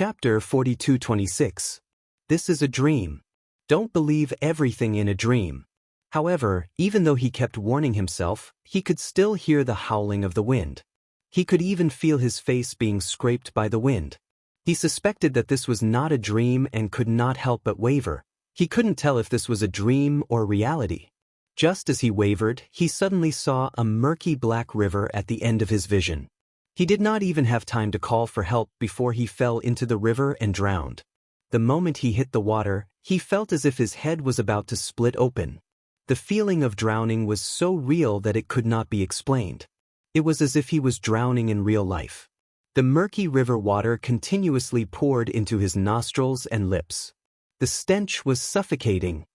Chapter 42-26. This is a dream. Don't believe everything in a dream. However, even though he kept warning himself, he could still hear the howling of the wind. He could even feel his face being scraped by the wind. He suspected that this was not a dream and could not help but waver. He couldn't tell if this was a dream or reality. Just as he wavered, he suddenly saw a murky black river at the end of his vision. He did not even have time to call for help before he fell into the river and drowned. The moment he hit the water, he felt as if his head was about to split open. The feeling of drowning was so real that it could not be explained. It was as if he was drowning in real life. The murky river water continuously poured into his nostrils and lips. The stench was suffocating.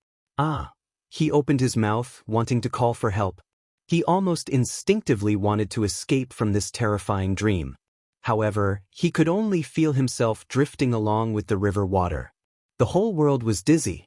He opened his mouth, wanting to call for help. He almost instinctively wanted to escape from this terrifying dream. However, he could only feel himself drifting along with the river water. The whole world was dizzy.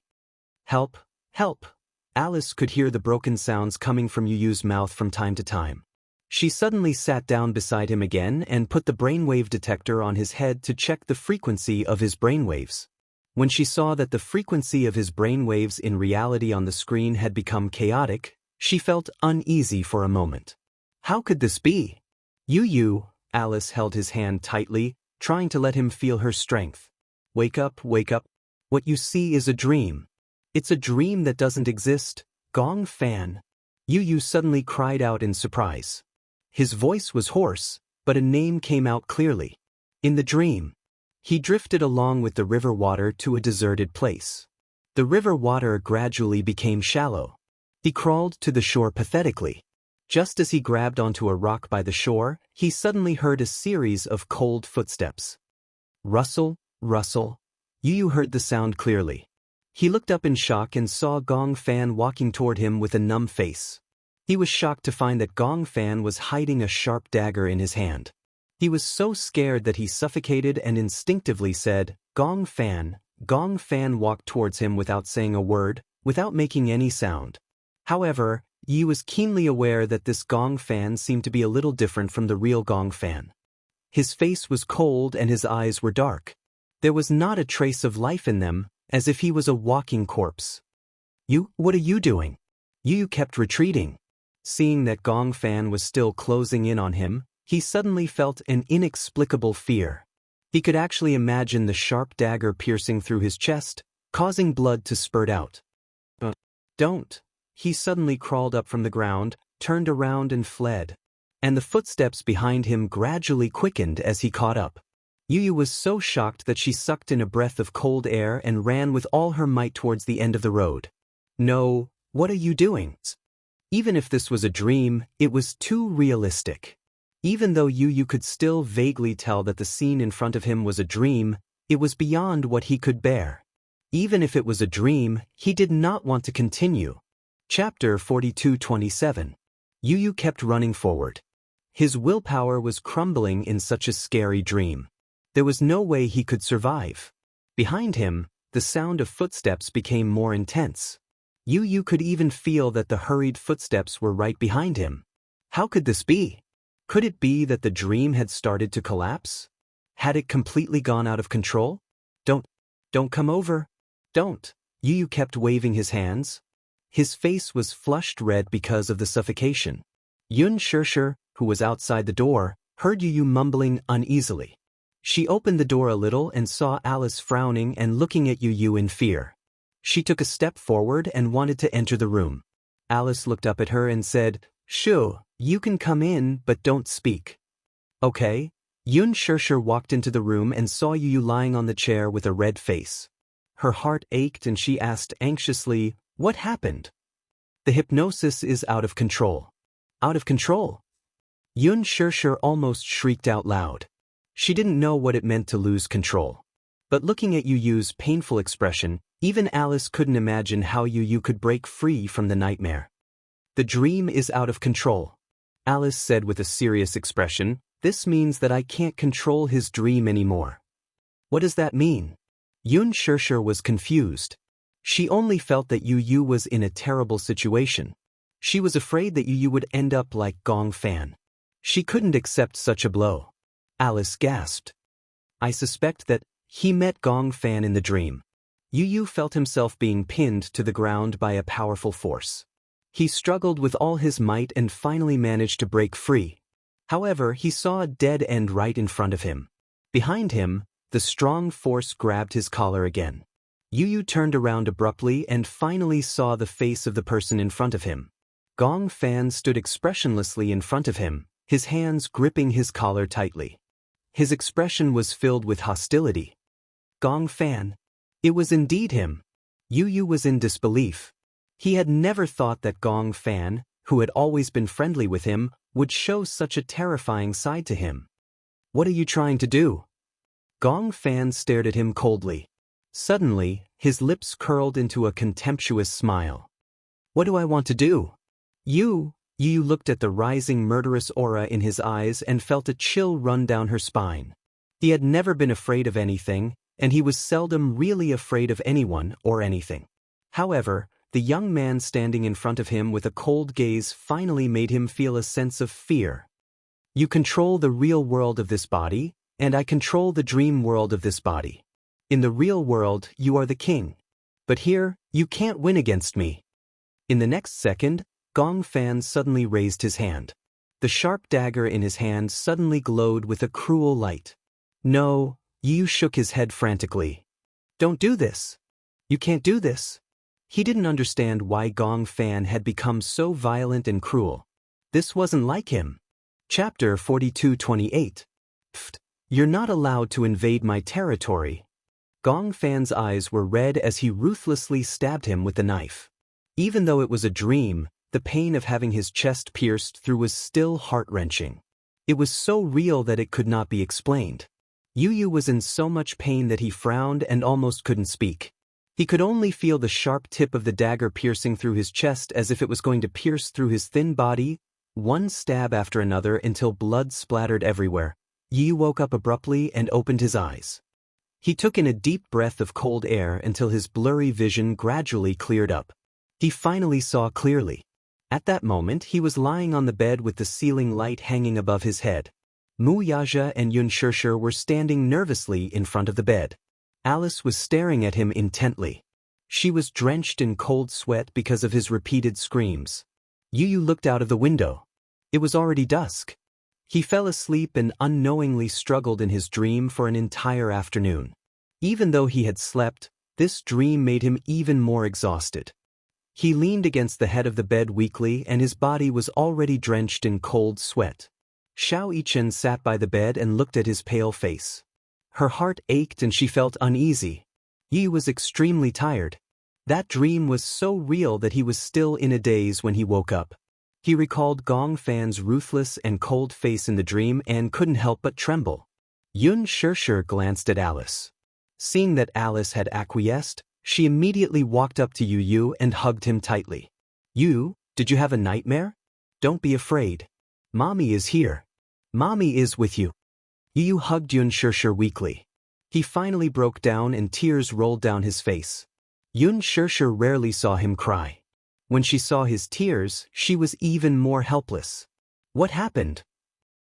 Help! Help! Alice could hear the broken sounds coming from Yu Yu's mouth from time to time. She suddenly sat down beside him again and put the brainwave detector on his head to check the frequency of his brainwaves. When she saw that the frequency of his brainwaves in reality on the screen had become chaotic, she felt uneasy for a moment. How could this be? Yu, Alice held his hand tightly, trying to let him feel her strength. Wake up, wake up. What you see is a dream. It's a dream that doesn't exist. Gong Fan. Yu suddenly cried out in surprise. His voice was hoarse, but a name came out clearly. In the dream, he drifted along with the river water to a deserted place. The river water gradually became shallow. He crawled to the shore pathetically. Just as he grabbed onto a rock by the shore, he suddenly heard a series of cold footsteps. Rustle, rustle. Yu heard the sound clearly. He looked up in shock and saw Gong Fan walking toward him with a numb face. He was shocked to find that Gong Fan was hiding a sharp dagger in his hand. He was so scared that he suffocated and instinctively said, "Gong Fan." Gong Fan walked towards him without saying a word, without making any sound. However, Yi was keenly aware that this Gong Fan seemed to be a little different from the real Gong Fan. His face was cold and his eyes were dark. There was not a trace of life in them, as if he was a walking corpse. "You, what are you doing?" Yu kept retreating. Seeing that Gong Fan was still closing in on him, he suddenly felt an inexplicable fear. He could actually imagine the sharp dagger piercing through his chest, causing blood to spurt out. Don't. He suddenly crawled up from the ground, turned around and fled. And the footsteps behind him gradually quickened as he caught up. Yu was so shocked that she sucked in a breath of cold air and ran with all her might towards the end of the road. "No, what are you doing?" Even if this was a dream, it was too realistic. Even though Yu could still vaguely tell that the scene in front of him was a dream, it was beyond what he could bear. Even if it was a dream, he did not want to continue. Chapter 42-27. Yu kept running forward. His willpower was crumbling in such a scary dream. There was no way he could survive. Behind him, the sound of footsteps became more intense. Yu could even feel that the hurried footsteps were right behind him. How could this be? Could it be that the dream had started to collapse? Had it completely gone out of control? Don't come over. Don't. Yu kept waving his hands. His face was flushed red because of the suffocation. Xianxia, who was outside the door, heard Yu mumbling uneasily. She opened the door a little and saw Alice frowning and looking at Yu in fear. She took a step forward and wanted to enter the room. Alice looked up at her and said, "Sure, you can come in, but don't speak." "Okay." Xianxia walked into the room and saw Yu lying on the chair with a red face. Her heart ached and she asked anxiously, "What happened?" "The hypnosis is out of control." "Out of control?" Xianxia almost shrieked out loud. She didn't know what it meant to lose control. But looking at Yu's painful expression, even Alice couldn't imagine how Yu could break free from the nightmare. "The dream is out of control," Alice said with a serious expression. "This means that I can't control his dream anymore." "What does that mean?" Xianxia was confused. She only felt that Yu was in a terrible situation. She was afraid that Yu would end up like Gong Fan. She couldn't accept such a blow. Alice gasped. "I suspect that He met Gong Fan in the dream. Yu Yu felt himself being pinned to the ground by a powerful force. He struggled with all his might and finally managed to break free. However, he saw a dead end right in front of him. Behind him, the strong force grabbed his collar again. Yu Yu turned around abruptly and finally saw the face of the person in front of him. Gong Fan stood expressionlessly in front of him, his hands gripping his collar tightly. His expression was filled with hostility. Gong Fan. It was indeed him. Yu Yu was in disbelief. He had never thought that Gong Fan, who had always been friendly with him, would show such a terrifying side to him. What are you trying to do? Gong Fan stared at him coldly. Suddenly, his lips curled into a contemptuous smile. What do I want to do? Yu Yu looked at the rising murderous aura in his eyes and felt a chill run down her spine. He had never been afraid of anything, and he was seldom really afraid of anyone or anything. However, the young man standing in front of him with a cold gaze finally made him feel a sense of fear. You control the real world of this body, and I control the dream world of this body. In the real world, you are the king. But here, you can't win against me. In the next second, Gong Fan suddenly raised his hand. The sharp dagger in his hand suddenly glowed with a cruel light. No, Yu shook his head frantically. Don't do this. You can't do this. He didn't understand why Gong Fan had become so violent and cruel. This wasn't like him. Chapter 42:28. Pfft, you're not allowed to invade my territory. Gong Fan's eyes were red as he ruthlessly stabbed him with the knife. Even though it was a dream, the pain of having his chest pierced through was still heart-wrenching. It was so real that it could not be explained. Yu Yu was in so much pain that he frowned and almost couldn't speak. He could only feel the sharp tip of the dagger piercing through his chest as if it was going to pierce through his thin body, one stab after another until blood splattered everywhere. Yu woke up abruptly and opened his eyes. He took in a deep breath of cold air until his blurry vision gradually cleared up. He finally saw clearly. At that moment, he was lying on the bed with the ceiling light hanging above his head. Wuxia and Xianxia were standing nervously in front of the bed. Alice was staring at him intently. She was drenched in cold sweat because of his repeated screams. Yu Yu looked out of the window. It was already dusk. He fell asleep and unknowingly struggled in his dream for an entire afternoon. Even though he had slept, this dream made him even more exhausted. He leaned against the head of the bed weakly and his body was already drenched in cold sweat. Xianxia sat by the bed and looked at his pale face. Her heart ached and she felt uneasy. Yi was extremely tired. That dream was so real that he was still in a daze when he woke up. He recalled Gong Fan's ruthless and cold face in the dream and couldn't help but tremble. Xianxia glanced at Alice. Seeing that Alice had acquiesced, she immediately walked up to Yu Yu and hugged him tightly. Yu, did you have a nightmare? Don't be afraid. Mommy is here. Mommy is with you. Yu Yu hugged Xianxia weakly. He finally broke down and tears rolled down his face. Xianxia rarely saw him cry. When she saw his tears, she was even more helpless. What happened?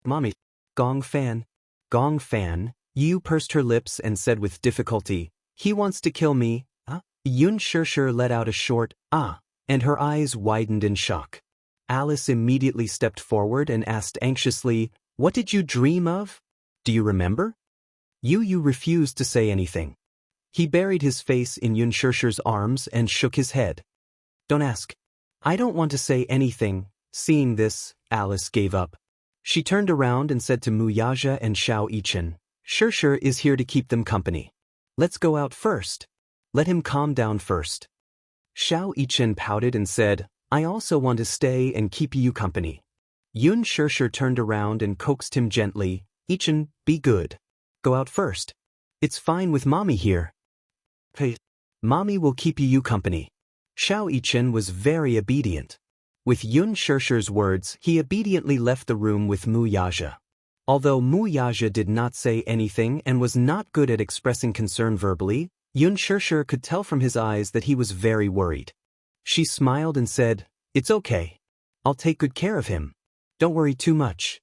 Mommy. Gong Fan. Gong Fan. Yu pursed her lips and said with difficulty, he wants to kill me. Xianxia let out a short, and her eyes widened in shock. Alice immediately stepped forward and asked anxiously, what did you dream of? Do you remember? Yu Yu refused to say anything. He buried his face in Xianxia's arms and shook his head. Don't ask. I don't want to say anything. Seeing this, Alice gave up. She turned around and said to Wuxia and Xianxia, Xianxia is here to keep them company. Let's go out first. Let him calm down first. Xianxia pouted and said, I also want to stay and keep you company. Xianxia turned around and coaxed him gently, Ichin, be good. Go out first. It's fine with Mommy here. Hey. Mommy will keep you company. Xianxia was very obedient. With Xianxia's words, he obediently left the room with Wuxia. Although Wuxia did not say anything and was not good at expressing concern verbally, Xianxia could tell from his eyes that he was very worried. She smiled and said, It's okay. I'll take good care of him. Don't worry too much.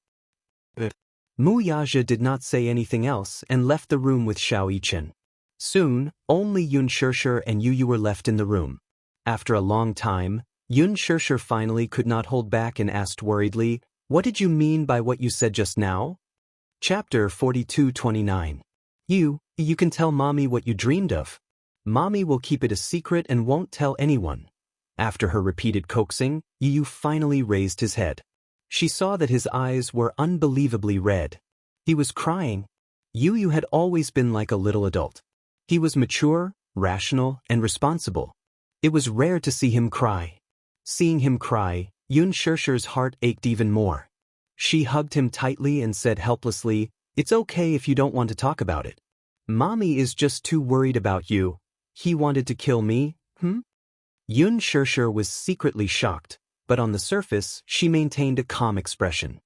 Mu Yaja did not say anything else and left the room with Xiao Yichen. Soon, only Yun Shishir and Yu Yu were left in the room. After a long time, Yun Shishir finally could not hold back and asked worriedly, "What did you mean by what you said just now?" Chapter 42-29. You can tell Mommy what you dreamed of. Mommy will keep it a secret and won't tell anyone. After her repeated coaxing, Yu Yu finally raised his head. She saw that his eyes were unbelievably red. He was crying. Yu Yu had always been like a little adult. He was mature, rational, and responsible. It was rare to see him cry. Seeing him cry, Yun Shishir's heart ached even more. She hugged him tightly and said helplessly, "It's okay if you don't want to talk about it. Mommy is just too worried about you. He wanted to kill me, Yun Shishir was secretly shocked, but on the surface, she maintained a calm expression.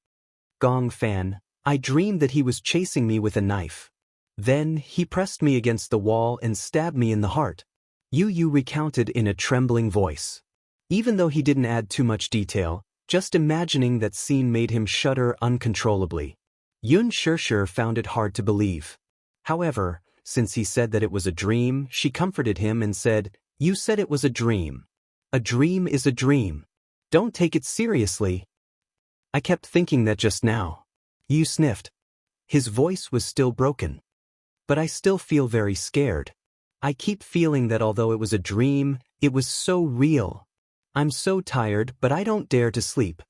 "Gong Fan, I dreamed that he was chasing me with a knife. Then, he pressed me against the wall and stabbed me in the heart," Yu Yu recounted in a trembling voice. Even though he didn't add too much detail, just imagining that scene made him shudder uncontrollably. Yun Shishir found it hard to believe. However, since he said that it was a dream, she comforted him and said, "You said it was a dream. A dream is a dream. Don't take it seriously." "I kept thinking that just now." Yu sniffed. His voice was still broken. "But I still feel very scared. I keep feeling that although it was a dream, it was so real. I'm so tired, but I don't dare to sleep.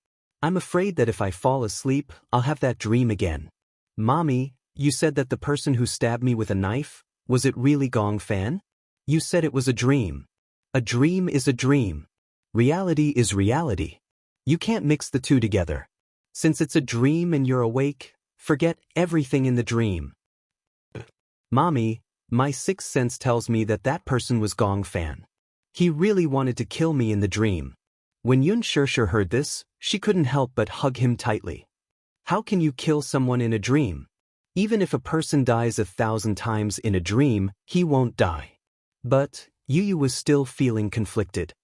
I'm afraid that if I fall asleep, I'll have that dream again." "Mommy, you said that the person who stabbed me with a knife, was it really Gong Fan? You said it was a dream. A dream is a dream. Reality is reality. You can't mix the two together. Since it's a dream and you're awake, forget everything in the dream." "Mommy, my sixth sense tells me that that person was Gong Fan. He really wanted to kill me in the dream." When Yun Shishir heard this, she couldn't help but hug him tightly. How can you kill someone in a dream? Even if a person dies 1,000 times in a dream, he won't die. But Yu Yu was still feeling conflicted.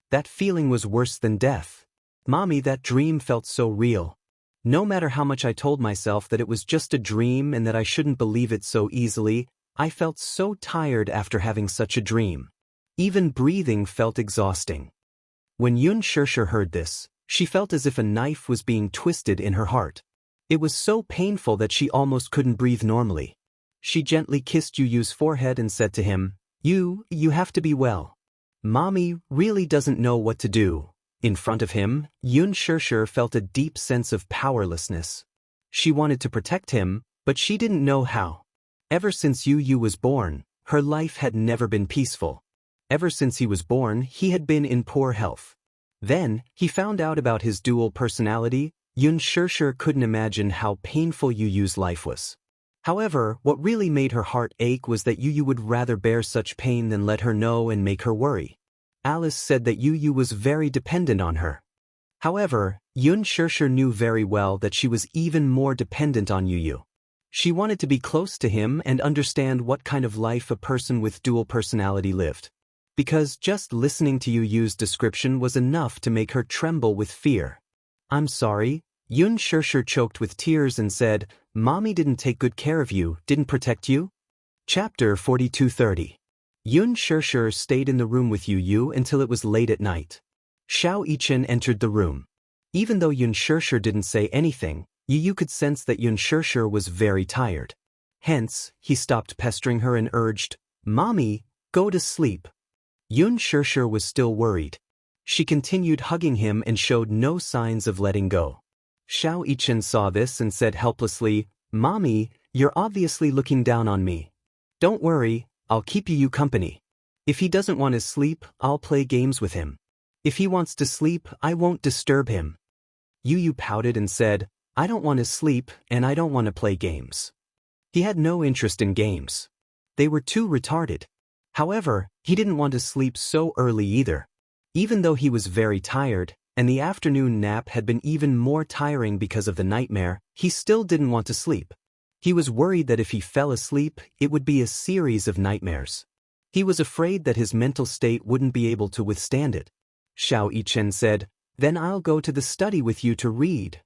That feeling was worse than death. "Mommy, that dream felt so real. No matter how much I told myself that it was just a dream and that I shouldn't believe it so easily, I felt so tired after having such a dream. Even breathing felt exhausting." When Yun Shishir heard this, she felt as if a knife was being twisted in her heart. It was so painful that she almost couldn't breathe normally. She gently kissed Yu Yu's forehead and said to him, You have to be well. Mommy really doesn't know what to do." In front of him, Yun Shishir felt a deep sense of powerlessness. She wanted to protect him, but she didn't know how. Ever since Yu Yu was born, her life had never been peaceful. Ever since he was born, he had been in poor health. Then, he found out about his dual personality. Yun Shishir couldn't imagine how painful Yu Yu's life was. However, what really made her heart ache was that Yu Yu would rather bear such pain than let her know and make her worry. Alice said that Yu Yu was very dependent on her. However, Yun Shishir knew very well that she was even more dependent on Yu Yu. She wanted to be close to him and understand what kind of life a person with dual personality lived. Because just listening to Yu Yu's description was enough to make her tremble with fear. "I'm sorry," Yun Shishir choked with tears and said, "Mommy didn't take good care of you, didn't protect you?" Chapter 42-30. Yun Shishir stayed in the room with Yu Yu until it was late at night. Xiao Yichen entered the room. Even though Yun Shishir didn't say anything, Yu Yu could sense that Yun Shishir was very tired. Hence, he stopped pestering her and urged, "Mommy, go to sleep." Yun Shishir was still worried. She continued hugging him and showed no signs of letting go. Xiao Yichen saw this and said helplessly, "Mommy, you're obviously looking down on me. Don't worry, I'll keep Yu Yu company. If he doesn't want to sleep, I'll play games with him. If he wants to sleep, I won't disturb him." Yu Yu pouted and said, "I don't want to sleep and I don't want to play games." He had no interest in games. They were too retarded. However, he didn't want to sleep so early either. Even though he was very tired, and the afternoon nap had been even more tiring because of the nightmare, he still didn't want to sleep. He was worried that if he fell asleep, it would be a series of nightmares. He was afraid that his mental state wouldn't be able to withstand it. Xiao Yichen said, "Then I'll go to the study with you to read."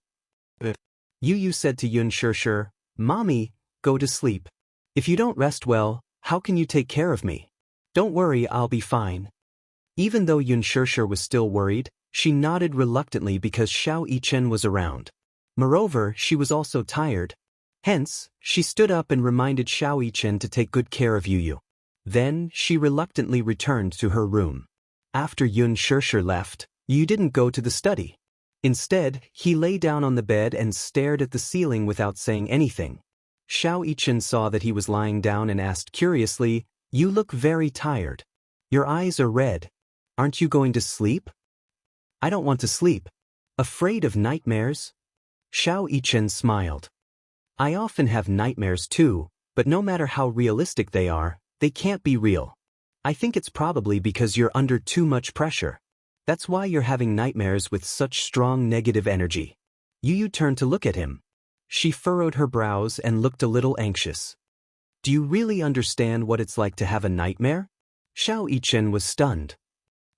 Yu said to Yun Shirshir, "Mommy, go to sleep. If you don't rest well, how can you take care of me? Don't worry, I'll be fine." Even though Yun Shirshir was still worried, she nodded reluctantly because Xiao Yichen was around. Moreover, she was also tired. Hence, she stood up and reminded Xiao Yichen to take good care of Yu. Then, she reluctantly returned to her room. After Yun Shirshir left, Yu didn't go to the study. Instead, he lay down on the bed and stared at the ceiling without saying anything. Xiao Yichen saw that he was lying down and asked curiously, "You look very tired. Your eyes are red. Aren't you going to sleep?" "I don't want to sleep." "Afraid of nightmares?" Xiao Yichen smiled. "I often have nightmares too, but no matter how realistic they are, they can't be real. I think it's probably because you're under too much pressure. That's why you're having nightmares with such strong negative energy." Yu turned to look at him. She furrowed her brows and looked a little anxious. "Do you really understand what it's like to have a nightmare?" Xiao Yichen was stunned.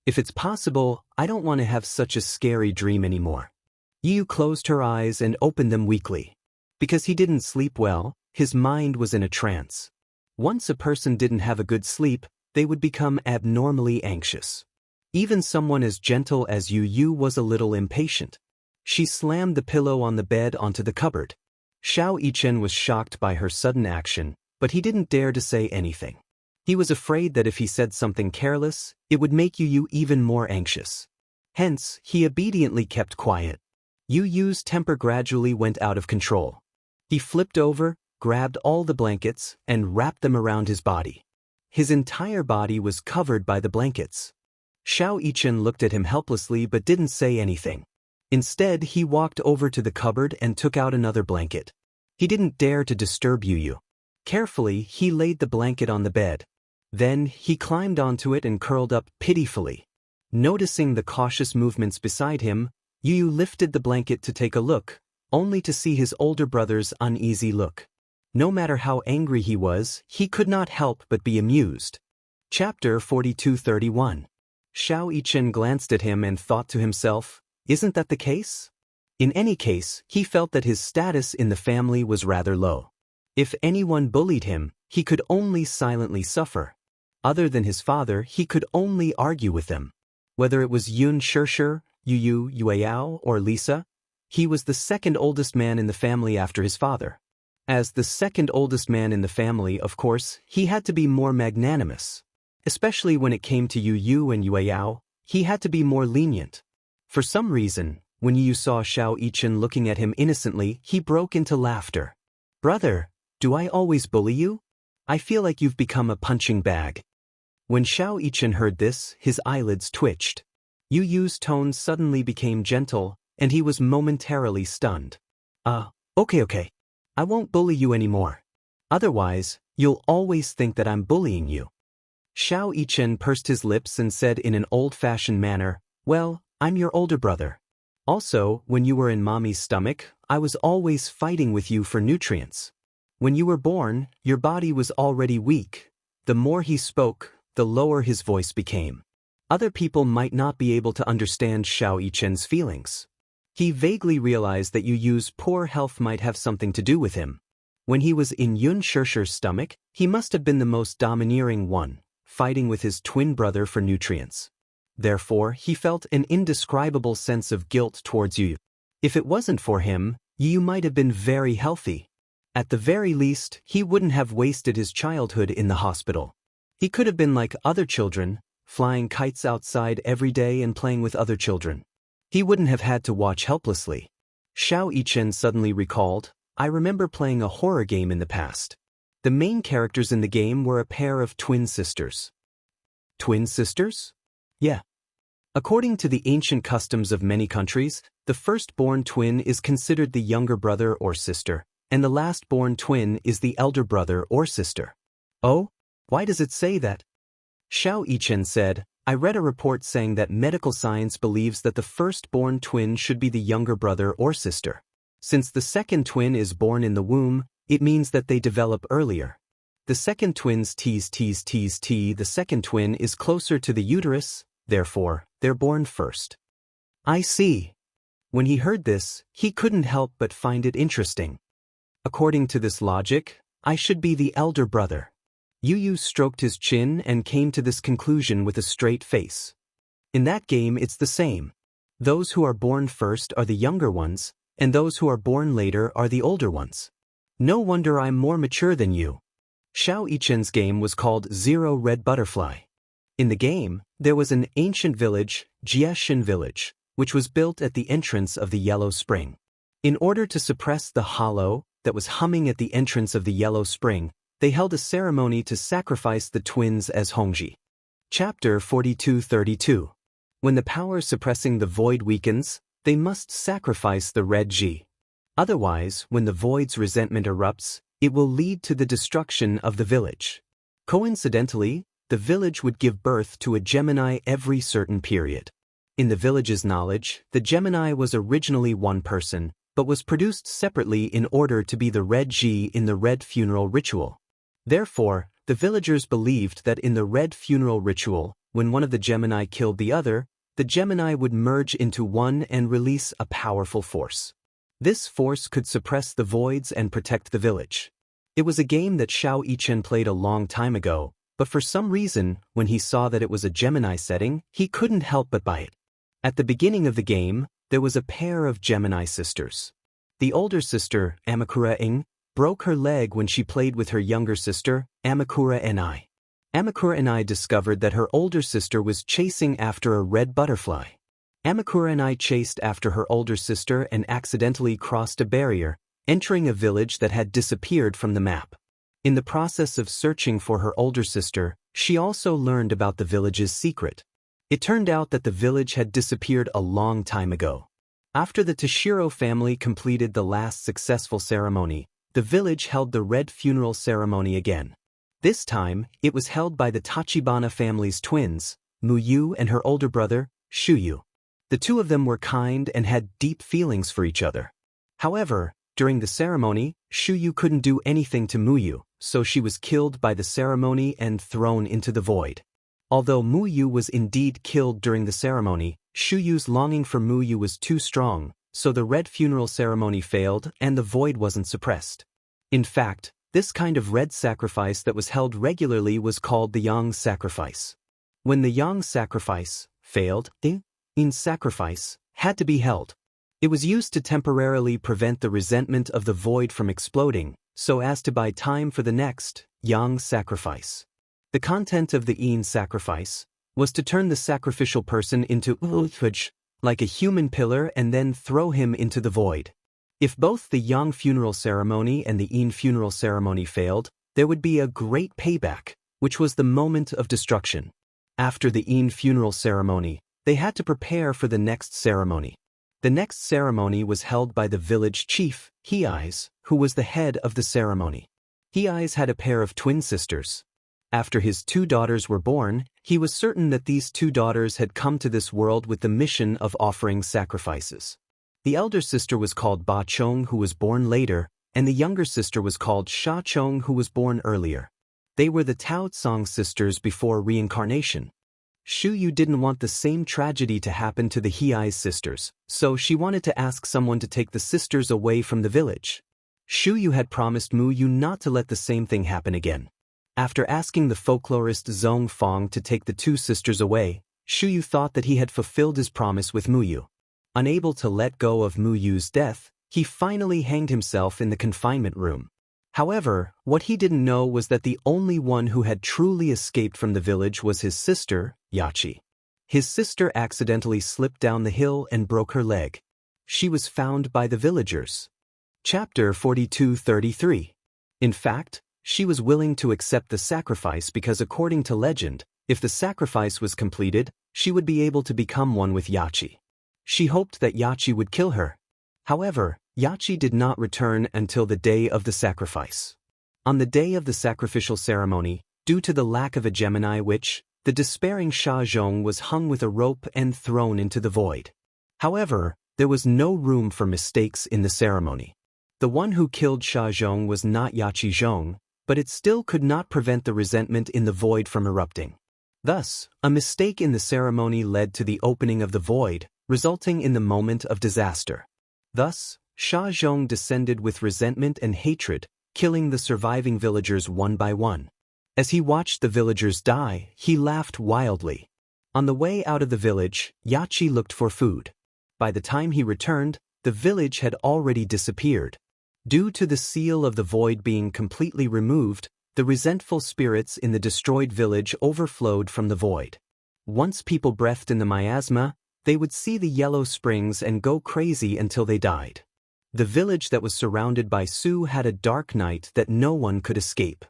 "If it's possible, I don't want to have such a scary dream anymore." Yu closed her eyes and opened them weakly. Because he didn't sleep well, his mind was in a trance. Once a person didn't have a good sleep, they would become abnormally anxious. Even someone as gentle as Yu was a little impatient. She slammed the pillow on the bed onto the cupboard. Xiao Yichen was shocked by her sudden action, but he didn't dare to say anything. He was afraid that if he said something careless, it would make Yu even more anxious. Hence, he obediently kept quiet. Yu's temper gradually went out of control. He flipped over, grabbed all the blankets, and wrapped them around his body. His entire body was covered by the blankets. Xiao Yichen looked at him helplessly but didn't say anything. Instead, he walked over to the cupboard and took out another blanket. He didn't dare to disturb Yu. Carefully, he laid the blanket on the bed. Then, he climbed onto it and curled up pitifully. Noticing the cautious movements beside him, Yu lifted the blanket to take a look, only to see his older brother's uneasy look. No matter how angry he was, he could not help but be amused. Chapter 42:31. Xiao Yichen glanced at him and thought to himself, "Isn't that the case?" In any case, he felt that his status in the family was rather low. If anyone bullied him, he could only silently suffer. Other than his father, he could only argue with them. Whether it was Yun Shirshir, Yu Yueyao, or Lisa, he was the second oldest man in the family after his father. As the second oldest man in the family, of course, he had to be more magnanimous. Especially when it came to Yu and Yueyao, he had to be more lenient. For some reason, when Yu saw Xiao Yichen looking at him innocently, he broke into laughter. "Brother, do I always bully you? I feel like you've become a punching bag." When Xiao Yichen heard this, his eyelids twitched. Yu's tone suddenly became gentle, and he was momentarily stunned. Okay. I won't bully you anymore. Otherwise, you'll always think that I'm bullying you." Xiao Yichen pursed his lips and said in an old-fashioned manner, "Well, I'm your older brother. Also, when you were in Mommy's stomach, I was always fighting with you for nutrients. When you were born, your body was already weak." The more he spoke, the lower his voice became. Other people might not be able to understand Xiao Yichen's feelings. He vaguely realized that Yu's poor health might have something to do with him. When he was in Yun Shirshir's stomach, he must have been the most domineering one, fighting with his twin brother for nutrients. Therefore, he felt an indescribable sense of guilt towards Yu. If it wasn't for him, Yu might have been very healthy. At the very least, he wouldn't have wasted his childhood in the hospital. He could have been like other children, flying kites outside every day and playing with other children. He wouldn't have had to watch helplessly. Xiao Yichen suddenly recalled, "I remember playing a horror game in the past. The main characters in the game were a pair of twin sisters." Twin sisters? Yeah. According to the ancient customs of many countries, the firstborn twin is considered the younger brother or sister, and the last-born twin is the elder brother or sister. Oh? Why does it say that? Xiao Yichen said, "I read a report saying that medical science believes that the firstborn twin should be the younger brother or sister. Since the second twin is born in the womb, it means that they develop earlier. The second twin's the second twin is closer to the uterus, therefore, they're born first." "I see." When he heard this, he couldn't help but find it interesting. According to this logic, I should be the elder brother. Yu stroked his chin and came to this conclusion with a straight face. In that game it's the same. Those who are born first are the younger ones, and those who are born later are the older ones. No wonder I'm more mature than you. Xiao Yichen's game was called Zero Red Butterfly. In the game, there was an ancient village, Jieshin Village, which was built at the entrance of the Yellow Spring. In order to suppress the hollow that was humming at the entrance of the Yellow Spring, they held a ceremony to sacrifice the twins as Hongji. Chapter 42-32. When the power suppressing the void weakens, they must sacrifice the red Ji. Otherwise, when the void's resentment erupts, it will lead to the destruction of the village. Coincidentally, the village would give birth to a Gemini every certain period. In the village's knowledge, the Gemini was originally one person, but was produced separately in order to be the red Ji in the red funeral ritual. Therefore, the villagers believed that in the red funeral ritual, when one of the Gemini killed the other, the Gemini would merge into one and release a powerful force. This force could suppress the voids and protect the village. It was a game that Xiao Yichen played a long time ago, but for some reason, when he saw that it was a Gemini setting, he couldn't help but buy it. At the beginning of the game, there was a pair of Gemini sisters. The older sister, Amakura Ing, broke her leg when she played with her younger sister, Amakura Ni. Amakura Ni discovered that her older sister was chasing after a red butterfly. Amakura Ni chased after her older sister and accidentally crossed a barrier, entering a village that had disappeared from the map. In the process of searching for her older sister, she also learned about the village's secret. It turned out that the village had disappeared a long time ago. After the Toshiro family completed the last successful ceremony, the village held the red funeral ceremony again. This time, it was held by the Tachibana family's twins, Muyu and her older brother, Shuyu. The two of them were kind and had deep feelings for each other. However, during the ceremony, Shuyu couldn't do anything to Muyu, so she was killed by the ceremony and thrown into the void. Although Muyu was indeed killed during the ceremony, Shuyu's longing for Muyu was too strong, so the red funeral ceremony failed and the void wasn't suppressed. In fact, this kind of red sacrifice that was held regularly was called the Yang sacrifice. When the Yang sacrifice failed, in sacrifice had to be held. It was used to temporarily prevent the resentment of the void from exploding, so as to buy time for the next Yang sacrifice. The content of the Yin sacrifice was to turn the sacrificial person into like a human pillar and then throw him into the void. If both the Yang funeral ceremony and the Yin funeral ceremony failed, there would be a great payback, which was the moment of destruction. After the Yin funeral ceremony, they had to prepare for the next ceremony. The next ceremony was held by the village chief, Hei's, who was the head of the ceremony. Hei's had a pair of twin sisters. After his two daughters were born, he was certain that these two daughters had come to this world with the mission of offering sacrifices. The elder sister was called Ba Chong, who was born later, and the younger sister was called Sha Chong, who was born earlier. They were the Tao Tsang sisters before reincarnation. Shuyu didn't want the same tragedy to happen to the Hei's sisters, so she wanted to ask someone to take the sisters away from the village. Shuyu had promised Muyu not to let the same thing happen again. After asking the folklorist Zhong Fong to take the two sisters away, Shuyu thought that he had fulfilled his promise with Muyu. Unable to let go of Muyu's death, he finally hanged himself in the confinement room. However, what he didn't know was that the only one who had truly escaped from the village was his sister, Yachi. His sister accidentally slipped down the hill and broke her leg. She was found by the villagers. Chapter 42-33. In fact, she was willing to accept the sacrifice because according to legend, if the sacrifice was completed, she would be able to become one with Yachi. She hoped that Yachi would kill her. However, Yachi did not return until the day of the sacrifice. On the day of the sacrificial ceremony, due to the lack of a Gemini witch, the despairing Sha Zhong was hung with a rope and thrown into the void. However, there was no room for mistakes in the ceremony. The one who killed Sha Zhong was not Yachi Zhong, but it still could not prevent the resentment in the void from erupting. Thus, a mistake in the ceremony led to the opening of the void, resulting in the moment of disaster. Thus, Sha Zhong descended with resentment and hatred, killing the surviving villagers one by one. As he watched the villagers die, he laughed wildly. On the way out of the village, Yachi looked for food. By the time he returned, the village had already disappeared. Due to the seal of the void being completely removed, the resentful spirits in the destroyed village overflowed from the void. Once people breathed in the miasma, they would see the yellow springs and go crazy until they died. The village that was surrounded by Su had a dark night that no one could escape.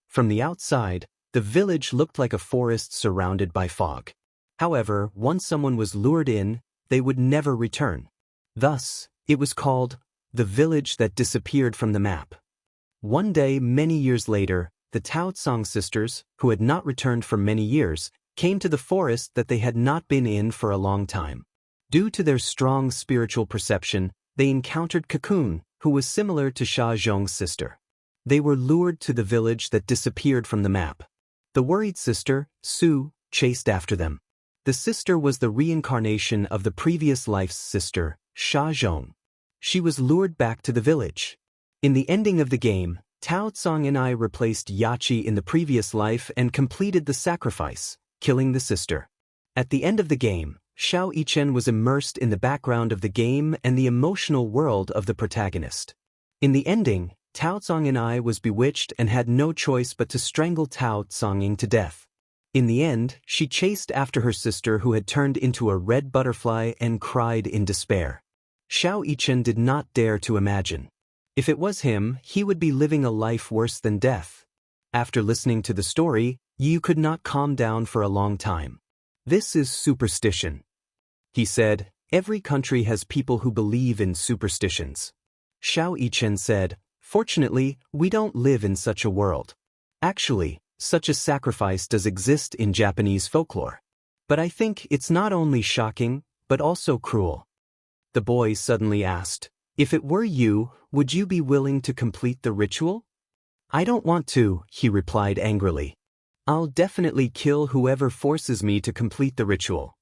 From the outside, the village looked like a forest surrounded by fog. However, once someone was lured in, they would never return. Thus, it was called the village that disappeared from the map. One day, many years later, the Taotsong sisters, who had not returned for many years, came to the forest that they had not been in for a long time. Due to their strong spiritual perception, they encountered Cocoon, who was similar to Sha Zhong's sister. They were lured to the village that disappeared from the map. The worried sister, Su, chased after them. The sister was the reincarnation of the previous life's sister, Sha Zhong. She was lured back to the village. In the ending of the game, Taotsong and I replaced Yachi in the previous life and completed the sacrifice, killing the sister. At the end of the game, Xiao Yichen was immersed in the background of the game and the emotional world of the protagonist. In the ending, Taotsong and I was bewitched and had no choice but to strangle Taotsong to death. In the end, she chased after her sister who had turned into a red butterfly and cried in despair. Xiao Yichen did not dare to imagine. If it was him, he would be living a life worse than death. After listening to the story, Yu could not calm down for a long time. This is superstition. He said, every country has people who believe in superstitions. Xiao Yichen said, fortunately, we don't live in such a world. Actually, such a sacrifice does exist in Japanese folklore. But I think it's not only shocking, but also cruel. The boy suddenly asked, if it were you, would you be willing to complete the ritual? I don't want to, he replied angrily. I'll definitely kill whoever forces me to complete the ritual.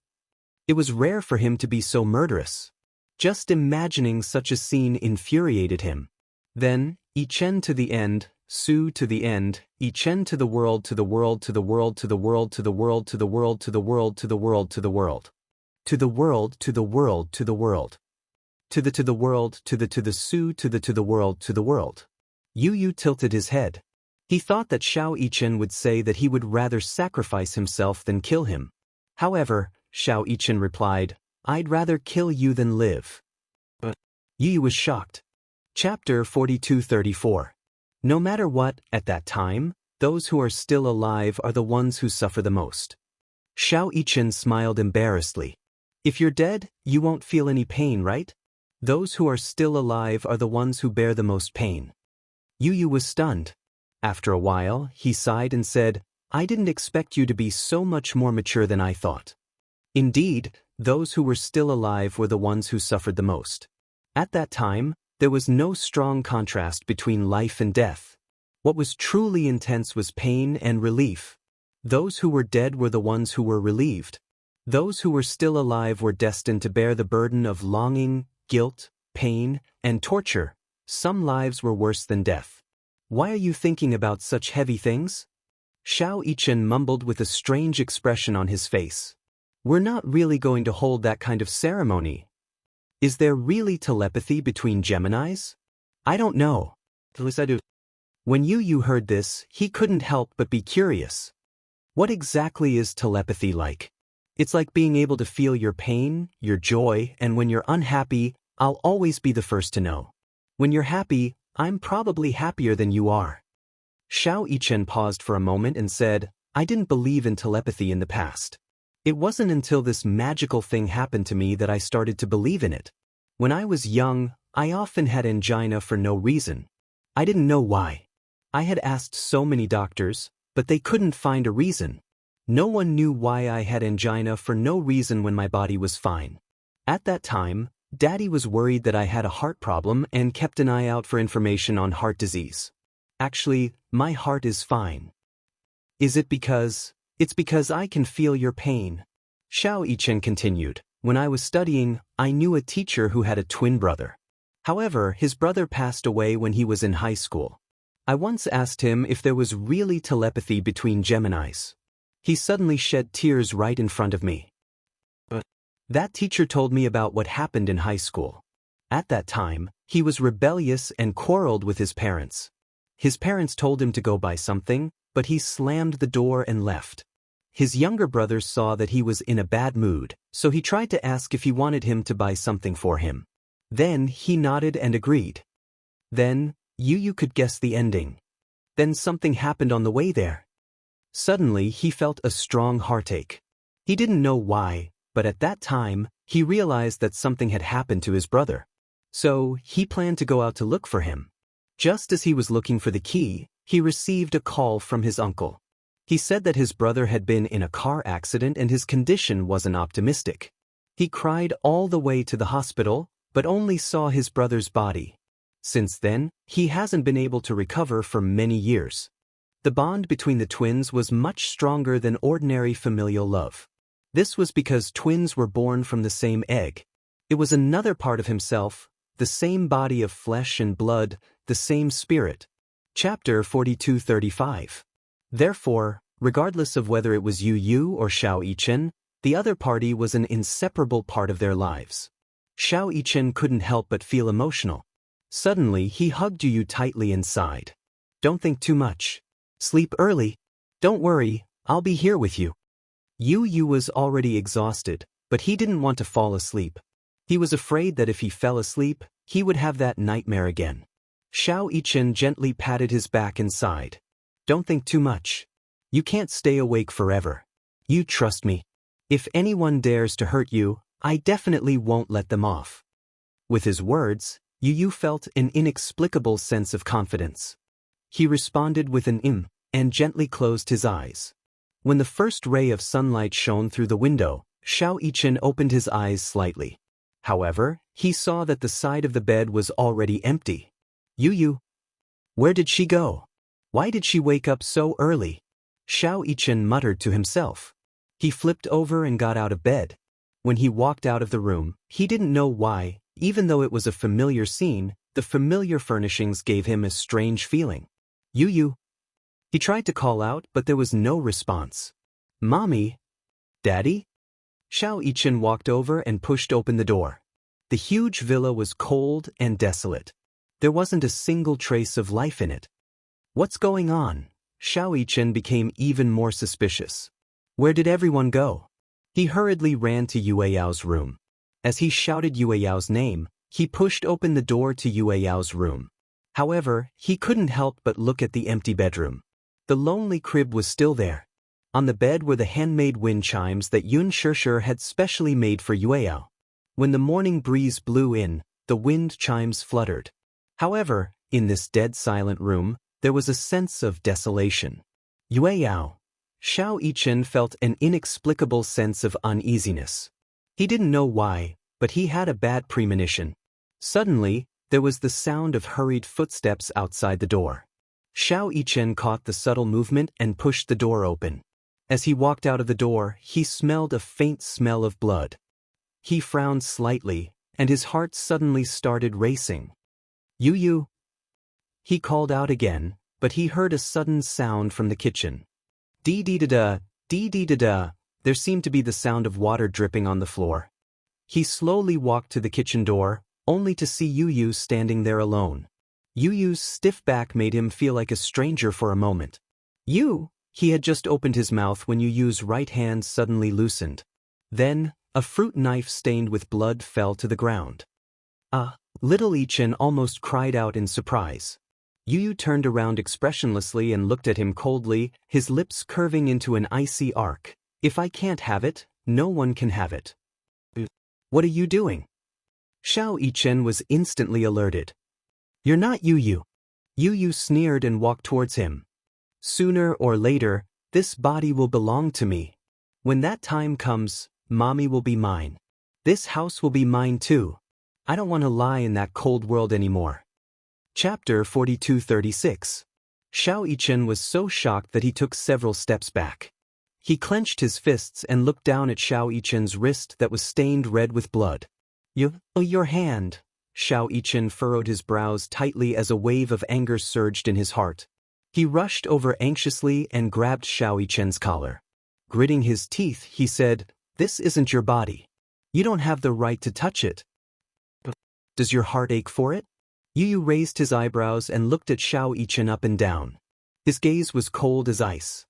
It was rare for him to be so murderous. Just imagining such a scene infuriated him. Then, Yichen to the end, Su to the end, Yichen to the world, to the world, to the world, to the world, to the world, to the world, to the world, to the world, to the world. To the world, to the world, to the world. To the world, to the Su, to the world, to the world. Yu tilted his head. He thought that Xiao Yichen would say that he would rather sacrifice himself than kill him. However, Xiao Yichen replied, I'd rather kill you than live. But Yu was shocked. Chapter 42-34. No matter what, at that time, those who are still alive are the ones who suffer the most. Xiao Yichen smiled embarrassedly. If you're dead, you won't feel any pain, right? Those who are still alive are the ones who bear the most pain. Yu was stunned. After a while, he sighed and said, I didn't expect you to be so much more mature than I thought. Indeed, those who were still alive were the ones who suffered the most. At that time, there was no strong contrast between life and death. What was truly intense was pain and relief. Those who were dead were the ones who were relieved. Those who were still alive were destined to bear the burden of longing, guilt, pain, and torture. Some lives were worse than death. Why are you thinking about such heavy things? Xiao Yichen mumbled with a strange expression on his face. We're not really going to hold that kind of ceremony. Is there really telepathy between Geminis? I don't know. When Yu heard this, he couldn't help but be curious. What exactly is telepathy like? It's like being able to feel your pain, your joy, and when you're unhappy, I'll always be the first to know. When you're happy, I'm probably happier than you are. Xiao Yichen paused for a moment and said, I didn't believe in telepathy in the past. It wasn't until this magical thing happened to me that I started to believe in it. When I was young, I often had angina for no reason. I didn't know why. I had asked so many doctors, but they couldn't find a reason. No one knew why I had angina for no reason when my body was fine. At that time, Daddy was worried that I had a heart problem and kept an eye out for information on heart disease. Actually, my heart is fine. Is it because? It's because I can feel your pain. Xiao Yichen continued. When I was studying, I knew a teacher who had a twin brother. However, his brother passed away when he was in high school. I once asked him if there was really telepathy between Geminis. He suddenly shed tears right in front of me. That teacher told me about what happened in high school. At that time, he was rebellious and quarreled with his parents. His parents told him to go buy something, but he slammed the door and left. His younger brothers saw that he was in a bad mood, so he tried to ask if he wanted him to buy something for him. Then he nodded and agreed. Then, Yu could guess the ending. Then something happened on the way there. Suddenly he felt a strong heartache. He didn't know why, but at that time, he realized that something had happened to his brother. So, he planned to go out to look for him. Just as he was looking for the key, he received a call from his uncle. He said that his brother had been in a car accident and his condition wasn't optimistic. He cried all the way to the hospital, but only saw his brother's body. Since then, he hasn't been able to recover for many years. The bond between the twins was much stronger than ordinary familial love. This was because twins were born from the same egg. It was another part of himself, the same body of flesh and blood, the same spirit. Chapter 42:35. Therefore, regardless of whether it was Yu or Xiao Yichen, the other party was an inseparable part of their lives. Xiao Yichen couldn't help but feel emotional. Suddenly, he hugged Yu tightly inside. Don't think too much. Sleep early. Don't worry, I'll be here with you. Yu was already exhausted, but he didn't want to fall asleep. He was afraid that if he fell asleep, he would have that nightmare again. Xiao Yichen gently patted his back and sighed. Don't think too much. You can't stay awake forever. You trust me. If anyone dares to hurt you, I definitely won't let them off. With his words, Yu felt an inexplicable sense of confidence. He responded with an and gently closed his eyes. When the first ray of sunlight shone through the window, Xiao Yichen opened his eyes slightly. However, he saw that the side of the bed was already empty. Yu, where did she go? Why did she wake up so early? Xiao Yichen muttered to himself. He flipped over and got out of bed. When he walked out of the room, he didn't know why, even though it was a familiar scene, the familiar furnishings gave him a strange feeling. Yu. He tried to call out, but there was no response. Mommy? Daddy? Xiao Yichen walked over and pushed open the door. The huge villa was cold and desolate. There wasn't a single trace of life in it. What's going on? Xiao Yichen became even more suspicious. Where did everyone go? He hurriedly ran to Yueyao's room. As he shouted Yueyao's name, he pushed open the door to Yueyao's room. However, he couldn't help but look at the empty bedroom. The lonely crib was still there. On the bed were the handmade wind chimes that Yun Shishir had specially made for Yueyao. When the morning breeze blew in, the wind chimes fluttered. However, in this dead silent room, there was a sense of desolation. Yueyao. Xiao Yichen felt an inexplicable sense of uneasiness. He didn't know why, but he had a bad premonition. Suddenly, there was the sound of hurried footsteps outside the door. Xiao Yichen caught the subtle movement and pushed the door open. As he walked out of the door, he smelled a faint smell of blood. He frowned slightly, and his heart suddenly started racing. Yu. He called out again, but he heard a sudden sound from the kitchen. Dee-dee-da-da, dee-dee-da-da. There seemed to be the sound of water dripping on the floor. He slowly walked to the kitchen door, only to see Yu standing there alone. Yu's stiff back made him feel like a stranger for a moment. He had just opened his mouth when Yu's right hand suddenly loosened. Then, a fruit knife stained with blood fell to the ground. Little Yichen almost cried out in surprise. Yu turned around expressionlessly and looked at him coldly, his lips curving into an icy arc. If I can't have it, no one can have it. What are you doing? Xiao Yichen was instantly alerted. You're not Yu. Yu sneered and walked towards him. Sooner or later, this body will belong to me. When that time comes, Mommy will be mine. This house will be mine too. I don't want to lie in that cold world anymore. Chapter 42:36. Xiao Yichen was so shocked that he took several steps back. He clenched his fists and looked down at Xiao Yichen's wrist that was stained red with blood. Your hand. Xiao Yichen furrowed his brows tightly as a wave of anger surged in his heart. He rushed over anxiously and grabbed Xiao Yichen's collar. Gritting his teeth, he said, "This isn't your body. You don't have the right to touch it. Does your heart ache for it?" Yu raised his eyebrows and looked at Xiao Yichen up and down. His gaze was cold as ice.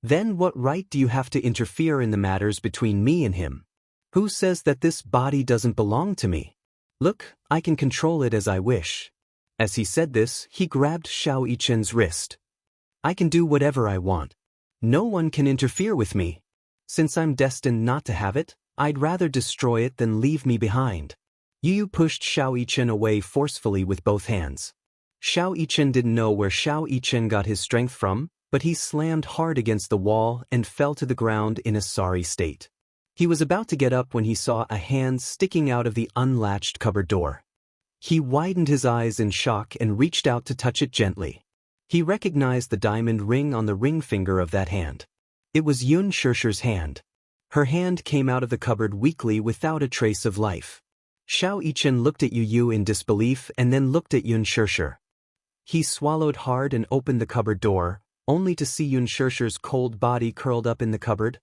"Then what right do you have to interfere in the matters between me and him? Who says that this body doesn't belong to me? Look, I can control it as I wish." As he said this, he grabbed Xiao Yichen's wrist. "I can do whatever I want. No one can interfere with me. Since I'm destined not to have it, I'd rather destroy it than leave me behind." Yu pushed Xiao Yichen away forcefully with both hands. Xiao Yichen didn't know where Xiao Yichen got his strength from, but he slammed hard against the wall and fell to the ground in a sorry state. He was about to get up when he saw a hand sticking out of the unlatched cupboard door. He widened his eyes in shock and reached out to touch it gently. He recognized the diamond ring on the ring finger of that hand. It was Yun Xirshi's hand. Her hand came out of the cupboard weakly without a trace of life. Xiao Yichen looked at Yu in disbelief and then looked at Yun Xirsher. He swallowed hard and opened the cupboard door, only to see Yun Xirshi's cold body curled up in the cupboard.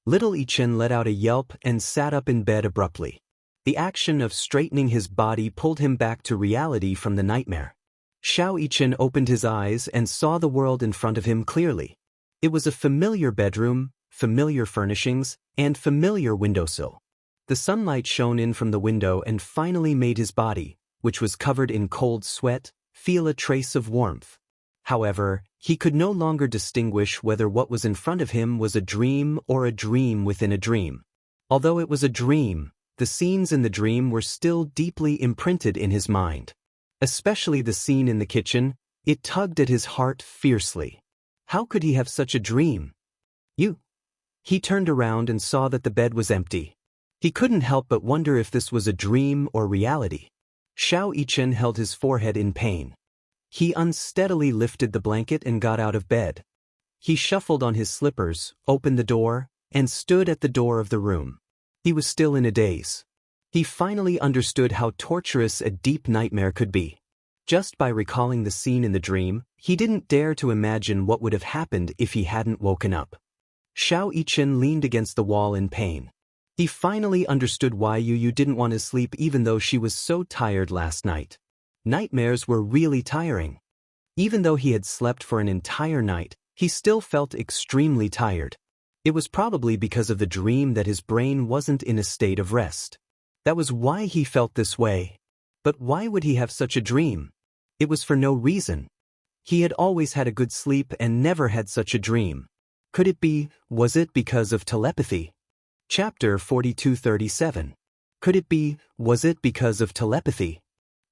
Little Yichen let out a yelp and sat up in bed abruptly. The action of straightening his body pulled him back to reality from the nightmare. Xiao Yichen opened his eyes and saw the world in front of him clearly. It was a familiar bedroom, familiar furnishings, and familiar windowsill. The sunlight shone in from the window and finally made his body, which was covered in cold sweat, feel a trace of warmth. However, he could no longer distinguish whether what was in front of him was a dream or a dream within a dream. Although it was a dream, the scenes in the dream were still deeply imprinted in his mind. Especially the scene in the kitchen, it tugged at his heart fiercely. How could he have such a dream? He turned around and saw that the bed was empty. He couldn't help but wonder if this was a dream or reality. Xiao Yichen held his forehead in pain. He unsteadily lifted the blanket and got out of bed. He shuffled on his slippers, opened the door, and stood at the door of the room. He was still in a daze. He finally understood how torturous a deep nightmare could be. Just by recalling the scene in the dream, he didn't dare to imagine what would have happened if he hadn't woken up. Xiao Yichen leaned against the wall in pain. He finally understood why Yu didn't want to sleep even though she was so tired last night. Nightmares were really tiring. Even though he had slept for an entire night, he still felt extremely tired. It was probably because of the dream that his brain wasn't in a state of rest. That was why he felt this way. But why would he have such a dream? It was for no reason. He had always had a good sleep and never had such a dream. Was it because of telepathy? Chapter 4237. Was it because of telepathy?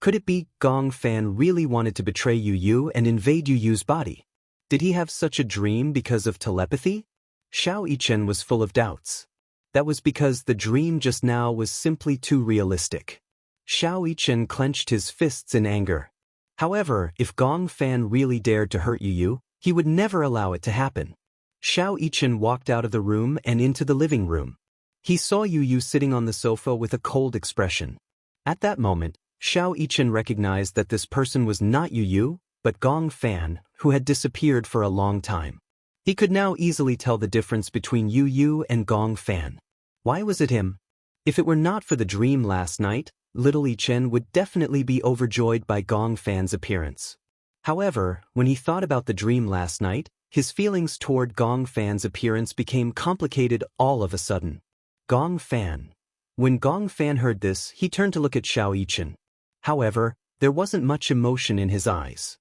Could it be Gong Fan really wanted to betray Yu and invade Yu's body? Did he have such a dream because of telepathy? Xiao Yichen was full of doubts. That was because the dream just now was simply too realistic. Xiao Yichen clenched his fists in anger. However, if Gong Fan really dared to hurt Yu, he would never allow it to happen. Xiao Yichen walked out of the room and into the living room. He saw Yu sitting on the sofa with a cold expression. At that moment, Xiao Yichen recognized that this person was not Yu, but Gong Fan, who had disappeared for a long time. He could now easily tell the difference between Yu and Gong Fan. Why was it him? If it were not for the dream last night, little Yichen would definitely be overjoyed by Gong Fan's appearance. However, when he thought about the dream last night, his feelings toward Gong Fan's appearance became complicated all of a sudden. Gong Fan. When Gong Fan heard this, he turned to look at Xiao Yichen. However, there wasn't much emotion in his eyes.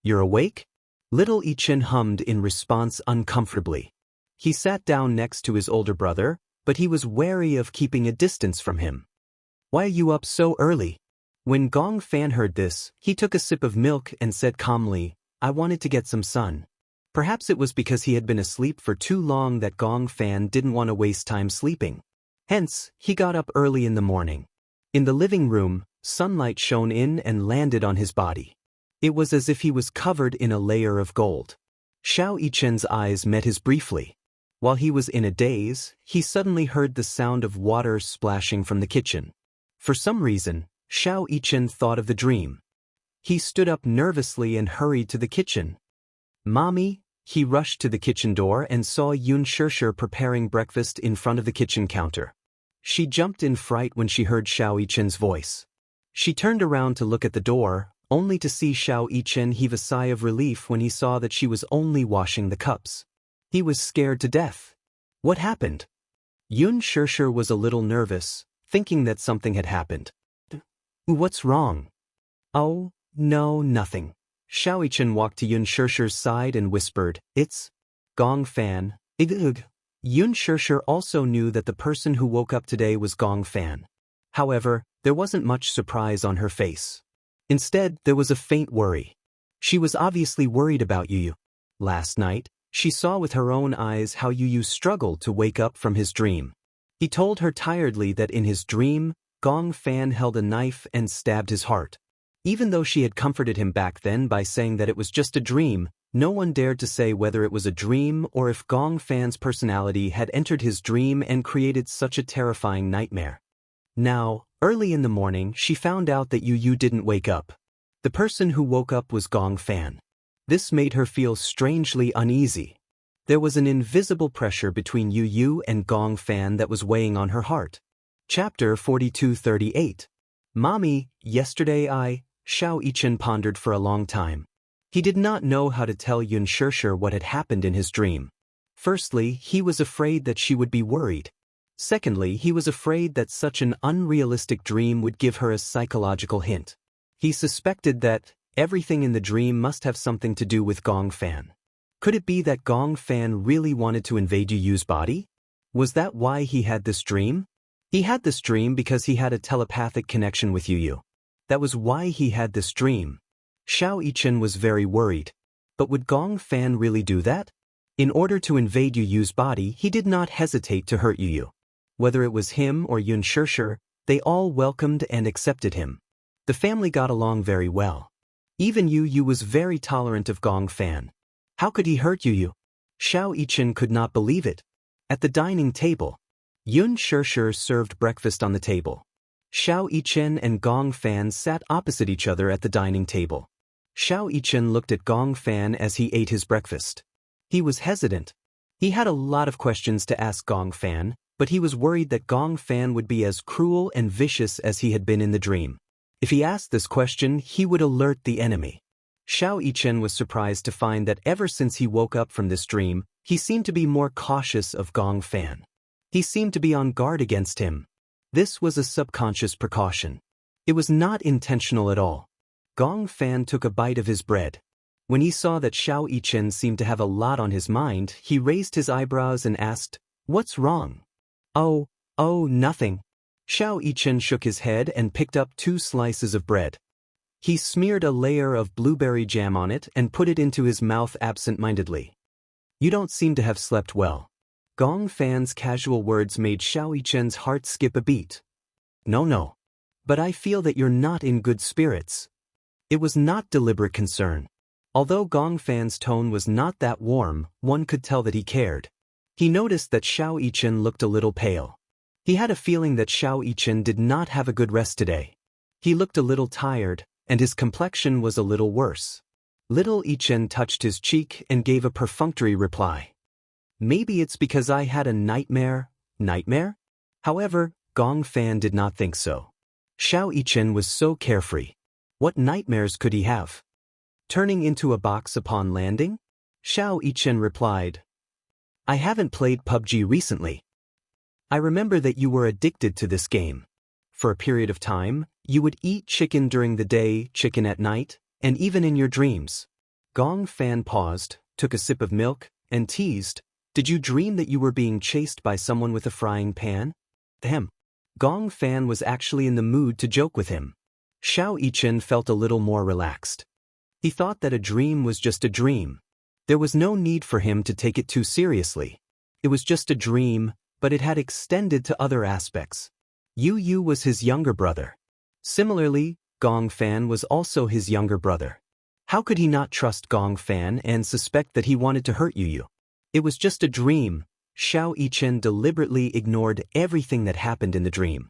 "You're awake?" Little Yichen hummed in response uncomfortably. He sat down next to his older brother, but he was wary of keeping a distance from him. "Why are you up so early?" When Gong Fan heard this, he took a sip of milk and said calmly, "I wanted to get some sun." Perhaps it was because he had been asleep for too long that Gong Fan didn't want to waste time sleeping. Hence, he got up early in the morning. In the living room, sunlight shone in and landed on his body. It was as if he was covered in a layer of gold. Xiao Yichen's eyes met his briefly. While he was in a daze, he suddenly heard the sound of water splashing from the kitchen. For some reason, Xiao Yichen thought of the dream. He stood up nervously and hurried to the kitchen. "Mommy!" He rushed to the kitchen door and saw Yun Shirshir preparing breakfast in front of the kitchen counter. She jumped in fright when she heard Xiao Yichen's voice. She turned around to look at the door, only to see Xiao Yichen heave a sigh of relief when he saw that she was only washing the cups. He was scared to death. What happened? Yun Shirshir was a little nervous, thinking that something had happened. "What's wrong?" "Oh, no, nothing." Xiao Yichen walked to Yun Shirshir's side and whispered, "It's Gong Fan." Ugh. Yun Shirshir also knew that the person who woke up today was Gong Fan. However, there wasn't much surprise on her face. Instead, there was a faint worry. She was obviously worried about Yu. Last night, she saw with her own eyes how Yu struggled to wake up from his dream. He told her tiredly that in his dream, Gong Fan held a knife and stabbed his heart. Even though she had comforted him back then by saying that it was just a dream, no one dared to say whether it was a dream or if Gong Fan's personality had entered his dream and created such a terrifying nightmare. Now, early in the morning, she found out that Yu didn't wake up. The person who woke up was Gong Fan. This made her feel strangely uneasy. There was an invisible pressure between Yu and Gong Fan that was weighing on her heart. Chapter 4238. Mommy, yesterday Xiao Yichen pondered for a long time. He did not know how to tell Yun Shirshir what had happened in his dream. Firstly, he was afraid that she would be worried. Secondly, he was afraid that such an unrealistic dream would give her a psychological hint. He suspected that everything in the dream must have something to do with Gong Fan. Could it be that Gong Fan really wanted to invade Yu's body? Was that why he had this dream? He had this dream because he had a telepathic connection with Yu. That was why he had this dream. Xiao Yichen was very worried. But would Gong Fan really do that? In order to invade Yu's body, he did not hesitate to hurt Yu. Whether it was him or Yun Shirshir, they all welcomed and accepted him. The family got along very well. Even Yu was very tolerant of Gong Fan. How could he hurt Yu? Xiao Yichen could not believe it. At the dining table, Yun Shirshir served breakfast on the table. Xiao Yichen and Gong Fan sat opposite each other at the dining table. Xiao Yichen looked at Gong Fan as he ate his breakfast. He was hesitant. He had a lot of questions to ask Gong Fan, but he was worried that Gong Fan would be as cruel and vicious as he had been in the dream. If he asked this question, he would alert the enemy. Xiao Yichen was surprised to find that ever since he woke up from this dream, he seemed to be more cautious of Gong Fan. He seemed to be on guard against him. This was a subconscious precaution. It was not intentional at all. Gong Fan took a bite of his bread. When he saw that Xiao Yichen seemed to have a lot on his mind, he raised his eyebrows and asked, "What's wrong?" Oh, nothing." Xiao Yichen shook his head and picked up 2 slices of bread. He smeared a layer of blueberry jam on it and put it into his mouth absent-mindedly. "You don't seem to have slept well." Gong Fan's casual words made Xiao Yichen's heart skip a beat. No. But I feel that you're not in good spirits." It was not deliberate concern. Although Gong Fan's tone was not that warm, one could tell that he cared. He noticed that Xiao Yichen looked a little pale. He had a feeling that Xiao Yichen did not have a good rest today. He looked a little tired, and his complexion was a little worse. Little Yichen touched his cheek and gave a perfunctory reply. "Maybe it's because I had a nightmare." Nightmare? However, Gong Fan did not think so. Xiao Yichen was so carefree. What nightmares could he have? Turning into a box upon landing? Xiao Yichen replied, "I haven't played PUBG recently. I remember that you were addicted to this game. For a period of time, you would eat chicken during the day, chicken at night, and even in your dreams." Gong Fan paused, took a sip of milk, and teased, "Did you dream that you were being chased by someone with a frying pan?" Gong Fan was actually in the mood to joke with him. Xiao Yichen felt a little more relaxed. He thought that a dream was just a dream. There was no need for him to take it too seriously. It was just a dream, but it had extended to other aspects. Yu was his younger brother. Similarly, Gong Fan was also his younger brother. How could he not trust Gong Fan and suspect that he wanted to hurt Yu? It was just a dream, Xiao Yichen deliberately ignored everything that happened in the dream.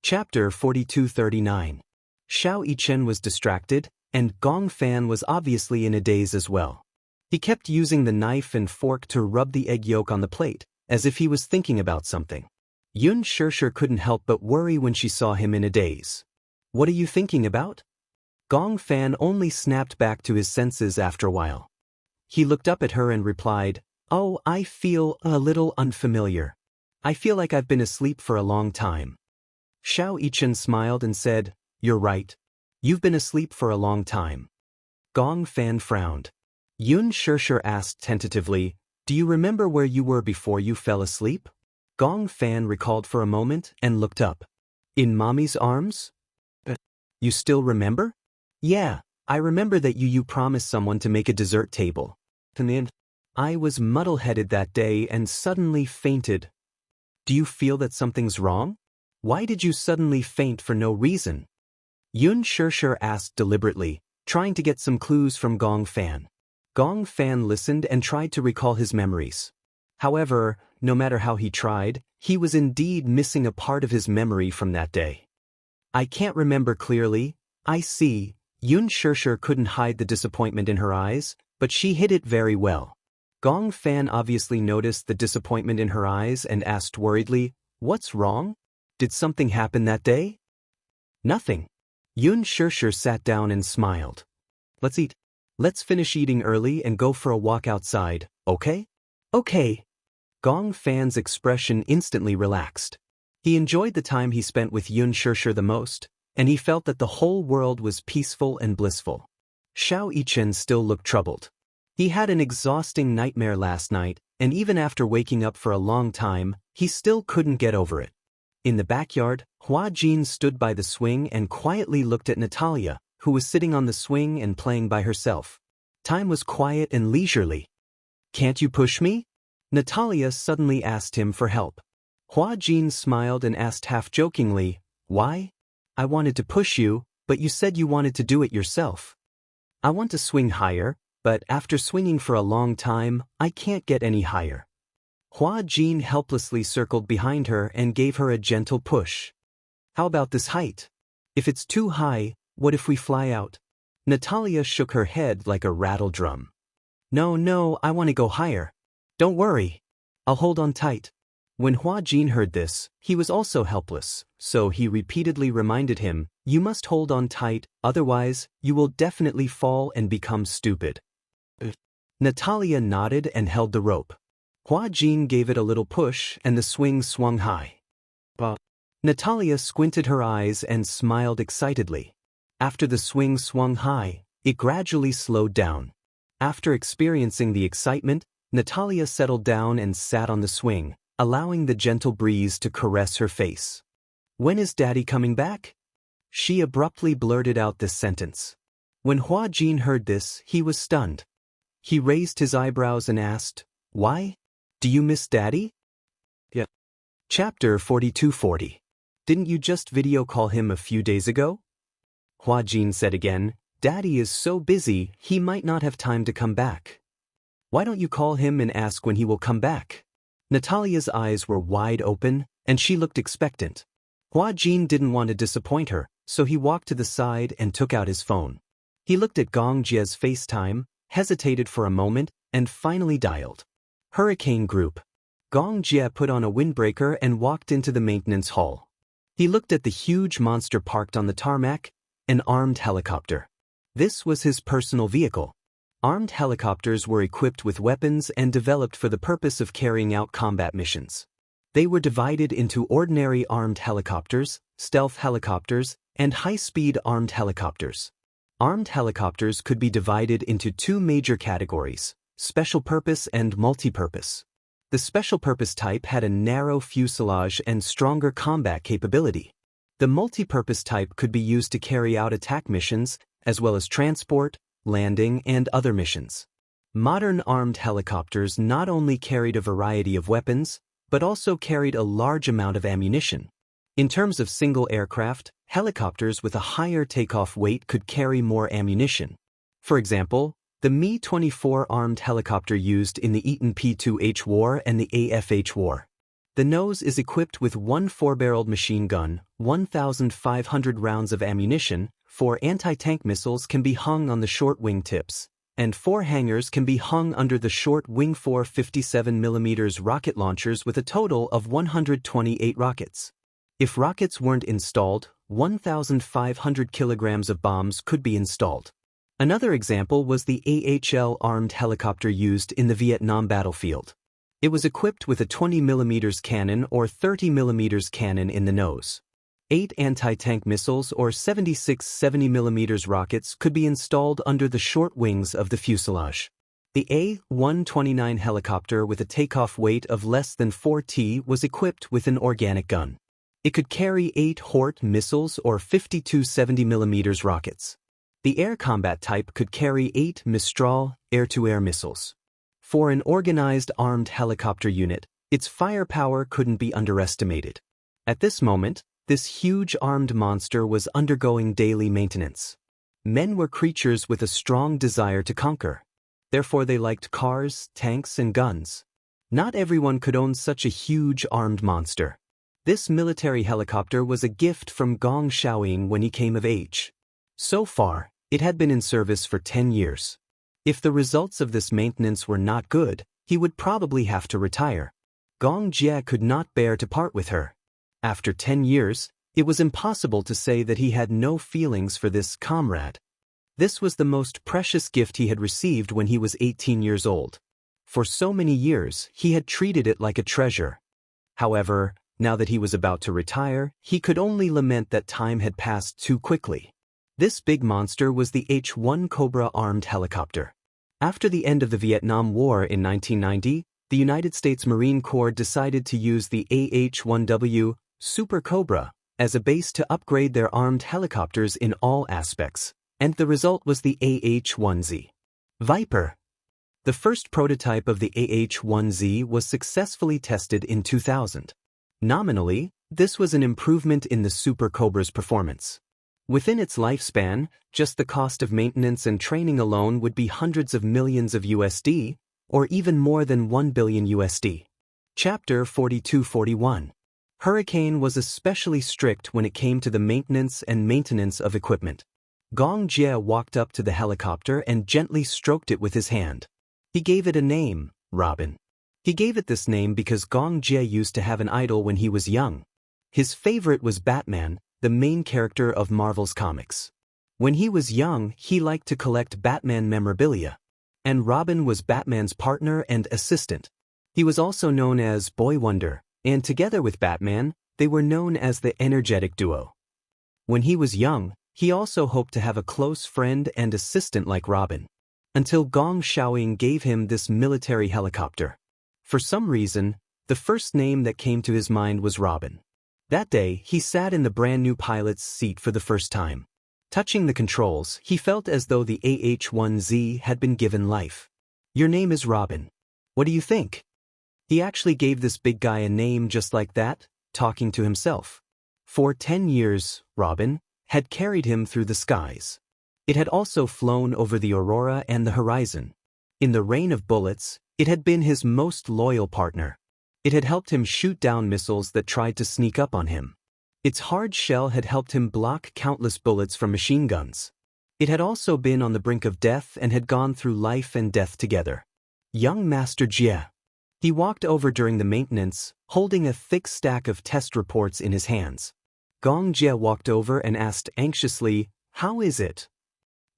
Chapter 4239. Xiao Yichen was distracted, and Gong Fan was obviously in a daze as well. He kept using the knife and fork to rub the egg yolk on the plate, as if he was thinking about something. Yun Shishir couldn't help but worry when she saw him in a daze. "What are you thinking about?" Gong Fan only snapped back to his senses after a while. He looked up at her and replied, "Oh, I feel a little unfamiliar. I feel like I've been asleep for a long time." Xiao Yichen smiled and said, "You're right. You've been asleep for a long time." Gong Fan frowned. Yun Shishir asked tentatively, "Do you remember where you were before you fell asleep?" Gong Fan recalled for a moment and looked up. "In Mommy's arms?" "You still remember?" "Yeah, I remember that you promised someone to make a dessert table. I was muddle-headed that day and suddenly fainted." "Do you feel that something's wrong? Why did you suddenly faint for no reason?" Yun Shishir asked deliberately, trying to get some clues from Gong Fan. Gong Fan listened and tried to recall his memories. However, no matter how he tried, he was indeed missing a part of his memory from that day. "I can't remember clearly." "I see." Yun Shishir couldn't hide the disappointment in her eyes, but she hid it very well. Gong Fan obviously noticed the disappointment in her eyes and asked worriedly, "What's wrong? Did something happen that day?" "Nothing." Yun Shishir sat down and smiled. "Let's eat. Let's finish eating early and go for a walk outside, okay?" "Okay." Gong Fan's expression instantly relaxed. He enjoyed the time he spent with Yun Shishir the most, and he felt that the whole world was peaceful and blissful. Xiao Yichen still looked troubled. He had an exhausting nightmare last night, and even after waking up for a long time, he still couldn't get over it. In the backyard, Hua Jin stood by the swing and quietly looked at Natalia, who was sitting on the swing and playing by herself. Time was quiet and leisurely. "Can't you push me?" Natalia suddenly asked him for help. Hua Jin smiled and asked half-jokingly, "Why?" "I wanted to push you, but you said you wanted to do it yourself." "I want to swing higher, but after swinging for a long time, I can't get any higher." Hua Jin helplessly circled behind her and gave her a gentle push. "How about this height? If it's too high, what if we fly out?" Natalia shook her head like a rattle drum. No, I want to go higher." "Don't worry. I'll hold on tight." When Hua Jin heard this, he was also helpless, so he repeatedly reminded him, "You must hold on tight, otherwise, you will definitely fall and become stupid." Natalia nodded and held the rope. Hua Jin gave it a little push and the swing swung high. Natalia squinted her eyes and smiled excitedly. After the swing swung high, it gradually slowed down. After experiencing the excitement, Natalia settled down and sat on the swing, allowing the gentle breeze to caress her face. "When is Daddy coming back?" She abruptly blurted out this sentence. When Hua Jin heard this, he was stunned. He raised his eyebrows and asked, "Why? Do you miss Daddy?" "Yeah." Chapter 4240. "Didn't you just video call him a few days ago?" Hua Jin said again, "Daddy is so busy, he might not have time to come back." "Why don't you call him and ask when he will come back?" Natalia's eyes were wide open, and she looked expectant. Hua Jin didn't want to disappoint her, so he walked to the side and took out his phone. He looked at Gong Jie's FaceTime, hesitated for a moment, and finally dialed. Hurricane Group. Gong Jie put on a windbreaker and walked into the maintenance hall. He looked at the huge monster parked on the tarmac, an armed helicopter. This was his personal vehicle. Armed helicopters were equipped with weapons and developed for the purpose of carrying out combat missions. They were divided into ordinary armed helicopters, stealth helicopters, and high-speed armed helicopters. Armed helicopters could be divided into two major categories: special purpose and multi-purpose. The special purpose type had a narrow fuselage and stronger combat capability. The multi-purpose type could be used to carry out attack missions, as well as transport, landing, and other missions. Modern armed helicopters not only carried a variety of weapons, but also carried a large amount of ammunition. In terms of single aircraft, helicopters with a higher takeoff weight could carry more ammunition. For example, the Mi-24 armed helicopter used in the Eaton P-2H war and the AFH war. The nose is equipped with one 4-barreled machine gun, 1,500 rounds of ammunition, 4 anti-tank missiles can be hung on the short wing tips, and 4 hangars can be hung under the short wing 4 57mm rocket launchers with a total of 128 rockets. If rockets weren't installed, 1,500 kilograms of bombs could be installed. Another example was the AHL armed helicopter used in the Vietnam battlefield. It was equipped with a 20mm cannon or 30mm cannon in the nose. 8 anti-tank missiles or 76 70mm rockets could be installed under the short wings of the fuselage. The A-129 helicopter with a takeoff weight of less than 4 t was equipped with an organic gun. It could carry 8 Hort missiles or 52 70mm rockets. The air combat type could carry 8 Mistral air-to-air missiles. For an organized armed helicopter unit, its firepower couldn't be underestimated. At this moment, this huge armed monster was undergoing daily maintenance. Men were creatures with a strong desire to conquer. Therefore they liked cars, tanks, and guns. Not everyone could own such a huge armed monster. This military helicopter was a gift from Gong Xiaoying when he came of age. So far, it had been in service for 10 years. If the results of this maintenance were not good, he would probably have to retire. Gong Jie could not bear to part with her. After 10 years, it was impossible to say that he had no feelings for this comrade. This was the most precious gift he had received when he was 18 years old. For so many years, he had treated it like a treasure. However, now that he was about to retire, he could only lament that time had passed too quickly. This big monster was the H-1 Cobra armed helicopter. After the end of the Vietnam War in 1990, the United States Marine Corps decided to use the AH-1W Super Cobra as a base to upgrade their armed helicopters in all aspects, and the result was the AH-1Z Viper. The first prototype of the AH-1Z was successfully tested in 2000. Nominally, this was an improvement in the Super Cobra's performance. Within its lifespan, just the cost of maintenance and training alone would be hundreds of millions of USD, or even more than 1 billion USD. Chapter 4241. Hurricane was especially strict when it came to the maintenance of equipment. Gong Jie walked up to the helicopter and gently stroked it with his hand. He gave it a name, Robin. He gave it this name because Gong Jie used to have an idol when he was young. His favorite was Batman, the main character of Marvel's comics. When he was young, he liked to collect Batman memorabilia. And Robin was Batman's partner and assistant. He was also known as Boy Wonder, and together with Batman, they were known as the energetic duo. When he was young, he also hoped to have a close friend and assistant like Robin. Until Gong Xiaoying gave him this military helicopter. For some reason, the first name that came to his mind was Robin. That day, he sat in the brand-new pilot's seat for the first time. Touching the controls, he felt as though the AH-1Z had been given life. Your name is Robin. What do you think? He actually gave this big guy a name just like that, talking to himself. For 10 years, Robin had carried him through the skies. It had also flown over the aurora and the horizon. In the rain of bullets, it had been his most loyal partner. It had helped him shoot down missiles that tried to sneak up on him. Its hard shell had helped him block countless bullets from machine guns. It had also been on the brink of death and had gone through life and death together. Young Master Jie. He walked over during the maintenance, holding a thick stack of test reports in his hands. Gong Jie walked over and asked anxiously, "How is it?"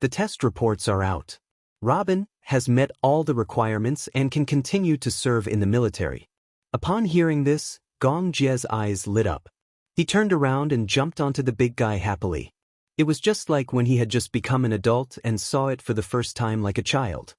"The test reports are out. Robin has met all the requirements and can continue to serve in the military." Upon hearing this, Gong Jie's eyes lit up. He turned around and jumped onto the big guy happily. It was just like when he had just become an adult and saw it for the first time like a child.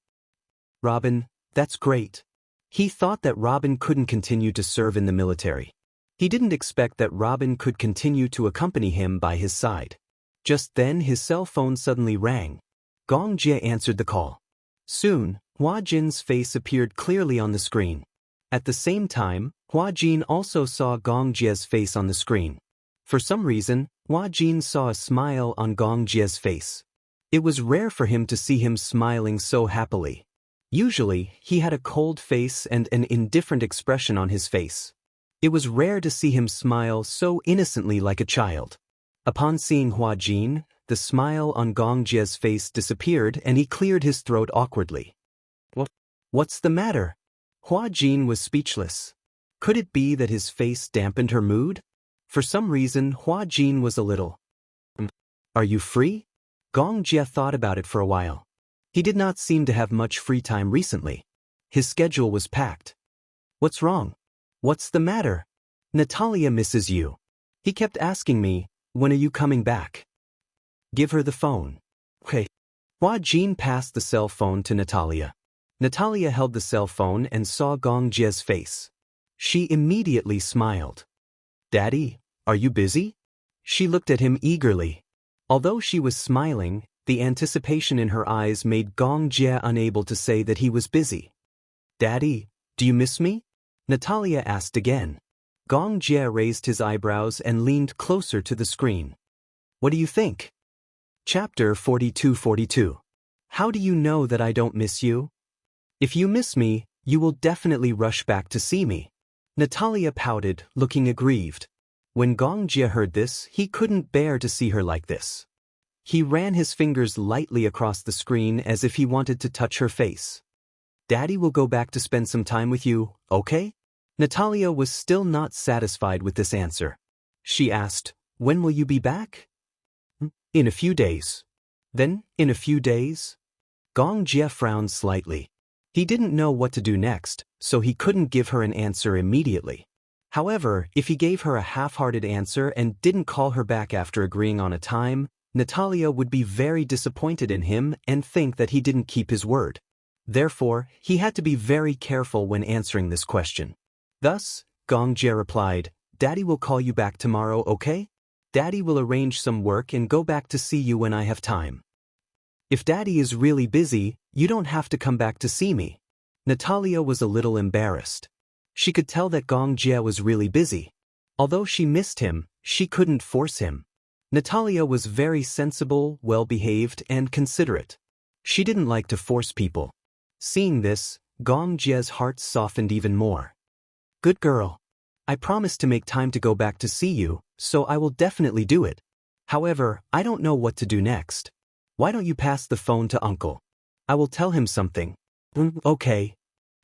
"Robin, that's great." He thought that Robin couldn't continue to serve in the military. He didn't expect that Robin could continue to accompany him by his side. Just then his cell phone suddenly rang. Gong Jie answered the call. Soon, Hua Jin's face appeared clearly on the screen. At the same time, Hua Jin also saw Gong Jie's face on the screen. For some reason, Hua Jin saw a smile on Gong Jie's face. It was rare for him to see him smiling so happily. Usually, he had a cold face and an indifferent expression on his face. It was rare to see him smile so innocently like a child. Upon seeing Hua Jin, the smile on Gong Jie's face disappeared and he cleared his throat awkwardly. What's the matter? Hua Jin was speechless. Could it be that his face dampened her mood? For some reason, Hua Jin was a little. Are you free? Gong Jie thought about it for a while. He did not seem to have much free time recently. His schedule was packed. What's wrong? What's the matter? Natalia misses you. He kept asking me, when are you coming back? Give her the phone. Okay. Hua Jin passed the cell phone to Natalia. Natalia held the cell phone and saw Gong Jie's face. She immediately smiled. Daddy, are you busy? She looked at him eagerly. Although she was smiling, the anticipation in her eyes made Gong Jie unable to say that he was busy. Daddy, do you miss me? Natalia asked again. Gong Jie raised his eyebrows and leaned closer to the screen. What do you think? Chapter 42-42. How do you know that I don't miss you? If you miss me, you will definitely rush back to see me. Natalia pouted, looking aggrieved. When Gong Jie heard this, he couldn't bear to see her like this. He ran his fingers lightly across the screen as if he wanted to touch her face. Daddy will go back to spend some time with you, okay? Natalia was still not satisfied with this answer. She asked, when will you be back? In a few days. Then, in a few days? Gong Jie frowned slightly. He didn't know what to do next, so he couldn't give her an answer immediately. However, if he gave her a half-hearted answer and didn't call her back after agreeing on a time, Natalia would be very disappointed in him and think that he didn't keep his word. Therefore, he had to be very careful when answering this question. Thus, Gong Jie replied, Daddy will call you back tomorrow, okay? Daddy will arrange some work and go back to see you when I have time. If Daddy is really busy, you don't have to come back to see me. Natalia was a little embarrassed. She could tell that Gong Jie was really busy. Although she missed him, she couldn't force him. Natalia was very sensible, well-behaved, and considerate. She didn't like to force people. Seeing this, Gong Jie's heart softened even more. Good girl. I promised to make time to go back to see you, so I will definitely do it. However, I don't know what to do next. Why don't you pass the phone to Uncle? I will tell him something. Okay.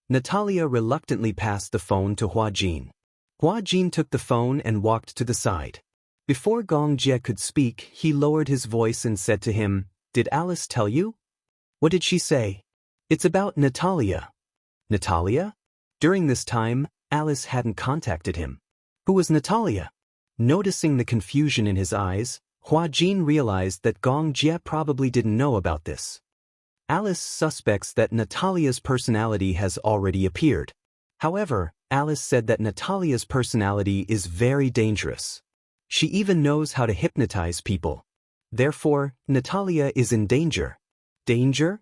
Natalia reluctantly passed the phone to Hua Jin. Hua Jin took the phone and walked to the side. Before Gong Jie could speak, he lowered his voice and said to him, Did Alice tell you? What did she say? It's about Natalia. Natalia? During this time, Alice hadn't contacted him. Who was Natalia? Noticing the confusion in his eyes, Hua Jin realized that Gong Jie probably didn't know about this. Alice suspects that Natalia's personality has already appeared. However, Alice said that Natalia's personality is very dangerous. She even knows how to hypnotize people. Therefore, Natalia is in danger. Danger?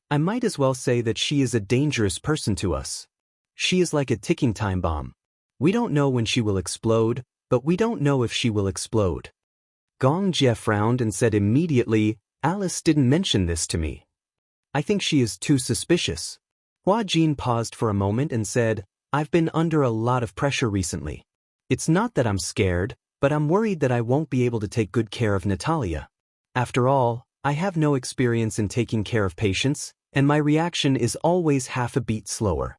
I might as well say that she is a dangerous person to us. She is like a ticking time bomb. We don't know when she will explode, but we don't know if she will explode. Gong Jie frowned and said immediately, Alice didn't mention this to me. I think she is too suspicious. Hua Jin paused for a moment and said, I've been under a lot of pressure recently. It's not that I'm scared, but I'm worried that I won't be able to take good care of Natalia. After all, I have no experience in taking care of patients, and my reaction is always half a beat slower.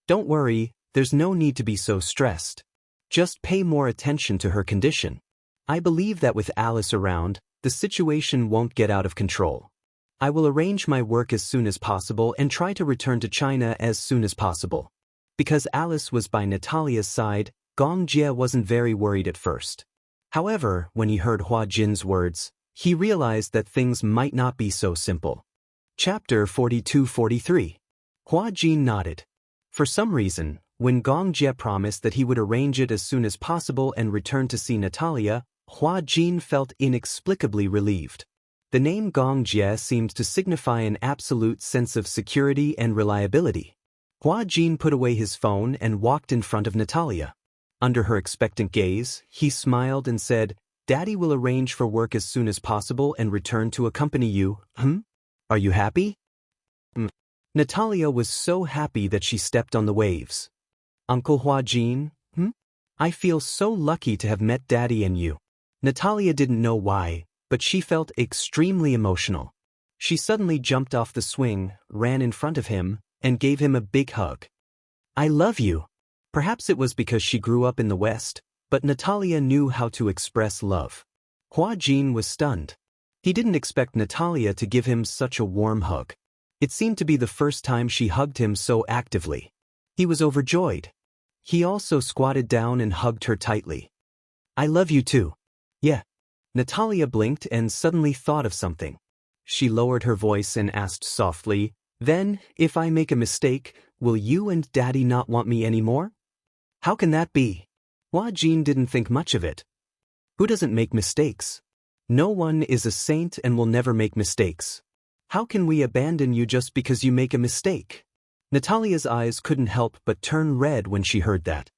Don't worry, there's no need to be so stressed. Just pay more attention to her condition. I believe that with Alice around, the situation won't get out of control. I will arrange my work as soon as possible and try to return to China as soon as possible. Because Alice was by Natalia's side, Gong Jie wasn't very worried at first. However, when he heard Hua Jin's words, he realized that things might not be so simple. Chapter 42-43. Hua Jin nodded. For some reason, when Gong Jie promised that he would arrange it as soon as possible and return to see Natalia, Hua Jin felt inexplicably relieved. The name Gong Jie seemed to signify an absolute sense of security and reliability. Hua Jin put away his phone and walked in front of Natalia. Under her expectant gaze, he smiled and said, Daddy will arrange for work as soon as possible and return to accompany you. Are you happy? Natalia was so happy that she stepped on the waves. Uncle Huajin, I feel so lucky to have met Daddy and you. Natalia didn't know why, but she felt extremely emotional. She suddenly jumped off the swing, ran in front of him, and gave him a big hug. I love you. Perhaps it was because she grew up in the West, but Natalia knew how to express love. Huajin was stunned. He didn't expect Natalia to give him such a warm hug. It seemed to be the first time she hugged him so actively. He was overjoyed. He also squatted down and hugged her tightly. I love you too. Yeah. Natalia blinked and suddenly thought of something. She lowered her voice and asked softly, Then, if I make a mistake, will you and Daddy not want me anymore? How can that be? Huajin didn't think much of it. Who doesn't make mistakes? No one is a saint and will never make mistakes. How can we abandon you just because you make a mistake? Natalia's eyes couldn't help but turn red when she heard that.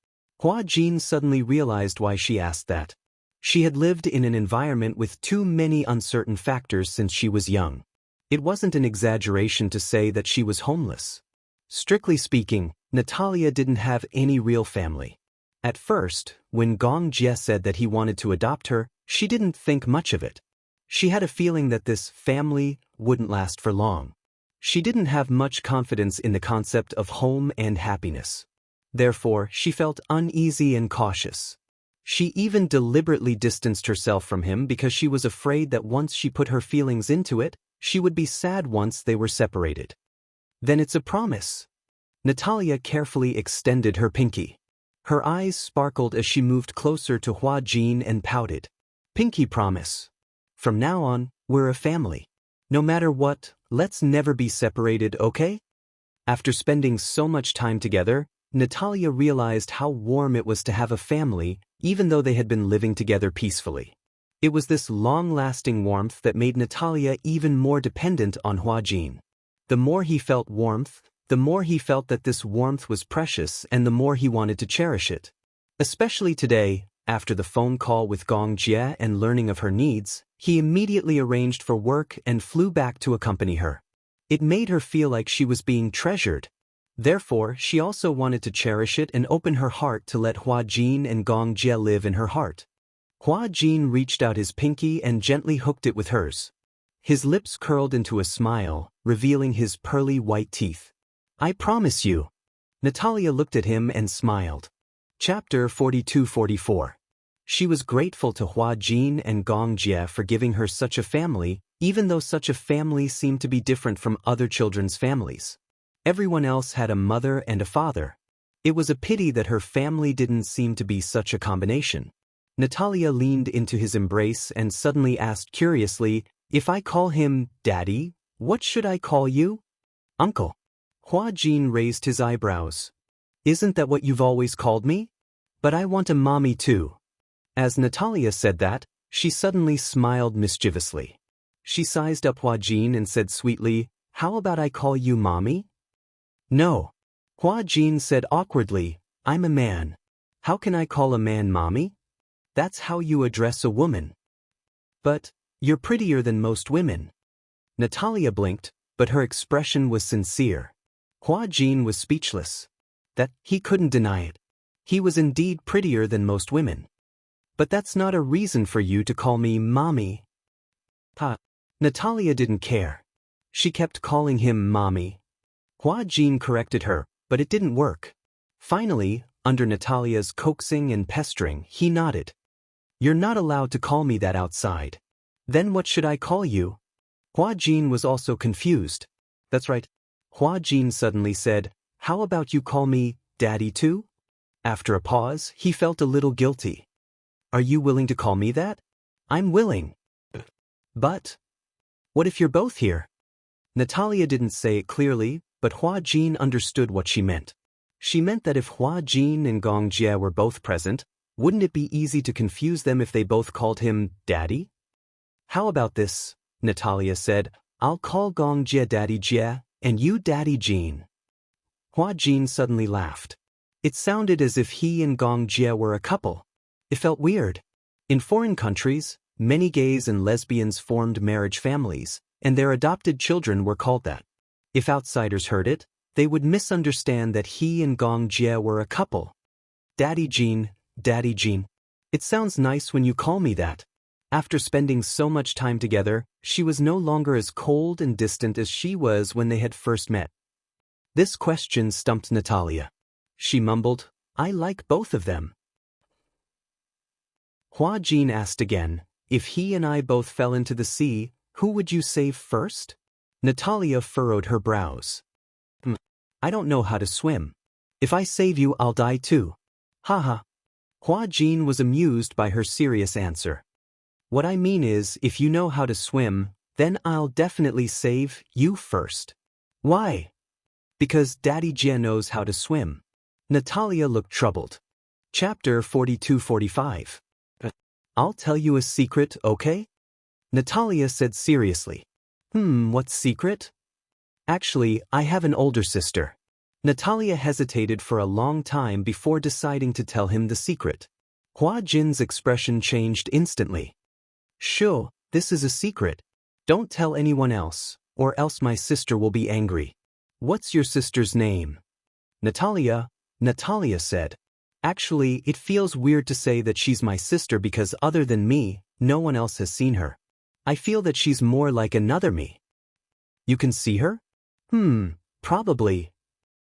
Huajin suddenly realized why she asked that. She had lived in an environment with too many uncertain factors since she was young. It wasn't an exaggeration to say that she was homeless. Strictly speaking, Natalia didn't have any real family. At first, when Gong Jie said that he wanted to adopt her, she didn't think much of it. She had a feeling that this family wouldn't last for long. She didn't have much confidence in the concept of home and happiness. Therefore, she felt uneasy and cautious. She even deliberately distanced herself from him because she was afraid that once she put her feelings into it, she would be sad once they were separated. Then it's a promise. Natalia carefully extended her pinky. Her eyes sparkled as she moved closer to Huajin and pouted. Pinky promise. From now on, we're a family. No matter what, let's never be separated, okay? After spending so much time together, Natalia realized how warm it was to have a family, even though they had been living together peacefully. It was this long-lasting warmth that made Natalia even more dependent on Huajin. The more he felt warmth, the more he felt that this warmth was precious and the more he wanted to cherish it. Especially today, after the phone call with Gong Jie and learning of her needs, he immediately arranged for work and flew back to accompany her. It made her feel like she was being treasured. Therefore, she also wanted to cherish it and open her heart to let Huajin and Gong Jie live in her heart. Huajin reached out his pinky and gently hooked it with hers. His lips curled into a smile, revealing his pearly white teeth. I promise you. Natalia looked at him and smiled. Chapter 42-44. She was grateful to Huajin and Gong Jie for giving her such a family, even though such a family seemed to be different from other children's families. Everyone else had a mother and a father. It was a pity that her family didn't seem to be such a combination. Natalia leaned into his embrace and suddenly asked curiously, If I call him Daddy, what should I call you? Uncle. Huajin raised his eyebrows. Isn't that what you've always called me? But I want a mommy too. As Natalia said that, she suddenly smiled mischievously. She sized up Huajin and said sweetly, How about I call you mommy? No. Huajin said awkwardly, I'm a man. How can I call a man mommy? That's how you address a woman. But, you're prettier than most women. Natalia blinked, but her expression was sincere. Huajin was speechless. That, he couldn't deny it. He was indeed prettier than most women. But that's not a reason for you to call me mommy. Natalia didn't care. She kept calling him mommy. Huajin corrected her, but it didn't work. Finally, under Natalia's coaxing and pestering, he nodded. You're not allowed to call me that outside. Then what should I call you? Huajin was also confused. That's right. Huajin suddenly said, How about you call me Daddy too? After a pause, he felt a little guilty. Are you willing to call me that? I'm willing. But what if you're both here? Natalia didn't say it clearly, but Huajin understood what she meant. She meant that if Huajin and Gong Jie were both present, wouldn't it be easy to confuse them if they both called him Daddy? How about this? Natalia said, I'll call Gong Jie Daddy Jie, and you Daddy Jean. Huajin suddenly laughed. It sounded as if he and Gong Jie were a couple. It felt weird. In foreign countries, many gays and lesbians formed marriage families, and their adopted children were called that. If outsiders heard it, they would misunderstand that he and Gong Jie were a couple. Daddy Jean, Daddy Jean. It sounds nice when you call me that. After spending so much time together, she was no longer as cold and distant as she was when they had first met. This question stumped Natalia. She mumbled, I like both of them. Hua Jin asked again, if he and I both fell into the sea, who would you save first? Natalia furrowed her brows. I don't know how to swim. If I save you, I'll die too. Haha. Hua Jin was amused by her serious answer. What I mean is, if you know how to swim, then I'll definitely save you first. Why? Because Daddy Jie knows how to swim. Natalia looked troubled. Chapter 42-45. I'll tell you a secret, okay? Natalia said seriously. What secret? Actually, I have an older sister. Natalia hesitated for a long time before deciding to tell him the secret. Hua Jin's expression changed instantly. Sure, this is a secret. Don't tell anyone else, or else my sister will be angry. What's your sister's name? Natalia said. Actually, it feels weird to say that she's my sister because other than me, no one else has seen her. I feel that she's more like another me. You can see her? Probably.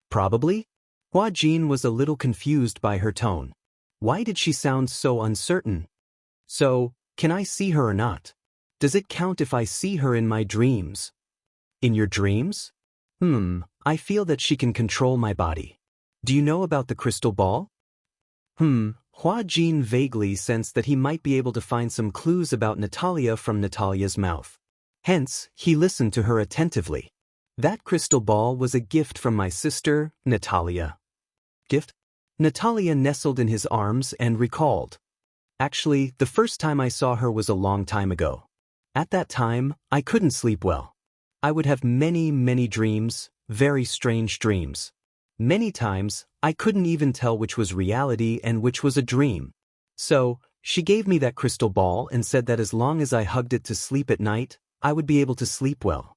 Probably? Hua Jin was a little confused by her tone. Why did she sound so uncertain? So, can I see her or not? Does it count if I see her in my dreams? In your dreams? I feel that she can control my body. Do you know about the crystal ball? Hua Jin vaguely sensed that he might be able to find some clues about Natalia from Natalia's mouth. Hence, he listened to her attentively. That crystal ball was a gift from my sister, Natalia. Gift? Natalia nestled in his arms and recalled. Actually, the first time I saw her was a long time ago. At that time, I couldn't sleep well. I would have many dreams, very strange dreams. Many times, I couldn't even tell which was reality and which was a dream. So, she gave me that crystal ball and said that as long as I hugged it to sleep at night, I would be able to sleep well.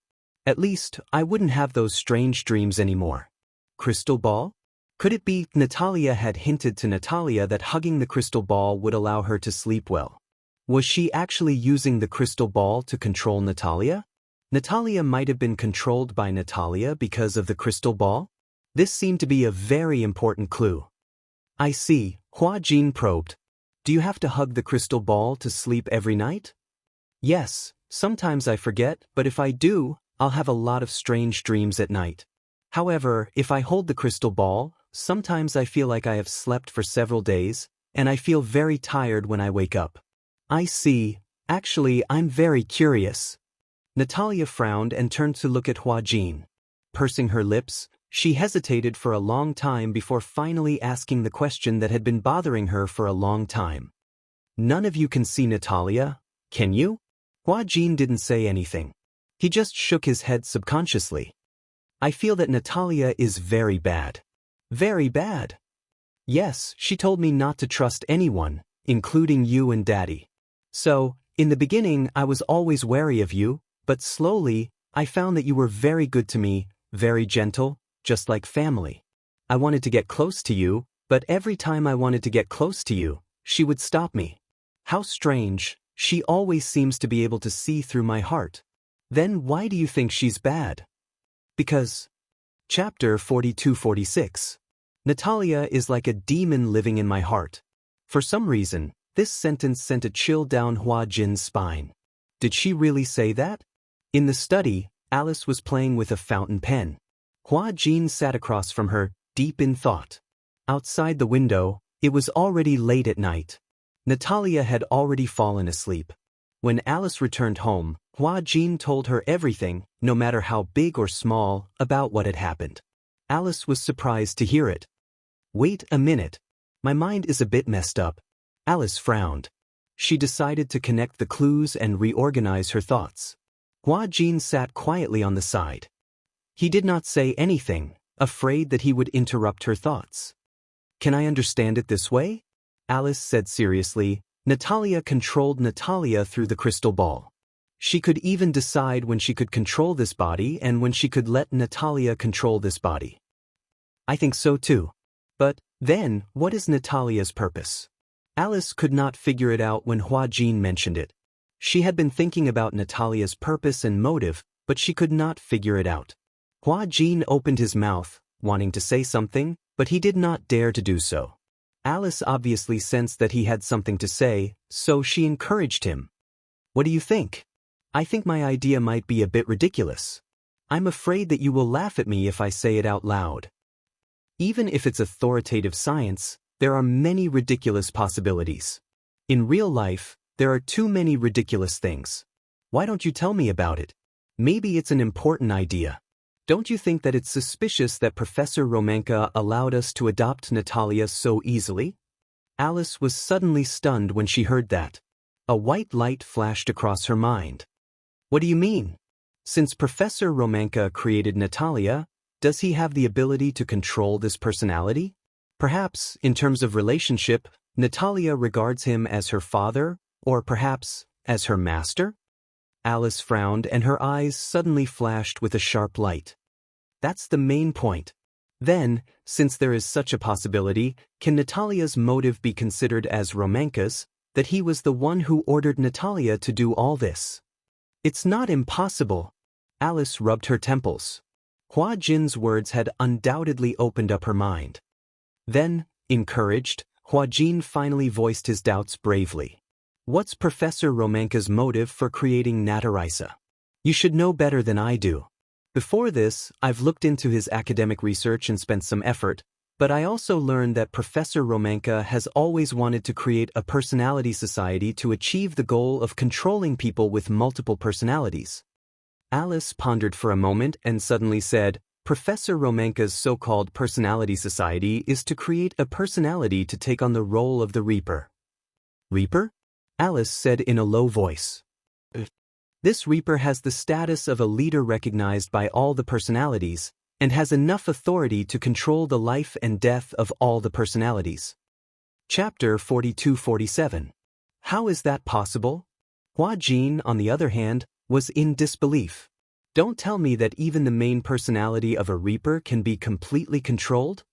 At least, I wouldn't have those strange dreams anymore. Crystal ball? Could it be Natalia had hinted to Natalia that hugging the crystal ball would allow her to sleep well? Was she actually using the crystal ball to control Natalia? Natalia might have been controlled by Natalia because of the crystal ball? This seemed to be a very important clue. I see, Hua Jin probed. Do you have to hug the crystal ball to sleep every night? Yes, sometimes I forget, but if I do, I'll have a lot of strange dreams at night. However, if I hold the crystal ball, sometimes I feel like I have slept for several days, and I feel very tired when I wake up. I see. Actually, I'm very curious. Natalia frowned and turned to look at Hua Jin. Pursing her lips, she hesitated for a long time before finally asking the question that had been bothering her for a long time. None of you can see Natalia, can you? Hua Jin didn't say anything. He just shook his head subconsciously. I feel that Natalia is very bad. Very bad. Yes, she told me not to trust anyone, including you and Daddy. So, in the beginning I was always wary of you, but slowly, I found that you were very good to me, very gentle, just like family. I wanted to get close to you, but every time I wanted to get close to you, she would stop me. How strange, she always seems to be able to see through my heart. Then why do you think she's bad? Because. Chapter 42-46. Natalia is like a demon living in my heart. For some reason, this sentence sent a chill down Hua Jin's spine. Did she really say that? In the study, Alice was playing with a fountain pen. Hua Jin sat across from her, deep in thought. Outside the window, it was already late at night. Natalia had already fallen asleep. When Alice returned home, Hua Jin told her everything, no matter how big or small, about what had happened. Alice was surprised to hear it. Wait a minute. My mind is a bit messed up. Alice frowned. She decided to connect the clues and reorganize her thoughts. Hua Jin sat quietly on the side. He did not say anything, afraid that he would interrupt her thoughts. Can I understand it this way? Alice said seriously, Natalia controlled Natalia through the crystal ball. She could even decide when she could control this body and when she could let Natalia control this body. I think so too. But, then, what is Natalia's purpose? Alice could not figure it out when Hua Jin mentioned it. She had been thinking about Natalia's purpose and motive, but she could not figure it out. Hua Jin opened his mouth, wanting to say something, but he did not dare to do so. Alice obviously sensed that he had something to say, so she encouraged him. What do you think? I think my idea might be a bit ridiculous. I'm afraid that you will laugh at me if I say it out loud. Even if it's authoritative science, there are many ridiculous possibilities. In real life, there are too many ridiculous things. Why don't you tell me about it? Maybe it's an important idea. Don't you think that it's suspicious that Professor Romanka allowed us to adopt Natalia so easily? Alice was suddenly stunned when she heard that. A white light flashed across her mind. What do you mean? Since Professor Romanka created Natalia, does he have the ability to control this personality? Perhaps, in terms of relationship, Natalia regards him as her father, or perhaps, as her master? Alice frowned and her eyes suddenly flashed with a sharp light. That's the main point. Then, since there is such a possibility, can Natalia's motive be considered as Romanka's, that he was the one who ordered Natalia to do all this? It's not impossible. Alice rubbed her temples. Hua Jin's words had undoubtedly opened up her mind. Then, encouraged, Hua Jin finally voiced his doubts bravely. What's Professor Romanka's motive for creating Natarisa? You should know better than I do. Before this, I've looked into his academic research and spent some effort, but I also learned that Professor Romanka has always wanted to create a personality society to achieve the goal of controlling people with multiple personalities. Alice pondered for a moment and suddenly said, Professor Romanka's so-called personality society is to create a personality to take on the role of the Reaper. Reaper? Alice said in a low voice. This Reaper has the status of a leader recognized by all the personalities, and has enough authority to control the life and death of all the personalities. Chapter 42-47. How is that possible? Hua Jin, on the other hand, was in disbelief. Don't tell me that even the main personality of a Reaper can be completely controlled?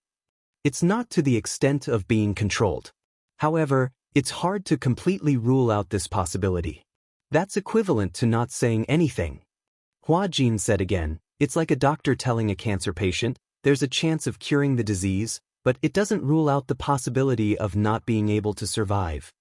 It's not to the extent of being controlled. However, it's hard to completely rule out this possibility. That's equivalent to not saying anything. Hua Jin said again, it's like a doctor telling a cancer patient, there's a chance of curing the disease, but it doesn't rule out the possibility of not being able to survive.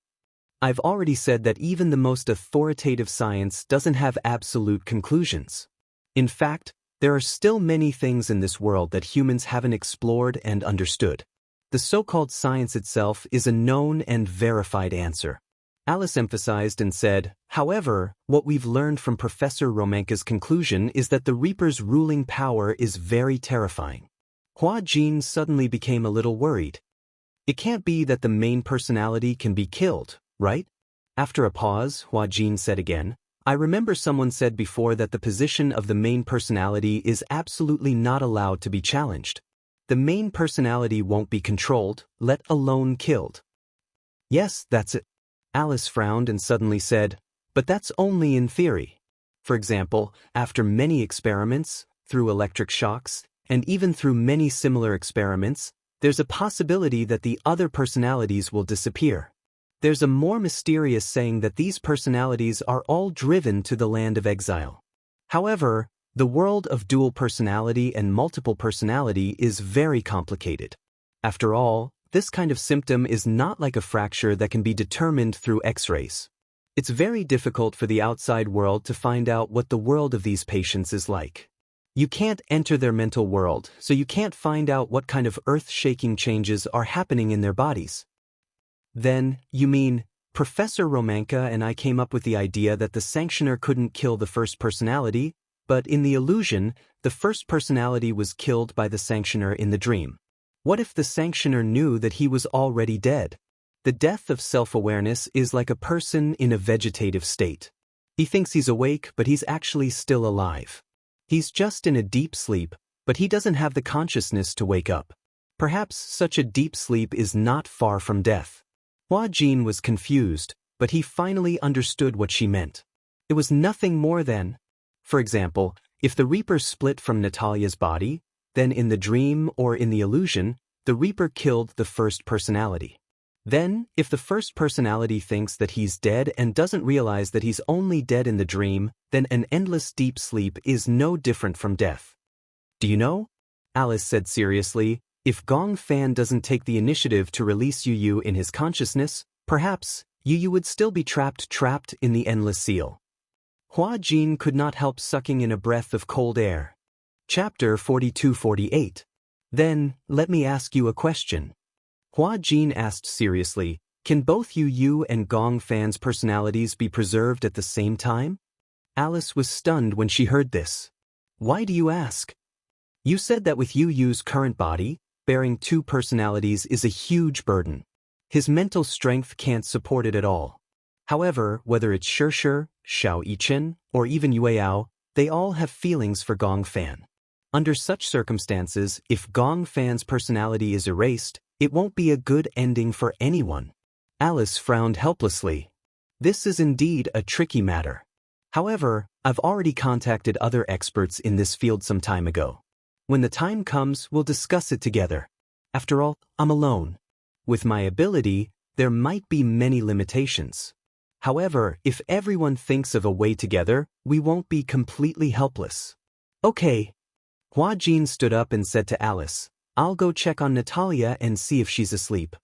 I've already said that even the most authoritative science doesn't have absolute conclusions. In fact, there are still many things in this world that humans haven't explored and understood. The so-called science itself is a known and verified answer. Alice emphasized and said, however, what we've learned from Professor Romanka's conclusion is that the Reaper's ruling power is very terrifying. Hua Jin suddenly became a little worried. It can't be that the main personality can be killed, right? After a pause, Hua Jin said again, I remember someone said before that the position of the main personality is absolutely not allowed to be challenged. The main personality won't be controlled, let alone killed. Yes, that's it. Alice frowned and suddenly said, but that's only in theory. For example, after many experiments, through electric shocks, and even through many similar experiments, there's a possibility that the other personalities will disappear. There's a more mysterious saying that these personalities are all driven to the land of exile. However, the world of dual personality and multiple personality is very complicated. After all, this kind of symptom is not like a fracture that can be determined through X-rays. It's very difficult for the outside world to find out what the world of these patients is like. You can't enter their mental world, so you can't find out what kind of earth-shaking changes are happening in their bodies. Then, you mean, Professor Romanka and I came up with the idea that the sanctioner couldn't kill the first personality, but in the illusion, the first personality was killed by the sanctioner in the dream. What if the sanctioner knew that he was already dead? The death of self-awareness is like a person in a vegetative state. He thinks he's awake, but he's actually still alive. He's just in a deep sleep, but he doesn't have the consciousness to wake up. Perhaps such a deep sleep is not far from death. Hua Jin was confused, but he finally understood what she meant. It was nothing more than, for example, if the Reaper split from Natalia's body, then in the dream or in the illusion, the Reaper killed the first personality. Then, if the first personality thinks that he's dead and doesn't realize that he's only dead in the dream, then an endless deep sleep is no different from death. Do you know? Alice said seriously, if Gong Fan doesn't take the initiative to release Yu Yu in his consciousness, perhaps Yu Yu would still be trapped in the endless seal. Hua Jin could not help sucking in a breath of cold air. Chapter 42-48. Then, let me ask you a question. Hua Jin asked seriously, can both Yu Yu and Gong Fan's personalities be preserved at the same time? Alice was stunned when she heard this. Why do you ask? You said that with Yu Yu's current body, bearing two personalities is a huge burden. His mental strength can't support it at all. However, whether it's Shirshir, Xiao Yichen, or even Yueyao, they all have feelings for Gong Fan. Under such circumstances, if Gong Fan's personality is erased, it won't be a good ending for anyone. Alice frowned helplessly. This is indeed a tricky matter. However, I've already contacted other experts in this field some time ago. When the time comes, we'll discuss it together. After all, I'm alone. With my ability, there might be many limitations. However, if everyone thinks of a way together, we won't be completely helpless. Okay. Hua Jin stood up and said to Alice, I'll go check on Natalia and see if she's asleep.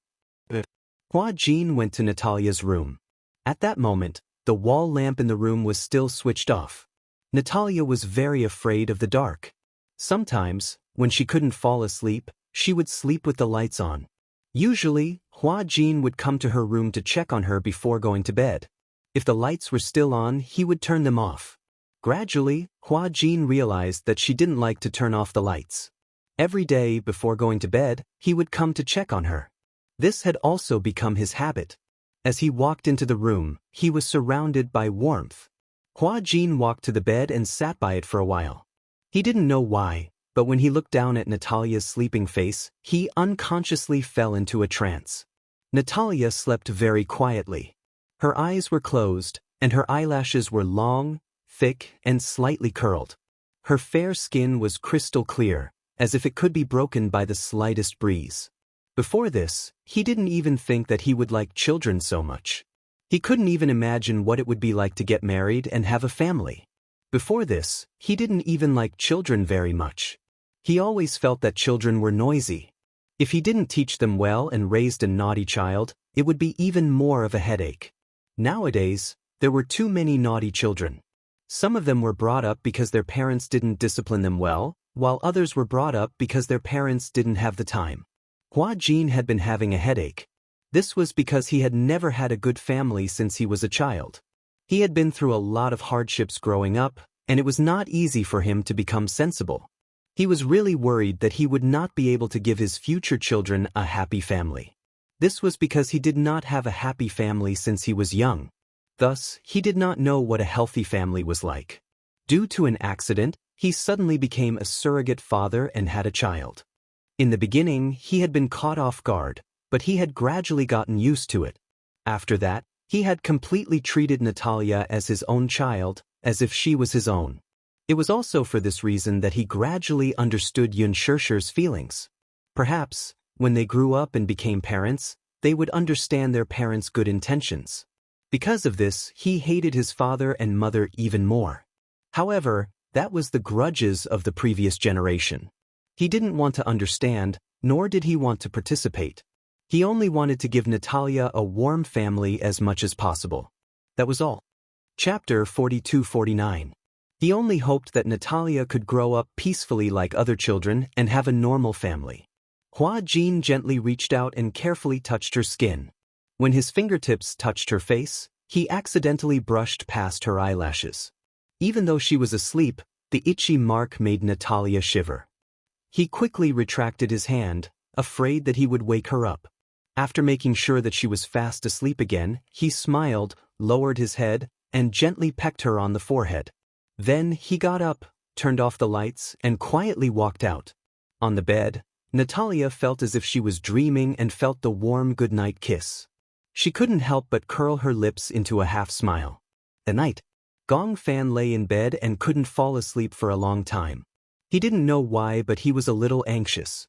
Hua Jin went to Natalia's room. At that moment, the wall lamp in the room was still switched off. Natalia was very afraid of the dark. Sometimes, when she couldn't fall asleep, she would sleep with the lights on. Usually, Hua Jin would come to her room to check on her before going to bed. If the lights were still on, he would turn them off. Gradually, Hua Jin realized that she didn't like to turn off the lights. Every day before going to bed, he would come to check on her. This had also become his habit. As he walked into the room, he was surrounded by warmth. Hua Jin walked to the bed and sat by it for a while. He didn't know why, but when he looked down at Natalia's sleeping face, he unconsciously fell into a trance. Natalia slept very quietly. Her eyes were closed, and her eyelashes were long, thick, and slightly curled. Her fair skin was crystal clear, as if it could be broken by the slightest breeze. Before this, he didn't even think that he would like children so much. He couldn't even imagine what it would be like to get married and have a family. Before this, he didn't even like children very much. He always felt that children were noisy. If he didn't teach them well and raised a naughty child, it would be even more of a headache. Nowadays, there were too many naughty children. Some of them were brought up because their parents didn't discipline them well, while others were brought up because their parents didn't have the time. Hua Jin had been having a headache. This was because he had never had a good family since he was a child. He had been through a lot of hardships growing up, and it was not easy for him to become sensible. He was really worried that he would not be able to give his future children a happy family. This was because he did not have a happy family since he was young. Thus, he did not know what a healthy family was like. Due to an accident, he suddenly became a surrogate father and had a child. In the beginning, he had been caught off guard, but he had gradually gotten used to it. After that, he had completely treated Natalia as his own child, as if she was his own. It was also for this reason that he gradually understood Yun Shirshir's feelings. Perhaps, when they grew up and became parents, they would understand their parents' good intentions. Because of this, he hated his father and mother even more. However, that was the grudges of the previous generation. He didn't want to understand, nor did he want to participate. He only wanted to give Natalia a warm family as much as possible. That was all. Chapter 42-49. He only hoped that Natalia could grow up peacefully like other children and have a normal family. Hua Jin gently reached out and carefully touched her skin. When his fingertips touched her face, he accidentally brushed past her eyelashes. Even though she was asleep, the itchy mark made Natalia shiver. He quickly retracted his hand, afraid that he would wake her up. After making sure that she was fast asleep again, he smiled, lowered his head, and gently pecked her on the forehead. Then he got up, turned off the lights, and quietly walked out. On the bed, Natalia felt as if she was dreaming and felt the warm goodnight kiss. She couldn't help but curl her lips into a half-smile. At night, Gong Fan lay in bed and couldn't fall asleep for a long time. He didn't know why, but he was a little anxious.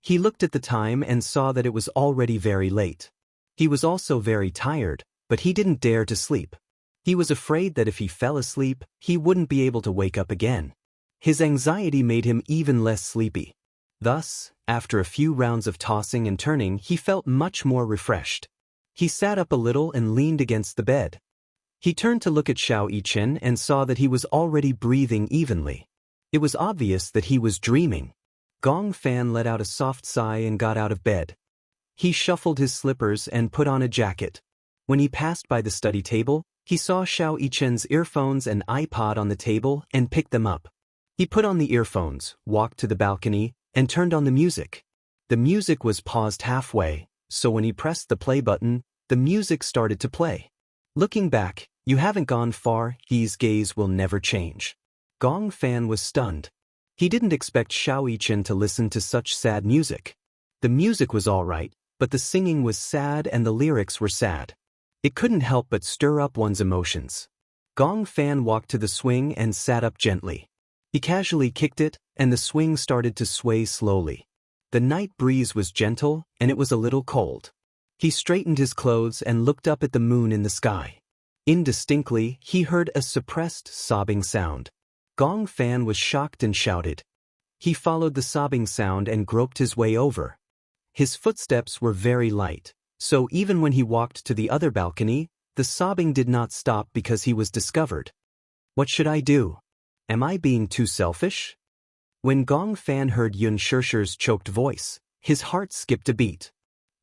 He looked at the time and saw that it was already very late. He was also very tired, but he didn't dare to sleep. He was afraid that if he fell asleep, he wouldn't be able to wake up again. His anxiety made him even less sleepy. Thus, after a few rounds of tossing and turning, he felt much more refreshed. He sat up a little and leaned against the bed. He turned to look at Xianxia and saw that he was already breathing evenly. It was obvious that he was dreaming. Gong Fan let out a soft sigh and got out of bed. He shuffled his slippers and put on a jacket. When he passed by the study table, he saw Xianxia's earphones and iPod on the table and picked them up. He put on the earphones, walked to the balcony, and turned on the music. The music was paused halfway, so when he pressed the play button, the music started to play. Looking back, you haven't gone far, his gaze will never change. Gong Fan was stunned. He didn't expect Xianxia to listen to such sad music. The music was all right, but the singing was sad and the lyrics were sad. It couldn't help but stir up one's emotions. Gong Fan walked to the swing and sat up gently. He casually kicked it, and the swing started to sway slowly. The night breeze was gentle, and it was a little cold. He straightened his clothes and looked up at the moon in the sky. Indistinctly, he heard a suppressed, sobbing sound. Gong Fan was shocked and shouted. He followed the sobbing sound and groped his way over. His footsteps were very light, so even when he walked to the other balcony, the sobbing did not stop because he was discovered. What should I do? Am I being too selfish? When Gong Fan heard Xianxia's choked voice, his heart skipped a beat.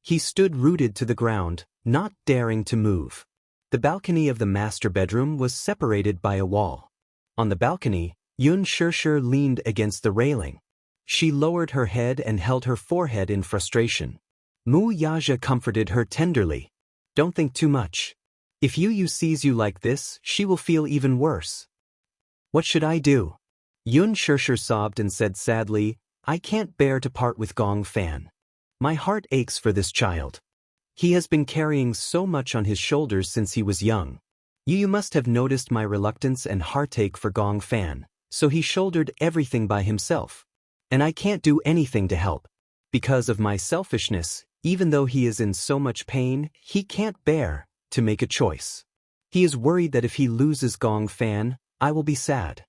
He stood rooted to the ground, not daring to move. The balcony of the master bedroom was separated by a wall. On the balcony, Xianxia leaned against the railing. She lowered her head and held her forehead in frustration. Mu Yaja comforted her tenderly. Don't think too much. If Yu sees you like this, she will feel even worse. What should I do? Xianxia sobbed and said sadly, I can't bear to part with Gong Fan. My heart aches for this child. He has been carrying so much on his shoulders since he was young. You must have noticed my reluctance and heartache for Gong Fan, so he shouldered everything by himself. And I can't do anything to help. Because of my selfishness, even though he is in so much pain, he can't bear to make a choice. He is worried that if he loses Gong Fan, I will be sad.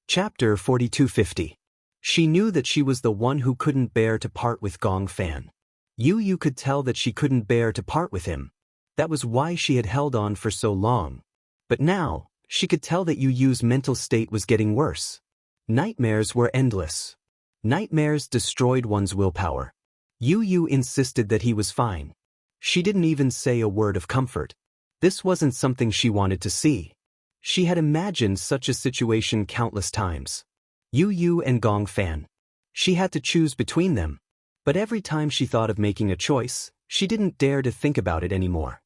Chapter 4250. She knew that she was the one who couldn't bear to part with Gong Fan. Yu could tell that she couldn't bear to part with him. That was why she had held on for so long. But now, she could tell that Yu's mental state was getting worse. Nightmares were endless. Nightmares destroyed one's willpower. Yu insisted that he was fine. She didn't even say a word of comfort. This wasn't something she wanted to see. She had imagined such a situation countless times. Yu and Gong Fan. She had to choose between them. But every time she thought of making a choice, she didn't dare to think about it anymore.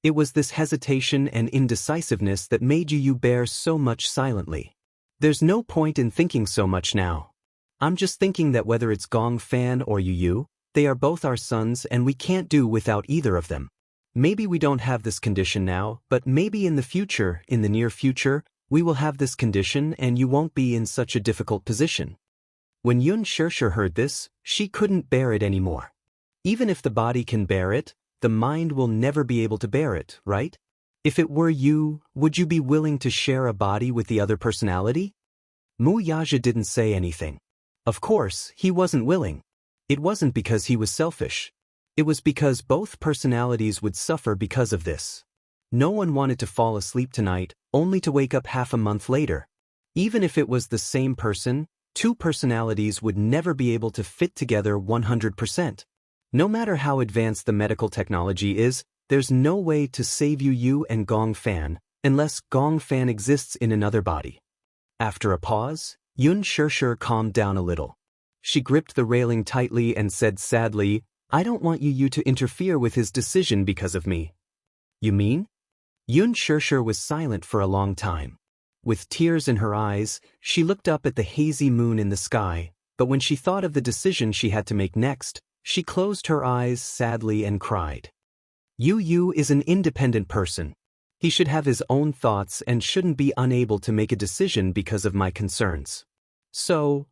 It was this hesitation and indecisiveness that made Yu bear so much silently. There's no point in thinking so much now. I'm just thinking that whether it's Gong Fan or Yu, they are both our sons and we can't do without either of them. Maybe we don't have this condition now, but maybe in the future, in the near future, we will have this condition and you won't be in such a difficult position. When Xianxia heard this, she couldn't bear it anymore. Even if the body can bear it, the mind will never be able to bear it, right? If it were you, would you be willing to share a body with the other personality? Mu Yaja didn't say anything. Of course, he wasn't willing. It wasn't because he was selfish. It was because both personalities would suffer because of this. No one wanted to fall asleep tonight, only to wake up half a month later. Even if it was the same person, two personalities would never be able to fit together 100%. No matter how advanced the medical technology is, there's no way to save Yu and Gong Fan, unless Gong Fan exists in another body. After a pause, Xianxia calmed down a little. She gripped the railing tightly and said sadly, I don't want Yu to interfere with his decision because of me. You mean? Xianxia was silent for a long time. With tears in her eyes, she looked up at the hazy moon in the sky, but when she thought of the decision she had to make next, she closed her eyes sadly and cried. Yu is an independent person. He should have his own thoughts and shouldn't be unable to make a decision because of my concerns. So,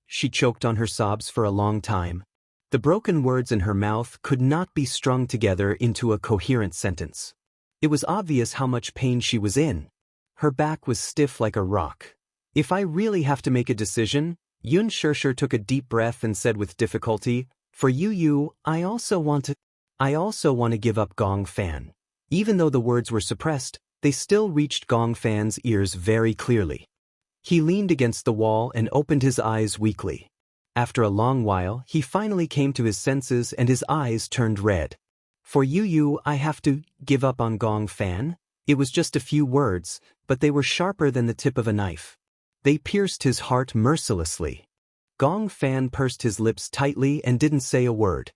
she choked on her sobs for a long time. The broken words in her mouth could not be strung together into a coherent sentence. It was obvious how much pain she was in. Her back was stiff like a rock. If I really have to make a decision, Xianxia took a deep breath and said with difficulty, for Yu, I also want to give up Gong Fan. Even though the words were suppressed, they still reached Gong Fan's ears very clearly. He leaned against the wall and opened his eyes weakly. After a long while, he finally came to his senses and his eyes turned red. For Yu, I have to give up on Gong Fan? It was just a few words, but they were sharper than the tip of a knife. They pierced his heart mercilessly. Gong Fan pursed his lips tightly and didn't say a word.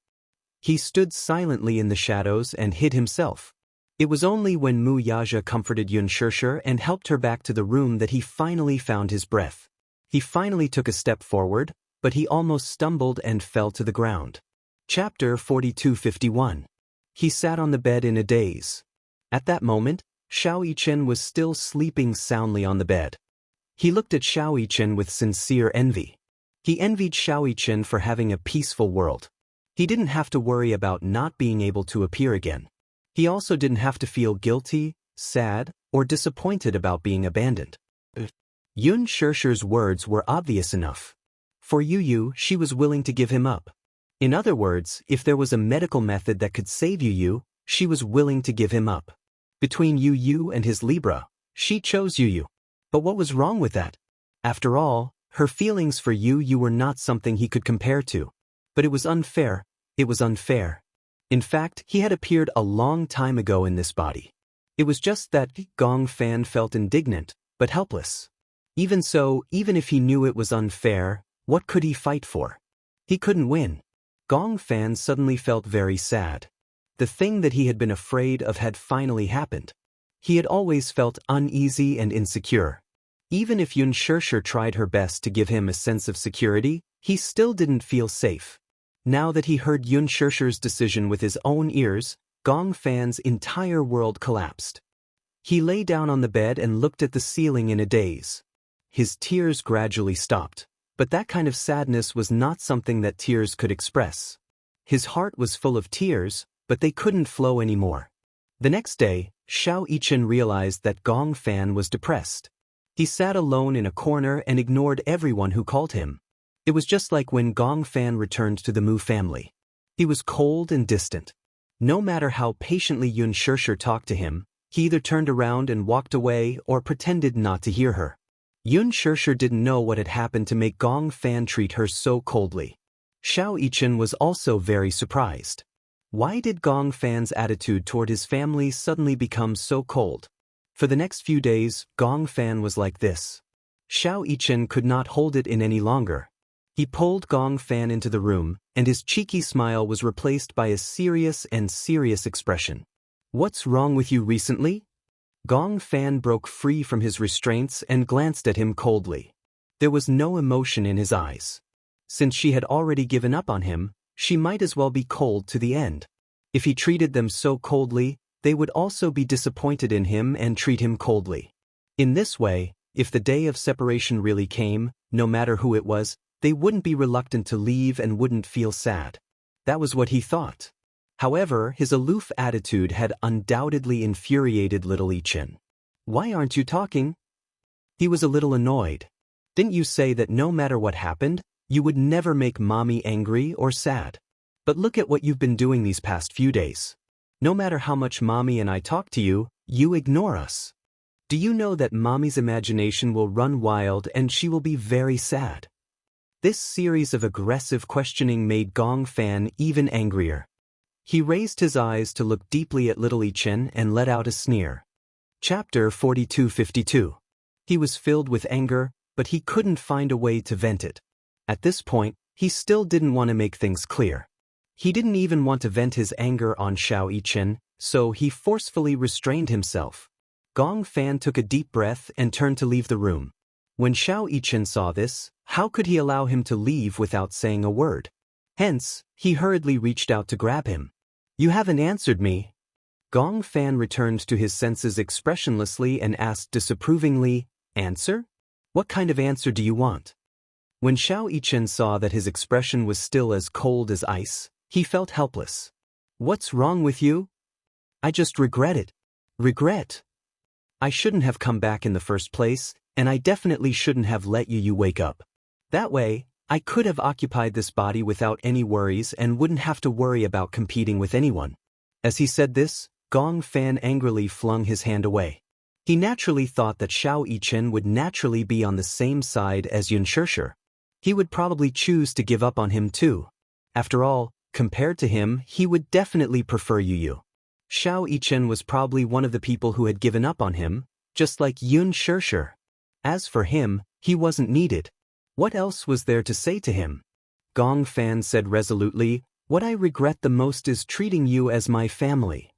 He stood silently in the shadows and hid himself. It was only when Mu Yaja comforted Xianxia and helped her back to the room that he finally found his breath. He finally took a step forward, but he almost stumbled and fell to the ground. Chapter 42:51. He sat on the bed in a daze. At that moment, Xiao Yichen was still sleeping soundly on the bed. He looked at Xiao Yichen with sincere envy. He envied Xiao Yichen for having a peaceful world. He didn't have to worry about not being able to appear again. He also didn't have to feel guilty, sad, or disappointed about being abandoned. Xianxia's words were obvious enough. For Yu, she was willing to give him up. In other words, if there was a medical method that could save Yu, she was willing to give him up. Between Yu and his Libra, she chose Yu. But what was wrong with that? After all, her feelings for Yu were not something he could compare to. But it was unfair. In fact, he had appeared a long time ago in this body. It was just that Gong Fan felt indignant, but helpless. Even so, even if he knew it was unfair, what could he fight for? He couldn't win. Gong Fan suddenly felt very sad. The thing that he had been afraid of had finally happened. He had always felt uneasy and insecure. Even if Xianxia tried her best to give him a sense of security, he still didn't feel safe. Now that he heard Xianxia's decision with his own ears, Gong Fan's entire world collapsed. He lay down on the bed and looked at the ceiling in a daze. His tears gradually stopped, but that kind of sadness was not something that tears could express. His heart was full of tears, but they couldn't flow anymore. The next day, Xiao Yichen realized that Gong Fan was depressed. He sat alone in a corner and ignored everyone who called him. It was just like when Gong Fan returned to the Mu family. He was cold and distant. No matter how patiently Xianxia talked to him, he either turned around and walked away or pretended not to hear her. Xianxia didn't know what had happened to make Gong Fan treat her so coldly. Xiao Yichen was also very surprised. Why did Gong Fan's attitude toward his family suddenly become so cold? For the next few days, Gong Fan was like this. Xiao Yichen could not hold it in any longer. He pulled Gong Fan into the room, and his cheeky smile was replaced by a serious expression. What's wrong with you recently? Gong Fan broke free from his restraints and glanced at him coldly. There was no emotion in his eyes. Since she had already given up on him, she might as well be cold to the end. If he treated them so coldly, they would also be disappointed in him and treat him coldly. In this way, if the day of separation really came, no matter who it was, they wouldn't be reluctant to leave and wouldn't feel sad. That was what he thought. However, his aloof attitude had undoubtedly infuriated little Yichen. Why aren't you talking? He was a little annoyed. Didn't you say that no matter what happened, you would never make mommy angry or sad? But look at what you've been doing these past few days. No matter how much mommy and I talk to you, you ignore us. Do you know that mommy's imagination will run wild and she will be very sad? This series of aggressive questioning made Gong Fan even angrier. He raised his eyes to look deeply at little Yichen and let out a sneer. Chapter 42:52. He was filled with anger, but he couldn't find a way to vent it. At this point, he still didn't want to make things clear. He didn't even want to vent his anger on Xiao Yichen, so he forcefully restrained himself. Gong Fan took a deep breath and turned to leave the room. When Xiao Yichen saw this, how could he allow him to leave without saying a word? Hence, he hurriedly reached out to grab him. You haven't answered me. Gong Fan returned to his senses expressionlessly and asked disapprovingly, Answer? What kind of answer do you want? When Xiao Yichen saw that his expression was still as cold as ice, he felt helpless. What's wrong with you? I just regret it. Regret? I shouldn't have come back in the first place, and I definitely shouldn't have let you wake up. That way, I could have occupied this body without any worries and wouldn't have to worry about competing with anyone. As he said this, Gong Fan angrily flung his hand away. He naturally thought that Xiao Yichen would naturally be on the same side as Xianxia. He would probably choose to give up on him too. After all, compared to him, he would definitely prefer Yu. Xiao Yichen was probably one of the people who had given up on him, just like Xianxia. As for him, he wasn't needed. What else was there to say to him? Gong Fan said resolutely, What I regret the most is treating you as my family.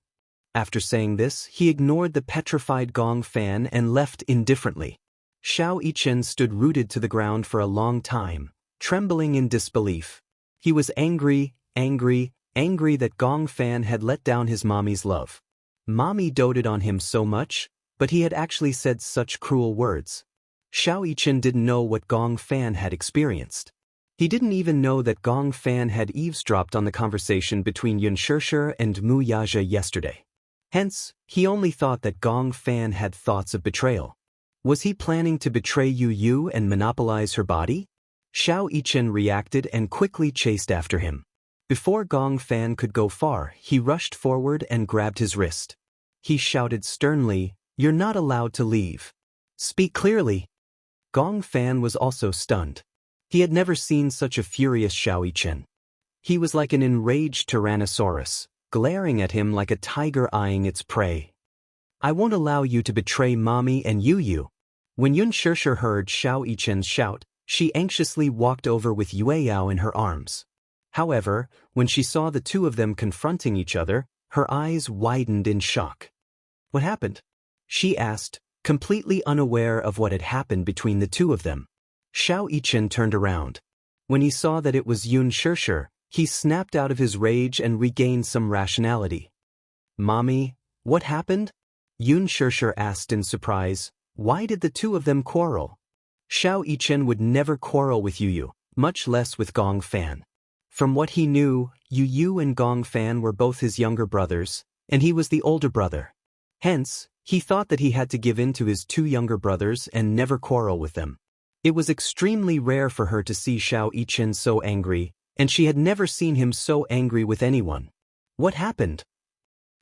After saying this, he ignored the petrified Gong Fan and left indifferently. Xiao Yichen stood rooted to the ground for a long time, trembling in disbelief. He was angry that Gong Fan had let down his mommy's love. Mommy doted on him so much, but he had actually said such cruel words. Xiao Yichen didn't know what Gong Fan had experienced. He didn't even know that Gong Fan had eavesdropped on the conversation between Xianxia and Mu Yaja yesterday. Hence, he only thought that Gong Fan had thoughts of betrayal. Was he planning to betray Yu and monopolize her body? Xiao Yichen reacted and quickly chased after him. Before Gong Fan could go far, he rushed forward and grabbed his wrist. He shouted sternly, You're not allowed to leave. Speak clearly. Gong Fan was also stunned. He had never seen such a furious Xiao Yichen. He was like an enraged tyrannosaurus, glaring at him like a tiger eyeing its prey. I won't allow you to betray Mommy and Yu. When Xianxia heard Xiao Yichen's shout, she anxiously walked over with Yueyao in her arms. However, when she saw the two of them confronting each other, her eyes widened in shock. What happened? She asked, completely unaware of what had happened between the two of them. Xiao Yichen turned around. When he saw that it was Xianxia, he snapped out of his rage and regained some rationality. Mommy, what happened? Xianxia asked in surprise. Why did the two of them quarrel? Xiao Yichen would never quarrel with Yu, much less with Gong Fan. From what he knew, Yu and Gong Fan were both his younger brothers, and he was the older brother. Hence, he thought that he had to give in to his two younger brothers and never quarrel with them. It was extremely rare for her to see Xiao Yichen so angry, and she had never seen him so angry with anyone. What happened?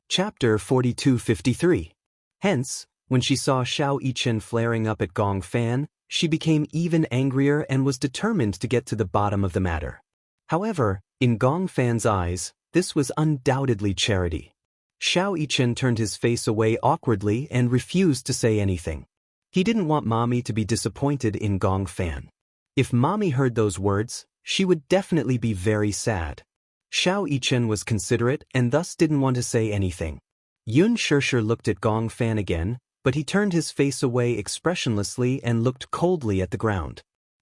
Chapter 4253. Hence, when she saw Xiao Yichen flaring up at Gong Fan, she became even angrier and was determined to get to the bottom of the matter. However, in Gong Fan's eyes, this was undoubtedly charity. Xiao Yichen turned his face away awkwardly and refused to say anything. He didn't want Mommy to be disappointed in Gong Fan. If Mommy heard those words, she would definitely be very sad. Xiao Yichen was considerate and thus didn't want to say anything. Xianxia looked at Gong Fan again, but he turned his face away expressionlessly and looked coldly at the ground.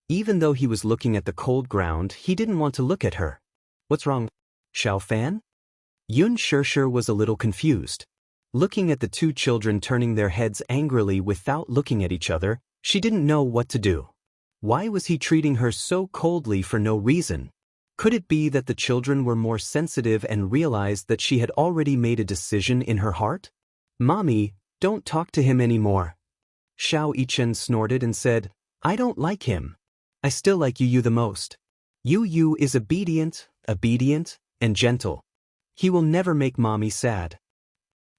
Even though he was looking at the cold ground, he didn't want to look at her. What's wrong, Xiao Fan? Xianxia was a little confused. Looking at the two children turning their heads angrily without looking at each other, she didn't know what to do. Why was he treating her so coldly for no reason? Could it be that the children were more sensitive and realized that she had already made a decision in her heart? Mommy, don't talk to him anymore. Xiao Yichen snorted and said, I don't like him. I still like Yu the most. Yu is obedient, and gentle. He will never make Mommy sad.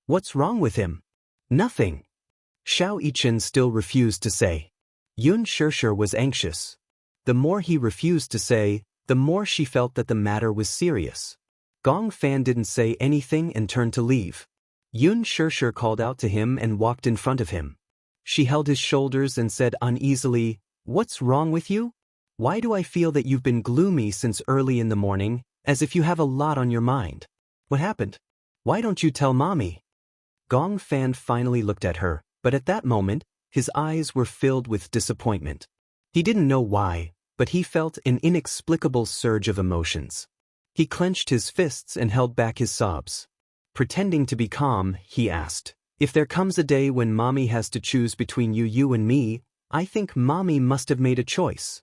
What's wrong with him? Nothing. Xiao Yichen still refused to say. Xianxia was anxious. The more he refused to say, the more she felt that the matter was serious. Gong Fan didn't say anything and turned to leave. Xianxia called out to him and walked in front of him. She held his shoulders and said uneasily, What's wrong with you? Why do I feel that you've been gloomy since early in the morning, as if you have a lot on your mind? What happened? Why don't you tell Mommy? Gong Fan finally looked at her, but at that moment, his eyes were filled with disappointment. He didn't know why, but he felt an inexplicable surge of emotions. He clenched his fists and held back his sobs. Pretending to be calm, he asked, "If there comes a day when Mommy has to choose between you and me, I think Mommy must have made a choice."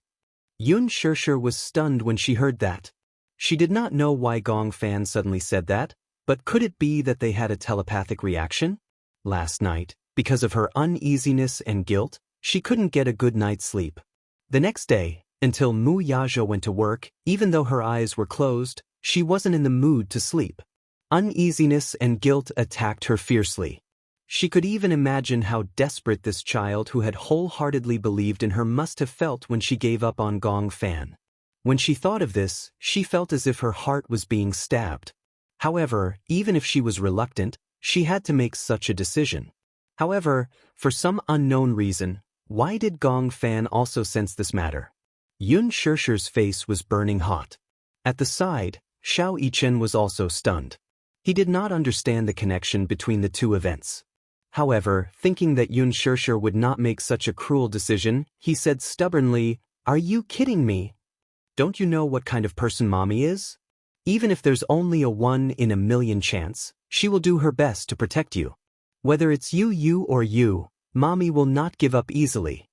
Xianxia was stunned when she heard that. She did not know why Gong Fan suddenly said that, but could it be that they had a telepathic reaction? Last night, because of her uneasiness and guilt, she couldn't get a good night's sleep. The next day, until Mu Yazhou went to work, even though her eyes were closed, she wasn't in the mood to sleep. Uneasiness and guilt attacked her fiercely. She could even imagine how desperate this child who had wholeheartedly believed in her must have felt when she gave up on Gong Fan. When she thought of this, she felt as if her heart was being stabbed. However, even if she was reluctant, she had to make such a decision. However, for some unknown reason, why did Gong Fan also sense this matter? Xiaxia's face was burning hot. At the side, Xiao Yichen was also stunned. He did not understand the connection between the two events. However, thinking that Xiaxia would not make such a cruel decision, he said stubbornly, "Are you kidding me? Don't you know what kind of person Mommy is? Even if there's only a 1 in a million chance, she will do her best to protect you. Whether it's you or you, Mommy will not give up easily."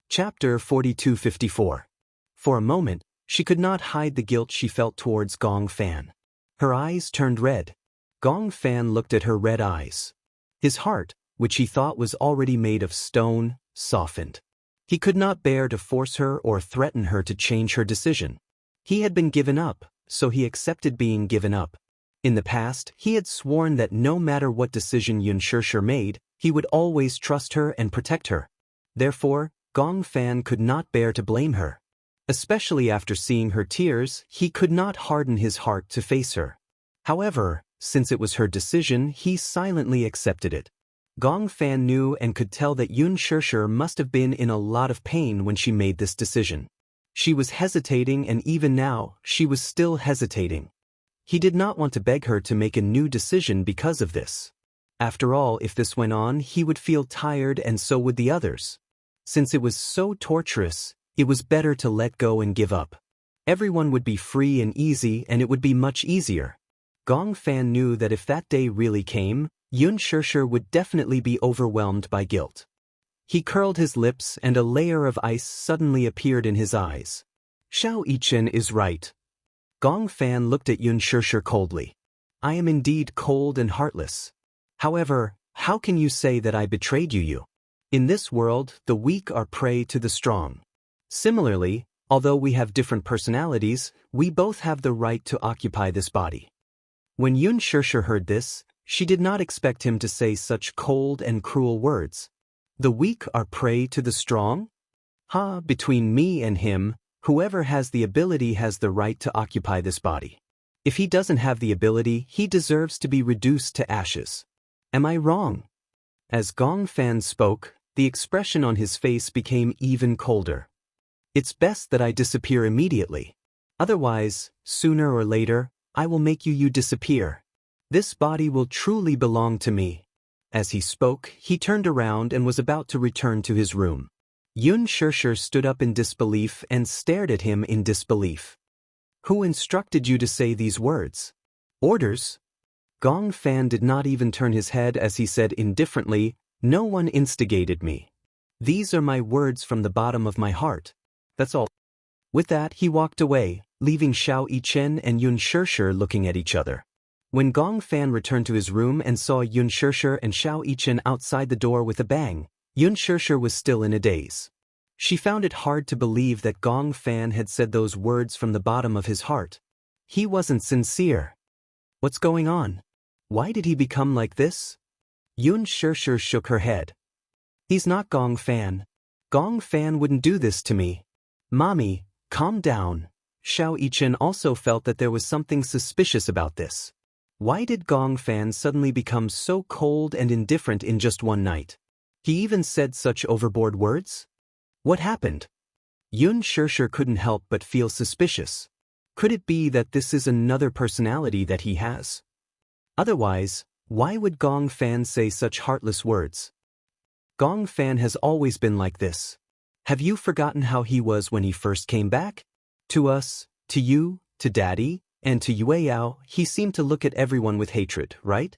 Chapter 4254. For a moment, she could not hide the guilt she felt towards Gong Fan. Her eyes turned red. Gong Fan looked at her red eyes. His heart, which he thought was already made of stone, softened. He could not bear to force her or threaten her to change her decision. He had been given up, so he accepted being given up. In the past, he had sworn that no matter what decision Xiaxia made, he would always trust her and protect her. Therefore, Gong Fan could not bear to blame her. Especially after seeing her tears, he could not harden his heart to face her. However, since it was her decision, he silently accepted it. Gong Fan knew and could tell that Xiaxia must have been in a lot of pain when she made this decision. She was hesitating, and even now, she was still hesitating. He did not want to beg her to make a new decision because of this. After all, if this went on, he would feel tired and so would the others. Since it was so torturous, it was better to let go and give up. Everyone would be free and easy, and it would be much easier. Gong Fan knew that if that day really came, Xiaxia would definitely be overwhelmed by guilt. He curled his lips and a layer of ice suddenly appeared in his eyes. Xiao Yichen is right. Gong Fan looked at Xiaxia coldly. "I am indeed cold and heartless. However, how can you say that I betrayed you? In this world, the weak are prey to the strong. Similarly, although we have different personalities, we both have the right to occupy this body." When Xiaxia heard this, she did not expect him to say such cold and cruel words. The weak are prey to the strong? Between me and him, whoever has the ability has the right to occupy this body. If he doesn't have the ability, he deserves to be reduced to ashes. Am I wrong? As Gong Fan spoke, the expression on his face became even colder. "It's best that I disappear immediately. Otherwise, sooner or later, I will make you disappear. This body will truly belong to me." As he spoke, he turned around and was about to return to his room. Xiaxia stood up in disbelief and stared at him in disbelief. "Who instructed you to say these words? Orders?" Gong Fan did not even turn his head as he said indifferently, "No one instigated me. These are my words from the bottom of my heart. That's all." With that, he walked away, leaving Xiao Yichen and Xiaxia looking at each other. When Gong Fan returned to his room and saw Xiaxia and Xiao Yichen outside the door with a bang, Xiaxia was still in a daze. She found it hard to believe that Gong Fan had said those words from the bottom of his heart. He wasn't sincere. What's going on? Why did he become like this? Xiaxia shook her head. He's not Gong Fan. Gong Fan wouldn't do this to me. Mommy, calm down. Xiao Yichen also felt that there was something suspicious about this. Why did Gong Fan suddenly become so cold and indifferent in just one night? He even said such overboard words? What happened? Xiaxia couldn't help but feel suspicious. Could it be that this is another personality that he has? Otherwise, why would Gong Fan say such heartless words? Gong Fan has always been like this. Have you forgotten how he was when he first came back? To us, to you, to Daddy, And to Yueyao, he seemed to look at everyone with hatred, right?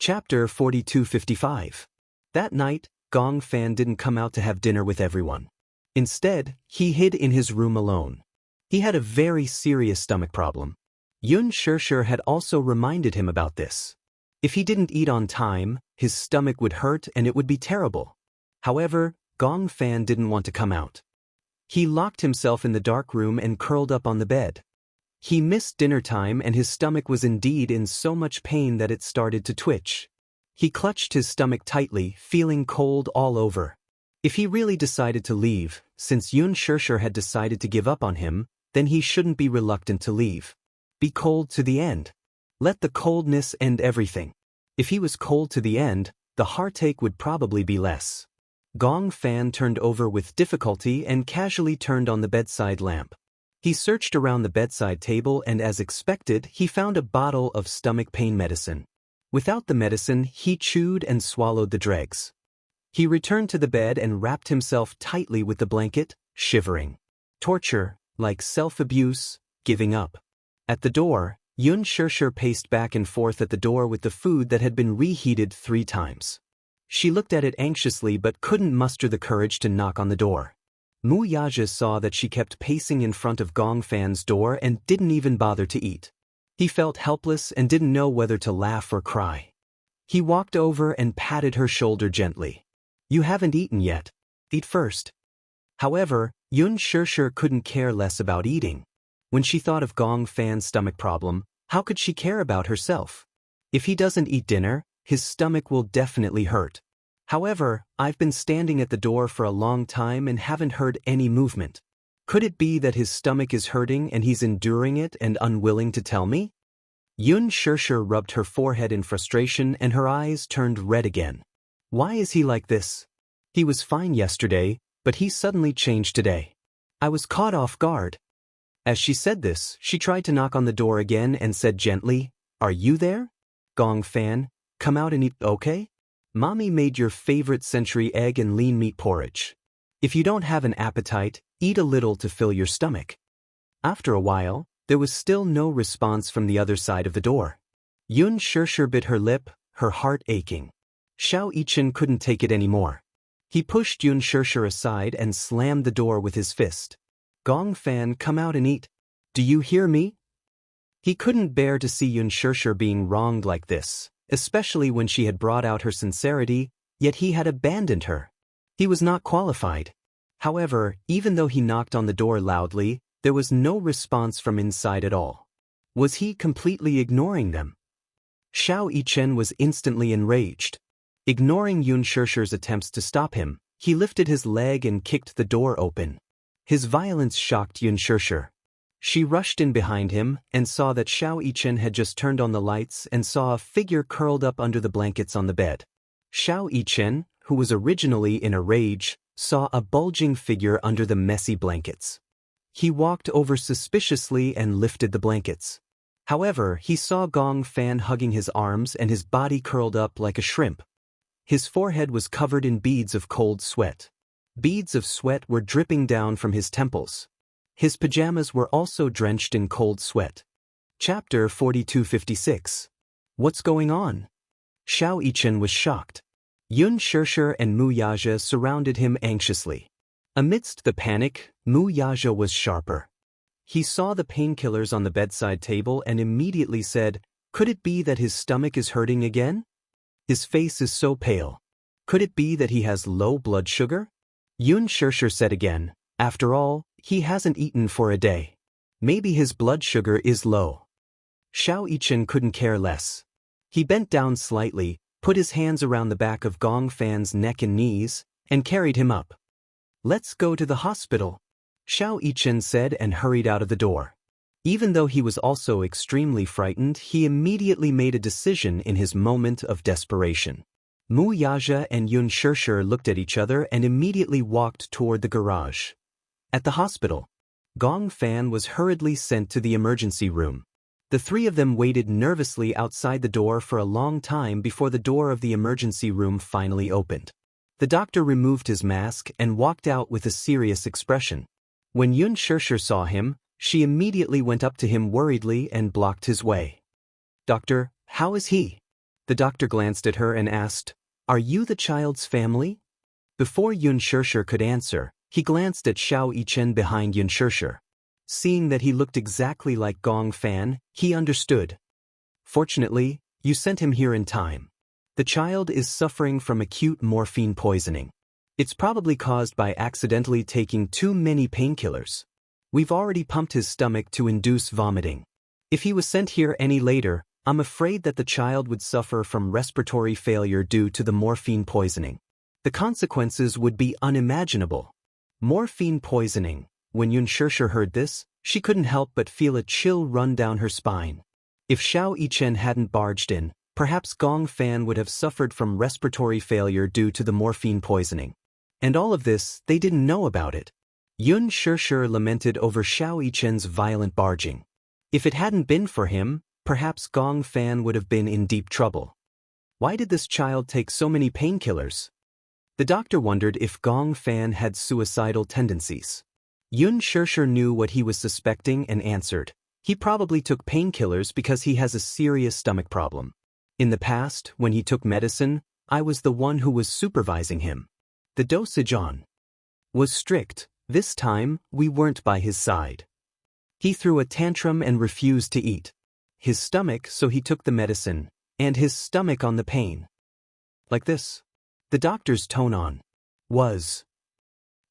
Chapter 4255. That night, Gong Fan didn't come out to have dinner with everyone. Instead, he hid in his room alone. He had a very serious stomach problem. Yun Shishir had also reminded him about this. If he didn't eat on time, his stomach would hurt and it would be terrible. However, Gong Fan didn't want to come out. He locked himself in the dark room and curled up on the bed. He missed dinner time and his stomach was indeed in so much pain that it started to twitch. He clutched his stomach tightly, feeling cold all over. If he really decided to leave, since Yun Shishir had decided to give up on him, then he shouldn't be reluctant to leave. Be cold to the end. Let the coldness end everything. If he was cold to the end, the heartache would probably be less. Gong Fan turned over with difficulty and casually turned on the bedside lamp. He searched around the bedside table and as expected, he found a bottle of stomach pain medicine. Without the medicine, he chewed and swallowed the dregs. He returned to the bed and wrapped himself tightly with the blanket, shivering. Torture, like self-abuse, giving up. At the door, Yun Shishir paced back and forth at the door with the food that had been reheated 3 times. She looked at it anxiously but couldn't muster the courage to knock on the door. Mu Yaja saw that she kept pacing in front of Gong Fan's door and didn't even bother to eat. He felt helpless and didn't know whether to laugh or cry. He walked over and patted her shoulder gently. You haven't eaten yet. Eat first. However, Yun Shishir couldn't care less about eating. When she thought of Gong Fan's stomach problem, how could she care about herself? If he doesn't eat dinner, his stomach will definitely hurt. However, I've been standing at the door for a long time and haven't heard any movement. Could it be that his stomach is hurting and he's enduring it and unwilling to tell me? Yun Shishir rubbed her forehead in frustration and her eyes turned red again. Why is he like this? He was fine yesterday, but he suddenly changed today. I was caught off guard. As she said this, she tried to knock on the door again and said gently, Are you there? Gong Fan, come out and eat, okay? Mommy made your favorite century egg and lean meat porridge. If you don't have an appetite, eat a little to fill your stomach. After a while, there was still no response from the other side of the door. Yun Shishir bit her lip, her heart aching. Xiao Yichen couldn't take it anymore. He pushed Yun Shishir aside and slammed the door with his fist. Gong Fan, come out and eat. Do you hear me? He couldn't bear to see Yun Shishir being wronged like this, especially when she had brought out her sincerity, yet he had abandoned her. He was not qualified. However, even though he knocked on the door loudly, there was no response from inside at all. Was he completely ignoring them? Xiao Yichen was instantly enraged. Ignoring Yun Shishir's attempts to stop him, he lifted his leg and kicked the door open. His violence shocked Yun Shishir. She rushed in behind him and saw that Xiao Yichen had just turned on the lights and saw a figure curled up under the blankets on the bed. Xiao Yichen, who was originally in a rage, saw a bulging figure under the messy blankets. He walked over suspiciously and lifted the blankets. However, he saw Gong Fan hugging his arms and his body curled up like a shrimp. His forehead was covered in beads of cold sweat. Beads of sweat were dripping down from his temples. His pajamas were also drenched in cold sweat. Chapter 4256. What's going on? Xiao Yichen was shocked. Yun Shishir and Mu Yaja surrounded him anxiously. Amidst the panic, Mu Yaja was sharper. He saw the painkillers on the bedside table and immediately said, Could it be that his stomach is hurting again? His face is so pale. Could it be that he has low blood sugar? Yun Shishir said again, After all, he hasn't eaten for a day. Maybe his blood sugar is low. Xiao Yichen couldn't care less. He bent down slightly, put his hands around the back of Gong Fan's neck and knees, and carried him up. Let's go to the hospital, Xiao Yichen said and hurried out of the door. Even though he was also extremely frightened, he immediately made a decision in his moment of desperation. Mu Yaja and Yun Shishir looked at each other and immediately walked toward the garage. At the hospital, Gong Fan was hurriedly sent to the emergency room. The 3 of them waited nervously outside the door for a long time before the door of the emergency room finally opened. The doctor removed his mask and walked out with a serious expression. When Yun Shishir saw him, She immediately went up to him worriedly and blocked his way. "Doctor, how is he?" The doctor glanced at her and asked, "Are you the child's family?" Before Yun Shirshir could answer, he glanced at Xiao Yichen behind Yun Shirshir. Seeing that he looked exactly like Gong Fan, he understood. "Fortunately, you sent him here in time. The child is suffering from acute morphine poisoning. It's probably caused by accidentally taking too many painkillers. We've already pumped his stomach to induce vomiting. If he was sent here any later, I'm afraid that the child would suffer from respiratory failure due to the morphine poisoning. The consequences would be unimaginable." Morphine poisoning. When Yun Shirshir heard this, she couldn't help but feel a chill run down her spine. If Xiao Yichen hadn't barged in, perhaps Gong Fan would have suffered from respiratory failure due to the morphine poisoning. And all of this, they didn't know about it. Yun Shirshir lamented over Xiao Yichen's violent barging. If it hadn't been for him, perhaps Gong Fan would have been in deep trouble. Why did this child take so many painkillers? The doctor wondered if Gong Fan had suicidal tendencies. Yun Shirshir knew what he was suspecting and answered, "He probably took painkillers because he has a serious stomach problem. In the past, when he took medicine, I was the one who was supervising him. The dosage on was strict. This time, we weren't by his side. He threw a tantrum and refused to eat. His stomach, so he took the medicine, and his stomach on the pain. Like this." The doctor's tone on was,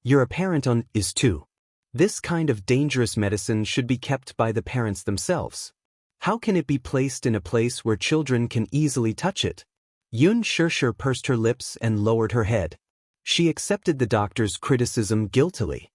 "You're a parent on is too. This kind of dangerous medicine should be kept by the parents themselves. How can it be placed in a place where children can easily touch it?" Yun Shirshir pursed her lips and lowered her head. She accepted the doctor's criticism guiltily.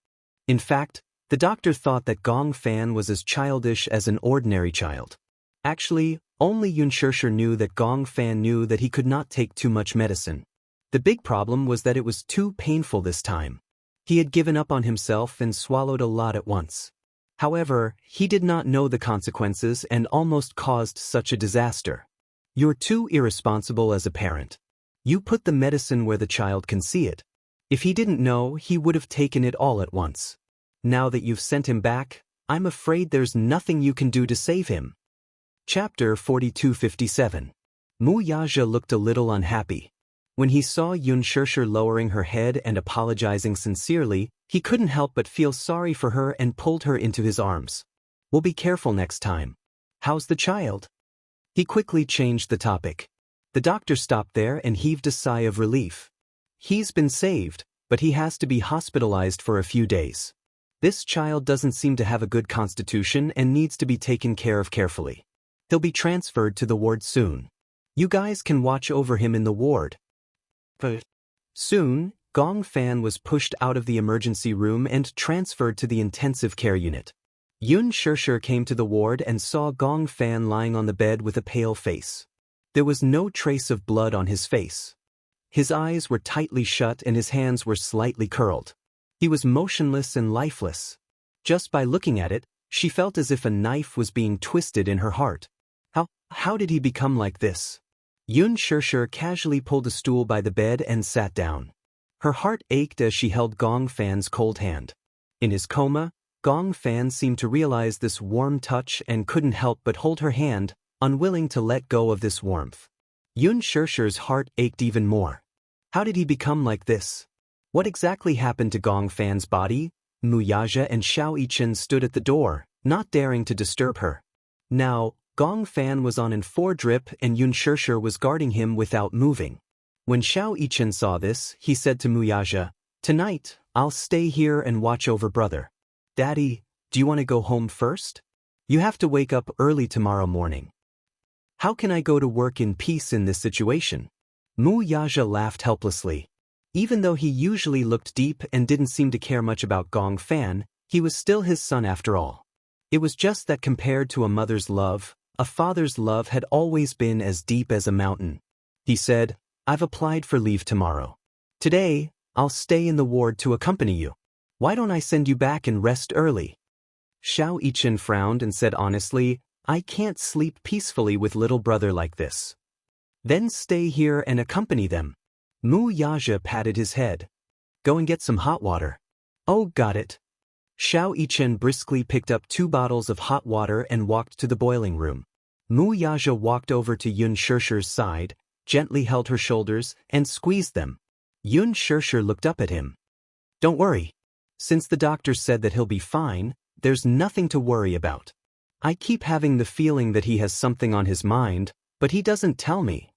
In fact, the doctor thought that Gong Fan was as childish as an ordinary child. Actually, only Yun Shirshir knew that Gong Fan knew that he could not take too much medicine. The big problem was that it was too painful this time. He had given up on himself and swallowed a lot at once. However, he did not know the consequences and almost caused such a disaster. "You're too irresponsible as a parent. You put the medicine where the child can see it. If he didn't know, he would have taken it all at once. Now that you've sent him back, I'm afraid there's nothing you can do to save him." Chapter 4257. Mu Yaja looked a little unhappy. When he saw Yun Shirshir lowering her head and apologizing sincerely, he couldn't help but feel sorry for her and pulled her into his arms. "We'll be careful next time. How's the child?" He quickly changed the topic. The doctor stopped there and heaved a sigh of relief. "He's been saved, but he has to be hospitalized for a few days. This child doesn't seem to have a good constitution and needs to be taken care of carefully. He'll be transferred to the ward soon. You guys can watch over him in the ward." Soon, Gong Fan was pushed out of the emergency room and transferred to the intensive care unit. Yun Shirshir came to the ward and saw Gong Fan lying on the bed with a pale face. There was no trace of blood on his face. His eyes were tightly shut and his hands were slightly curled. He was motionless and lifeless. Just by looking at it, she felt as if a knife was being twisted in her heart. How did he become like this? Yun Shirshir casually pulled a stool by the bed and sat down. Her heart ached as she held Gong Fan's cold hand. In his coma, Gong Fan seemed to realize this warm touch and couldn't help but hold her hand, unwilling to let go of this warmth. Yun Shirshir's heart ached even more. How did he become like this? What exactly happened to Gong Fan's body? Mu Yaja and Xiao Yichen stood at the door, not daring to disturb her. Now, Gong Fan was on an 4-drip and Yun Shirshir was guarding him without moving. When Xiao Yichen saw this, he said to Mu Yaja, "Tonight, I'll stay here and watch over brother. Daddy, do you want to go home first? You have to wake up early tomorrow morning." "How can I go to work in peace in this situation?" Mu Yaja laughed helplessly. Even though he usually looked deep and didn't seem to care much about Gong Fan, he was still his son after all. It was just that compared to a mother's love, a father's love had always been as deep as a mountain. He said, "I've applied for leave tomorrow. Today, I'll stay in the ward to accompany you. Why don't I send you back and rest early?" Xiao Yichen frowned and said honestly, "I can't sleep peacefully with little brother like this." "Then stay here and accompany them." Mu Yaja patted his head. "Go and get some hot water." "Oh, got it." Xiao Yichen briskly picked up 2 bottles of hot water and walked to the boiling room. Mu Yaja walked over to Yun Shirshi's side, gently held her shoulders, and squeezed them. Yun Shirshir looked up at him. Don't worry. Since the doctor said that he'll be fine, there's nothing to worry about. I keep having the feeling that he has something on his mind, but he doesn't tell me.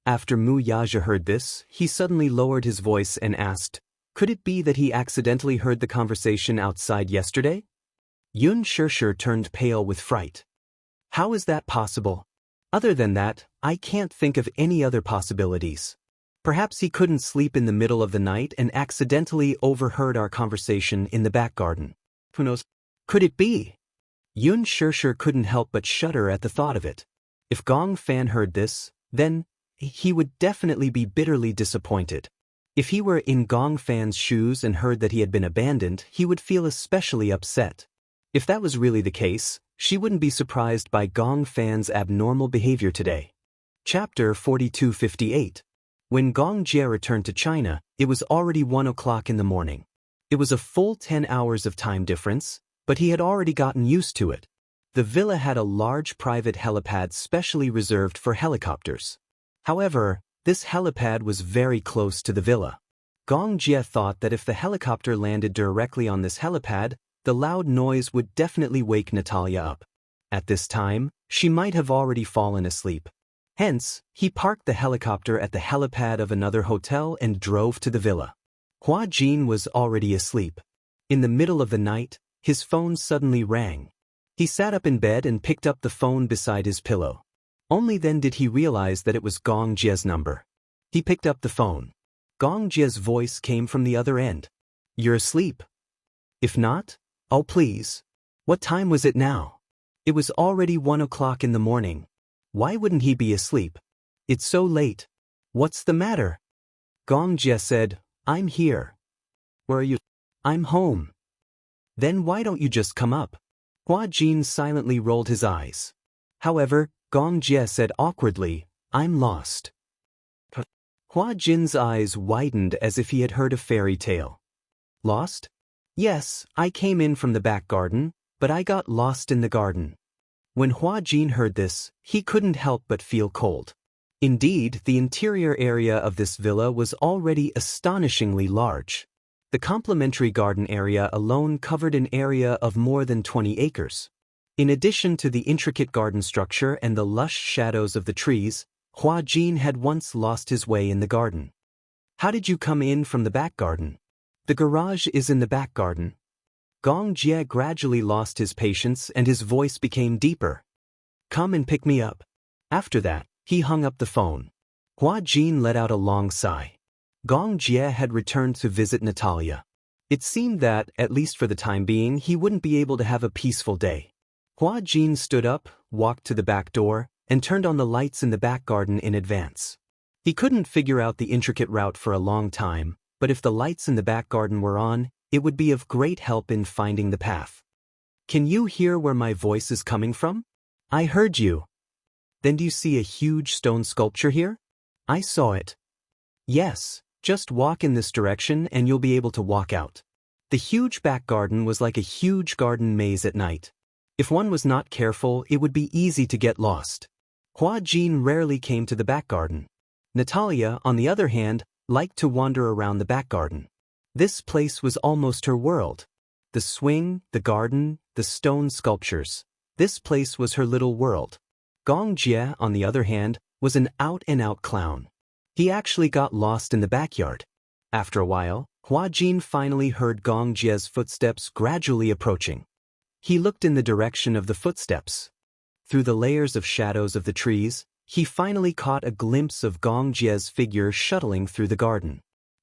After Mu Yaja heard this, he suddenly lowered his voice and asked, could it be that he accidentally heard the conversation outside yesterday? Yun Shirshir turned pale with fright. How is that possible? Other than that, I can't think of any other possibilities. Perhaps he couldn't sleep in the middle of the night and accidentally overheard our conversation in the back garden. Who knows? Could it be? Yun Shirshir couldn't help but shudder at the thought of it. If Gong Fan heard this, then he would definitely be bitterly disappointed. If he were in Gong Fan's shoes and heard that he had been abandoned, he would feel especially upset. If that was really the case, she wouldn't be surprised by Gong Fan's abnormal behavior today. Chapter 4258. When Gong Jie returned to China, it was already 1 o'clock in the morning. It was a full 10 hours of time difference, but he had already gotten used to it. The villa had a large private helipad specially reserved for helicopters. However, this helipad was very close to the villa. Gong Jie thought that if the helicopter landed directly on this helipad, the loud noise would definitely wake Natalia up. At this time, she might have already fallen asleep. Hence, he parked the helicopter at the helipad of another hotel and drove to the villa. Hua Jin was already asleep. In the middle of the night, his phone suddenly rang. He sat up in bed and picked up the phone beside his pillow. Only then did he realize that it was Gong Jie's number. He picked up the phone. Gong Jie's voice came from the other end. You're asleep? If not, oh please. What time was it now? It was already 1 o'clock in the morning. Why wouldn't he be asleep? It's so late. What's the matter? Gong Jie said, I'm here. Where are you? I'm home. Then why don't you just come up? Hua Jin silently rolled his eyes. However, Gong Jie said awkwardly, I'm lost. Hua Jin's eyes widened as if he had heard a fairy tale. Lost? Yes, I came in from the back garden, but I got lost in the garden. When Hua Jin heard this, he couldn't help but feel cold. Indeed, the interior area of this villa was already astonishingly large. The complimentary garden area alone covered an area of more than 20 acres. In addition to the intricate garden structure and the lush shadows of the trees, Hua Jin had once lost his way in the garden. How did you come in from the back garden? The garage is in the back garden. Gong Jie gradually lost his patience and his voice became deeper. Come and pick me up. After that, he hung up the phone. Hua Jin let out a long sigh. Gong Jie had returned to visit Natalia. It seemed that, at least for the time being, he wouldn't be able to have a peaceful day. Hua Jin stood up, walked to the back door, and turned on the lights in the back garden in advance. He couldn't figure out the intricate route for a long time, but if the lights in the back garden were on, it would be of great help in finding the path. Can you hear where my voice is coming from? I heard you. Then do you see a huge stone sculpture here? I saw it. Yes, just walk in this direction and you'll be able to walk out. The huge back garden was like a huge garden maze at night. If one was not careful, it would be easy to get lost. Hua Jin rarely came to the back garden. Natalia, on the other hand, liked to wander around the back garden. This place was almost her world. The swing, the garden, the stone sculptures. This place was her little world. Gong Jie, on the other hand, was an out-and-out clown. He actually got lost in the backyard. After a while, Hua Jin finally heard Gong Jie's footsteps gradually approaching. He looked in the direction of the footsteps. Through the layers of shadows of the trees, he finally caught a glimpse of Gong Jie's figure shuttling through the garden.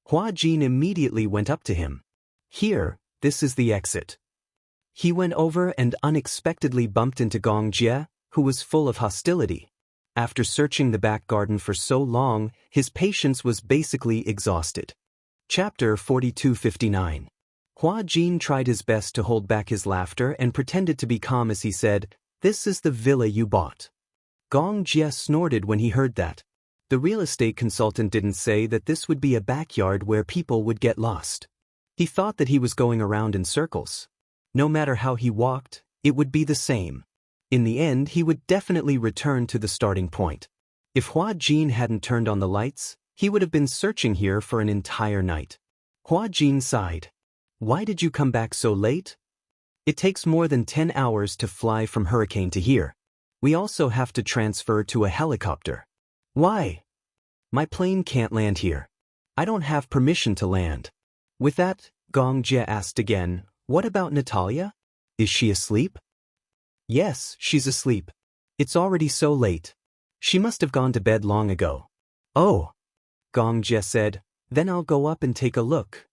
Hua Jin immediately went up to him. Here, this is the exit. He went over and unexpectedly bumped into Gong Jie, who was full of hostility. After searching the back garden for so long, his patience was basically exhausted. Chapter 4259. Hua Jin tried his best to hold back his laughter and pretended to be calm as he said, This is the villa you bought. Gong Jie snorted when he heard that. The real estate consultant didn't say that this would be a backyard where people would get lost. He thought that he was going around in circles. No matter how he walked, it would be the same. In the end, he would definitely return to the starting point. If Hua Jin hadn't turned on the lights, he would have been searching here for an entire night. Hua Jin sighed. Why did you come back so late? It takes more than 10 hours to fly from Hurricane to here. We also have to transfer to a helicopter. Why? My plane can't land here. I don't have permission to land. With that, Gong Jie asked again, what about Natalia? Is she asleep? Yes, she's asleep. It's already so late. She must have gone to bed long ago. Oh, Gong Jie said, then I'll go up and take a look.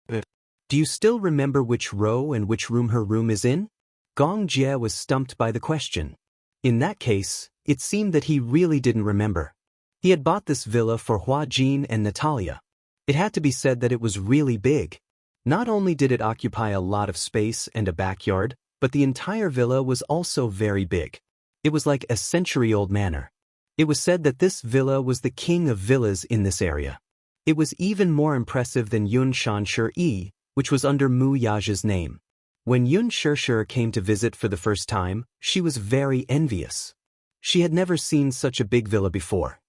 Do you still remember which row and which room her room is in? Gong Jie was stumped by the question. In that case, it seemed that he really didn't remember. He had bought this villa for Hua Jin and Natalia. It had to be said that it was really big. Not only did it occupy a lot of space and a backyard, but the entire villa was also very big. It was like a century-old manor. It was said that this villa was the king of villas in this area. It was even more impressive than Yun Shanshi, which was under Mu Yaja's name. When Yun Shanshi came to visit for the first time, she was very envious. She had never seen such a big villa before.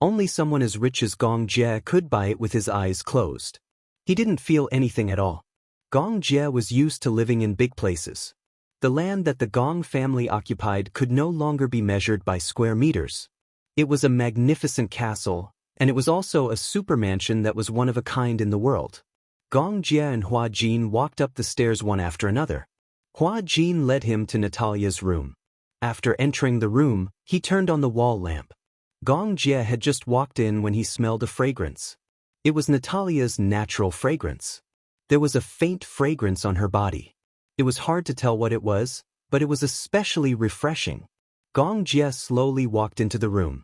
Only someone as rich as Gong Jie could buy it with his eyes closed. He didn't feel anything at all. Gong Jie was used to living in big places. The land that the Gong family occupied could no longer be measured by square meters. It was a magnificent castle, and it was also a supermansion that was one of a kind in the world. Gong Jie and Hua Jin walked up the stairs one after another. Hua Jin led him to Natalia's room. After entering the room, he turned on the wall lamp. Gong Jie had just walked in when he smelled a fragrance. It was Natalia's natural fragrance. There was a faint fragrance on her body. It was hard to tell what it was, but it was especially refreshing. Gong Jie slowly walked into the room.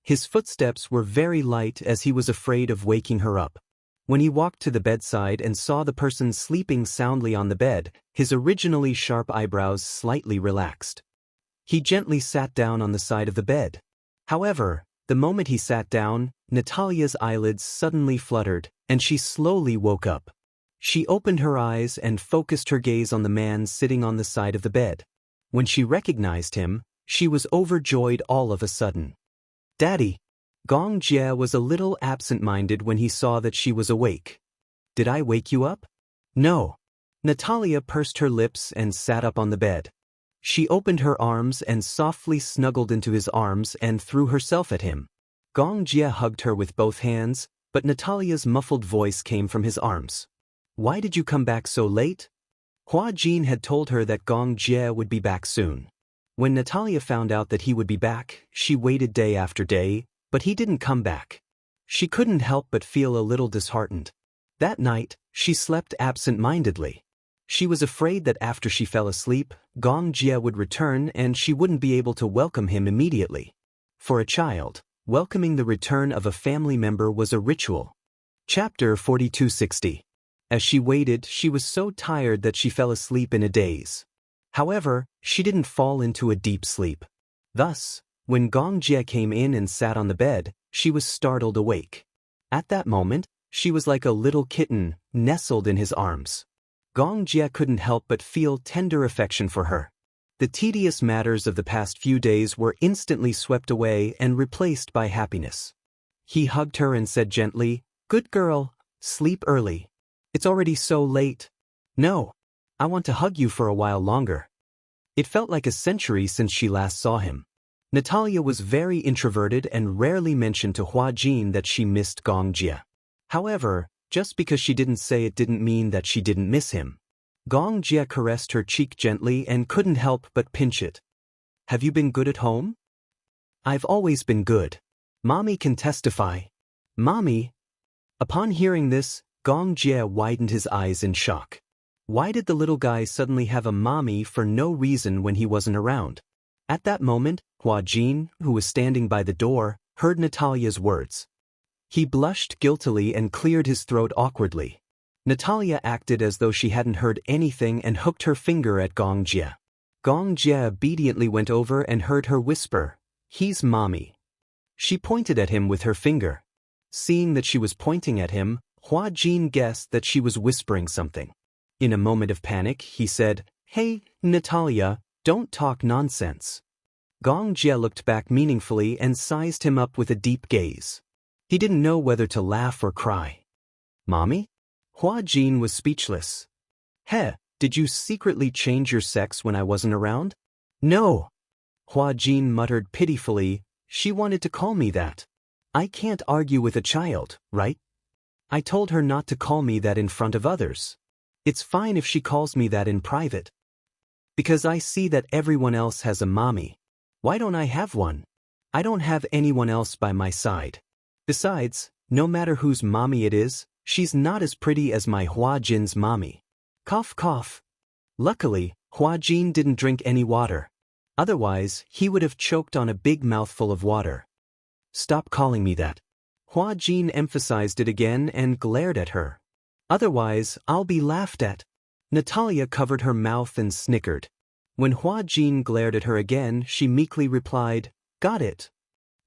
His footsteps were very light as he was afraid of waking her up. When he walked to the bedside and saw the person sleeping soundly on the bed, his originally sharp eyebrows slightly relaxed. He gently sat down on the side of the bed. However, the moment he sat down, Natalia's eyelids suddenly fluttered, and she slowly woke up. She opened her eyes and focused her gaze on the man sitting on the side of the bed. When she recognized him, she was overjoyed all of a sudden. Daddy! Gong Jie was a little absent-minded when he saw that she was awake. Did I wake you up? No. Natalia pursed her lips and sat up on the bed. She opened her arms and softly snuggled into his arms and threw herself at him. Gong Jie hugged her with both hands, but Natalia's muffled voice came from his arms. Why did you come back so late? Hua Jin had told her that Gong Jie would be back soon. When Natalia found out that he would be back, she waited day after day, but he didn't come back. She couldn't help but feel a little disheartened. That night, she slept absent-mindedly. She was afraid that after she fell asleep, Gong Jie would return and she wouldn't be able to welcome him immediately. For a child, welcoming the return of a family member was a ritual. Chapter 4260. As she waited, she was so tired that she fell asleep in a daze. However, she didn't fall into a deep sleep. Thus, when Gong Jie came in and sat on the bed, she was startled awake. At that moment, she was like a little kitten, nestled in his arms. Gong Jie couldn't help but feel tender affection for her. The tedious matters of the past few days were instantly swept away and replaced by happiness. He hugged her and said gently, "Good girl, sleep early. It's already so late." "No, I want to hug you for a while longer." It felt like a century since she last saw him. Natalia was very introverted and rarely mentioned to Hua Jin that she missed Gong Jie. However, just because she didn't say it didn't mean that she didn't miss him. Gong Jie caressed her cheek gently and couldn't help but pinch it. "Have you been good at home?" "I've always been good. Mommy can testify." "Mommy?" Upon hearing this, Gong Jie widened his eyes in shock. Why did the little guy suddenly have a mommy for no reason when he wasn't around? At that moment, Hua Jin, who was standing by the door, heard Natalia's words. He blushed guiltily and cleared his throat awkwardly. Natalia acted as though she hadn't heard anything and hooked her finger at Gong Jie. Gong Jie obediently went over and heard her whisper, "He's mommy." She pointed at him with her finger. Seeing that she was pointing at him, Hua Jin guessed that she was whispering something. In a moment of panic, he said, Hey, Natalia, don't talk nonsense. Gong Jie looked back meaningfully and sized him up with a deep gaze. He didn't know whether to laugh or cry. Mommy? Hua Jin was speechless. Heh, did you secretly change your sex when I wasn't around? No. Hua Jin muttered pitifully, she wanted to call me that. I can't argue with a child, right? I told her not to call me that in front of others. It's fine if she calls me that in private. Because I see that everyone else has a mommy. Why don't I have one? I don't have anyone else by my side. Besides, no matter whose mommy it is, she's not as pretty as my Hua Jin's mommy. Cough cough. Luckily, Hua Jin didn't drink any water. Otherwise, he would have choked on a big mouthful of water. Stop calling me that. Hua Jin emphasized it again and glared at her. Otherwise, I'll be laughed at. Natalia covered her mouth and snickered. When Hua Jin glared at her again, she meekly replied, "Got it."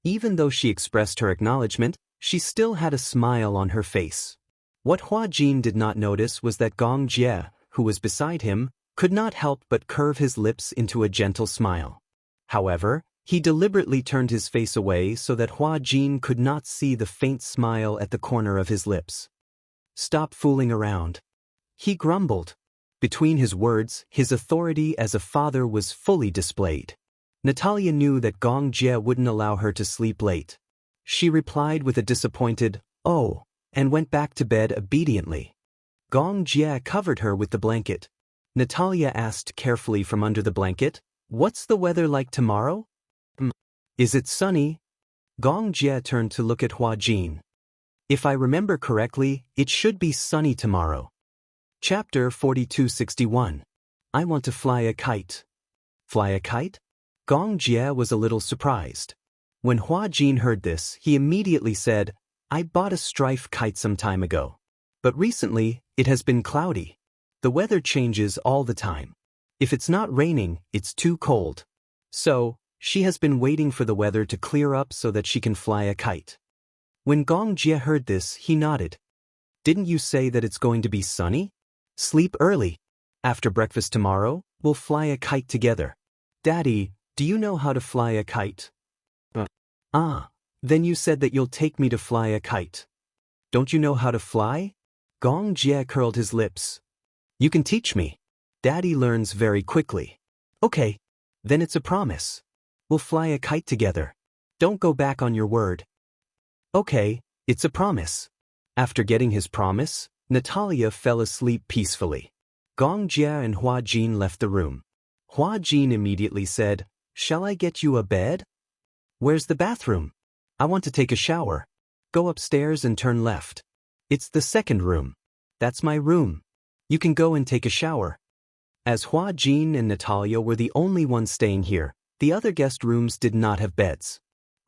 Even though she expressed her acknowledgement, she still had a smile on her face. What Hua Jin did not notice was that Gong Jie, who was beside him, could not help but curve his lips into a gentle smile. However, he deliberately turned his face away so that Hua Jin could not see the faint smile at the corner of his lips. Stop fooling around. He grumbled. Between his words, his authority as a father was fully displayed. Natalia knew that Gong Jie wouldn't allow her to sleep late. She replied with a disappointed, "Oh," and went back to bed obediently. Gong Jie covered her with the blanket. Natalia asked carefully from under the blanket, "What's the weather like tomorrow?" Is it sunny?" Gong Jie turned to look at Hua Jin. "If I remember correctly, it should be sunny tomorrow." Chapter 4261. I want to fly a kite. Fly a kite? Gong Jie was a little surprised. When Hua Jin heard this, he immediately said, "I bought a strife kite some time ago. But recently, it has been cloudy. The weather changes all the time. If it's not raining, it's too cold. So, she has been waiting for the weather to clear up so that she can fly a kite." When Gong Jie heard this, he nodded. "Didn't you say that it's going to be sunny? Sleep early. After breakfast tomorrow, we'll fly a kite together." "Daddy, do you know how to fly a kite?" Then you said that you'll take me to fly a kite. Don't you know how to fly?" Gong Jie curled his lips. "You can teach me. Daddy learns very quickly." "Okay, then it's a promise. We'll fly a kite together. Don't go back on your word." "Okay, it's a promise." After getting his promise, Natalia fell asleep peacefully. Gong Jie and Hua Jin left the room. Hua Jin immediately said, "Shall I get you a bed?" "Where's the bathroom? I want to take a shower." "Go upstairs and turn left. It's the second room. That's my room. You can go and take a shower." As Hua Jin and Natalia were the only ones staying here, the other guest rooms did not have beds.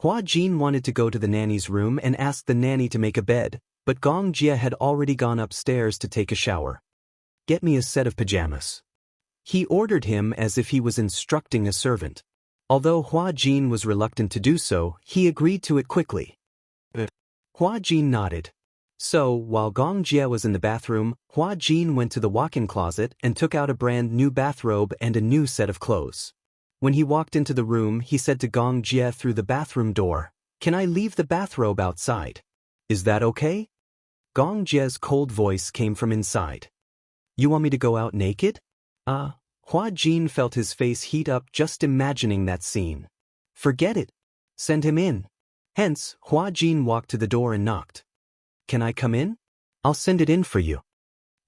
Hua Jin wanted to go to the nanny's room and ask the nanny to make a bed, but Gong Jie had already gone upstairs to take a shower. "Get me a set of pajamas." He ordered him as if he was instructing a servant. Although Hua Jin was reluctant to do so, he agreed to it quickly. Hua Jin nodded. So, while Gong Jie was in the bathroom, Hua Jin went to the walk-in closet and took out a brand new bathrobe and a new set of clothes. When he walked into the room, he said to Gong Jie through the bathroom door, "Can I leave the bathrobe outside? Is that okay?" Gong Jie's cold voice came from inside. "You want me to go out naked?" Hua Jin felt his face heat up just imagining that scene. "Forget it. Send him in." Hence, Hua Jin walked to the door and knocked. "Can I come in? I'll send it in for you."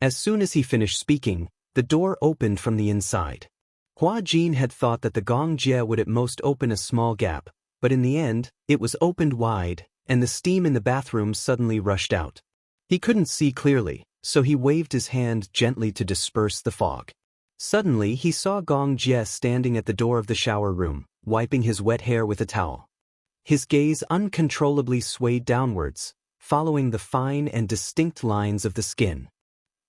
As soon as he finished speaking, the door opened from the inside. Hua Jin had thought that the Gong Jie would at most open a small gap, but in the end, it was opened wide, and the steam in the bathroom suddenly rushed out. He couldn't see clearly, so he waved his hand gently to disperse the fog. Suddenly, he saw Gong Jie standing at the door of the shower room, wiping his wet hair with a towel. His gaze uncontrollably swayed downwards, following the fine and distinct lines of the skin.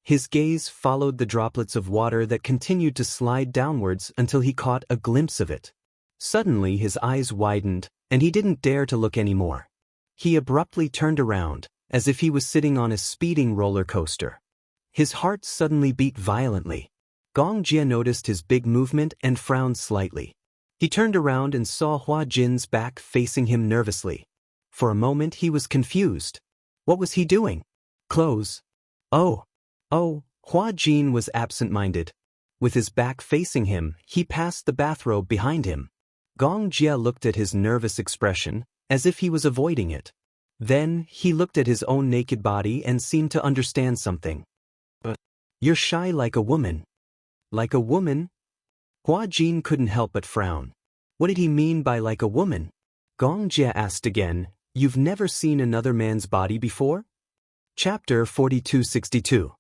His gaze followed the droplets of water that continued to slide downwards until he caught a glimpse of it. Suddenly, his eyes widened, and he didn't dare to look anymore. He abruptly turned around, as if he was sitting on a speeding roller coaster. His heart suddenly beat violently. Gong Jia noticed his big movement and frowned slightly. He turned around and saw Hua Jin's back facing him nervously. For a moment he was confused. What was he doing? Close. Oh, Hua Jin was absent-minded. With his back facing him, he passed the bathrobe behind him. Gong Jia looked at his nervous expression, as if he was avoiding it. Then, he looked at his own naked body and seemed to understand something. But, you're shy like a woman. Like a woman? Hua Jin couldn't help but frown. What did he mean by like a woman? Gong Jia asked again, you've never seen another man's body before? Chapter 4262.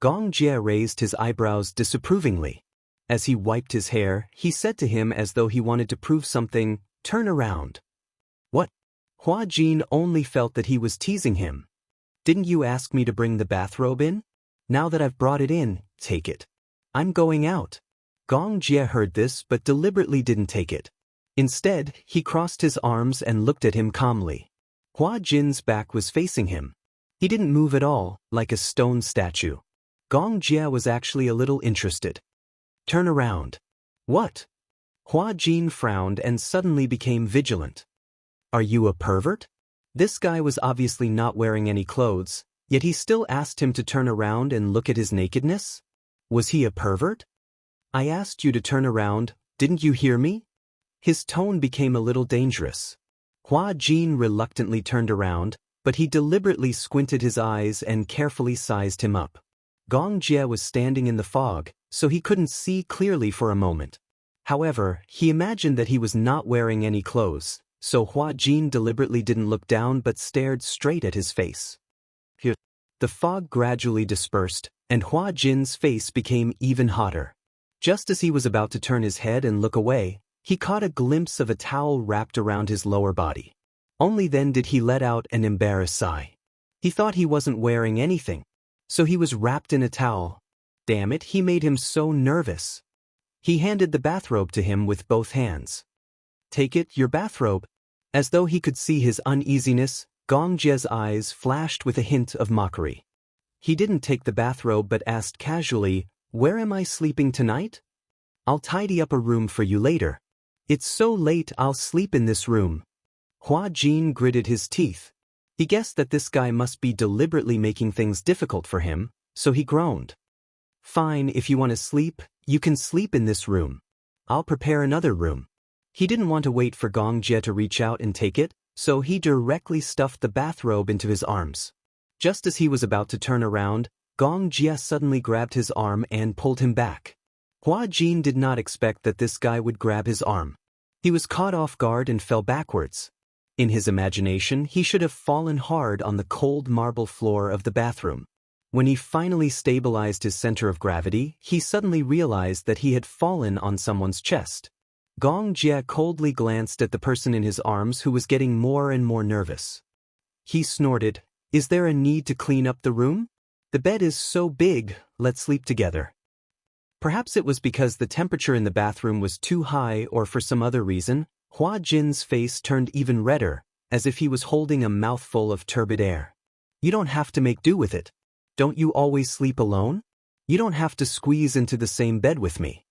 Gong Jia raised his eyebrows disapprovingly. As he wiped his hair, he said to him as though he wanted to prove something, turn around. What? Hua Jin only felt that he was teasing him. Didn't you ask me to bring the bathrobe in? Now that I've brought it in, take it. I'm going out. Gong Jia heard this but deliberately didn't take it. Instead, he crossed his arms and looked at him calmly. Hua Jin's back was facing him. He didn't move at all, like a stone statue. Gong Jia was actually a little interested. Turn around. What? Hua Jin frowned and suddenly became vigilant. Are you a pervert? This guy was obviously not wearing any clothes, yet he still asked him to turn around and look at his nakedness? Was he a pervert? I asked you to turn around, didn't you hear me? His tone became a little dangerous. Hua Jin reluctantly turned around, but he deliberately squinted his eyes and carefully sized him up. Gong Jia was standing in the fog, so he couldn't see clearly for a moment. However, he imagined that he was not wearing any clothes, so Hua Jin deliberately didn't look down but stared straight at his face. The fog gradually dispersed, and Hua Jin's face became even hotter. Just as he was about to turn his head and look away, he caught a glimpse of a towel wrapped around his lower body. Only then did he let out an embarrassed sigh. He thought he wasn't wearing anything, so he was wrapped in a towel. Damn it, he made him so nervous. He handed the bathrobe to him with both hands. Take it, your bathrobe. As though he could see his uneasiness, Gong Jia's eyes flashed with a hint of mockery. He didn't take the bathrobe but asked casually, where am I sleeping tonight? I'll tidy up a room for you later. It's so late I'll sleep in this room. Hua Jin gritted his teeth. He guessed that this guy must be deliberately making things difficult for him, so he groaned. Fine, if you want to sleep, you can sleep in this room. I'll prepare another room. He didn't want to wait for Gong Jia to reach out and take it, so he directly stuffed the bathrobe into his arms. Just as he was about to turn around, Gong Jia suddenly grabbed his arm and pulled him back. Hua Jin did not expect that this guy would grab his arm. He was caught off guard and fell backwards. In his imagination, he should have fallen hard on the cold marble floor of the bathroom. When he finally stabilized his center of gravity, he suddenly realized that he had fallen on someone's chest. Gong Jia coldly glanced at the person in his arms who was getting more and more nervous. He snorted, Is there a need to clean up the room? The bed is so big, let's sleep together. Perhaps it was because the temperature in the bathroom was too high or for some other reason, Hua Jin's face turned even redder, as if he was holding a mouthful of turbid air. You don't have to make do with it. Don't you always sleep alone? You don't have to squeeze into the same bed with me.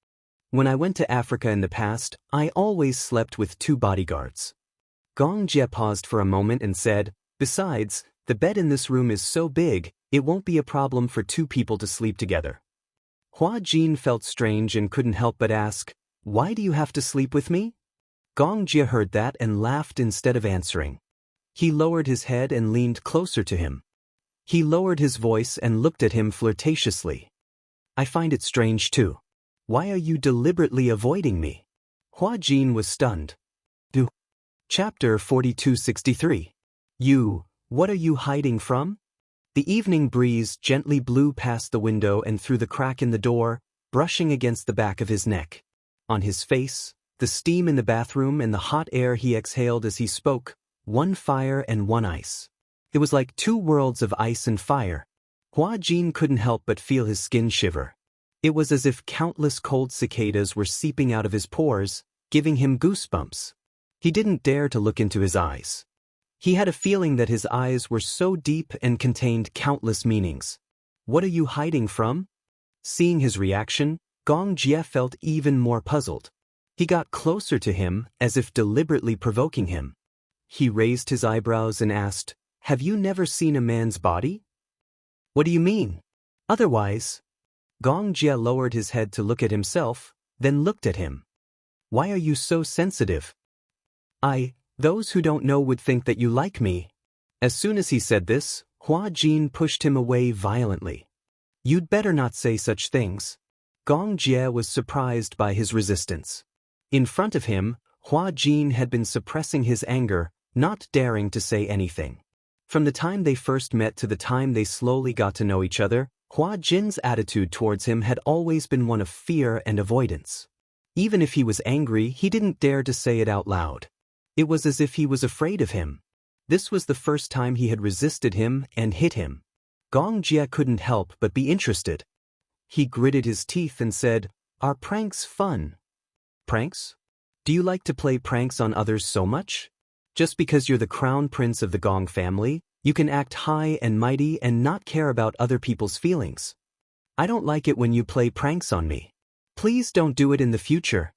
When I went to Africa in the past, I always slept with 2 bodyguards. Gong Jia paused for a moment and said, Besides, the bed in this room is so big, it won't be a problem for 2 people to sleep together. Hua Jin felt strange and couldn't help but ask, Why do you have to sleep with me? Gong Jia heard that and laughed instead of answering. He lowered his head and leaned closer to him. He lowered his voice and looked at him flirtatiously. I find it strange too. Why are you deliberately avoiding me? Hua Jin was stunned. Chapter 4263. What are you hiding from? The evening breeze gently blew past the window and through the crack in the door, brushing against the back of his neck. On his face, the steam in the bathroom and the hot air he exhaled as he spoke, one fire and one ice. It was like 2 worlds of ice and fire. Hua Jin couldn't help but feel his skin shiver. It was as if countless cold cicadas were seeping out of his pores, giving him goosebumps. He didn't dare to look into his eyes. He had a feeling that his eyes were so deep and contained countless meanings. What are you hiding from? Seeing his reaction, Gong Jie felt even more puzzled. He got closer to him, as if deliberately provoking him. He raised his eyebrows and asked, "Have you never seen a man's body?" "What do you mean?" "Otherwise." Gong Jie lowered his head to look at himself, then looked at him. "Why are you so sensitive?" Those who don't know would think that you like me." As soon as he said this, Hua Jin pushed him away violently. "You'd better not say such things." Gong Jie was surprised by his resistance. In front of him, Hua Jin had been suppressing his anger, not daring to say anything. From the time they first met to the time they slowly got to know each other, Hua Jin's attitude towards him had always been one of fear and avoidance. Even if he was angry, he didn't dare to say it out loud. It was as if he was afraid of him. This was the first time he had resisted him and hit him. Gong Jie couldn't help but be interested. He gritted his teeth and said, "Are pranks fun?" "Pranks? Do you like to play pranks on others so much? Just because you're the crown prince of the Gong family, you can act high and mighty and not care about other people's feelings. I don't like it when you play pranks on me. Please don't do it in the future."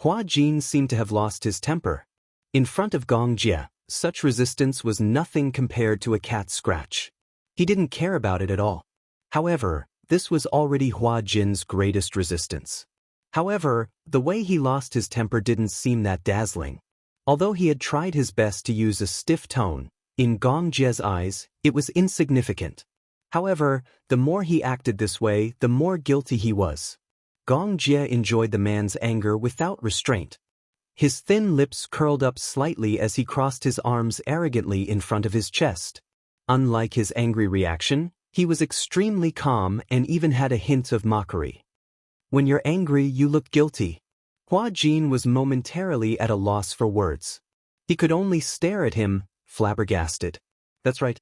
Hua Jin seemed to have lost his temper. In front of Gong Jie, such resistance was nothing compared to a cat's scratch. He didn't care about it at all. However, this was already Hua Jin's greatest resistance. However, the way he lost his temper didn't seem that dazzling. Although he had tried his best to use a stiff tone, in Gong Jie's eyes, it was insignificant. However, the more he acted this way, the more guilty he was. Gong Jie enjoyed the man's anger without restraint. His thin lips curled up slightly as he crossed his arms arrogantly in front of his chest. Unlike his angry reaction, he was extremely calm and even had a hint of mockery. "When you're angry, you look guilty." Hua Jin was momentarily at a loss for words. He could only stare at him, flabbergasted. That's right.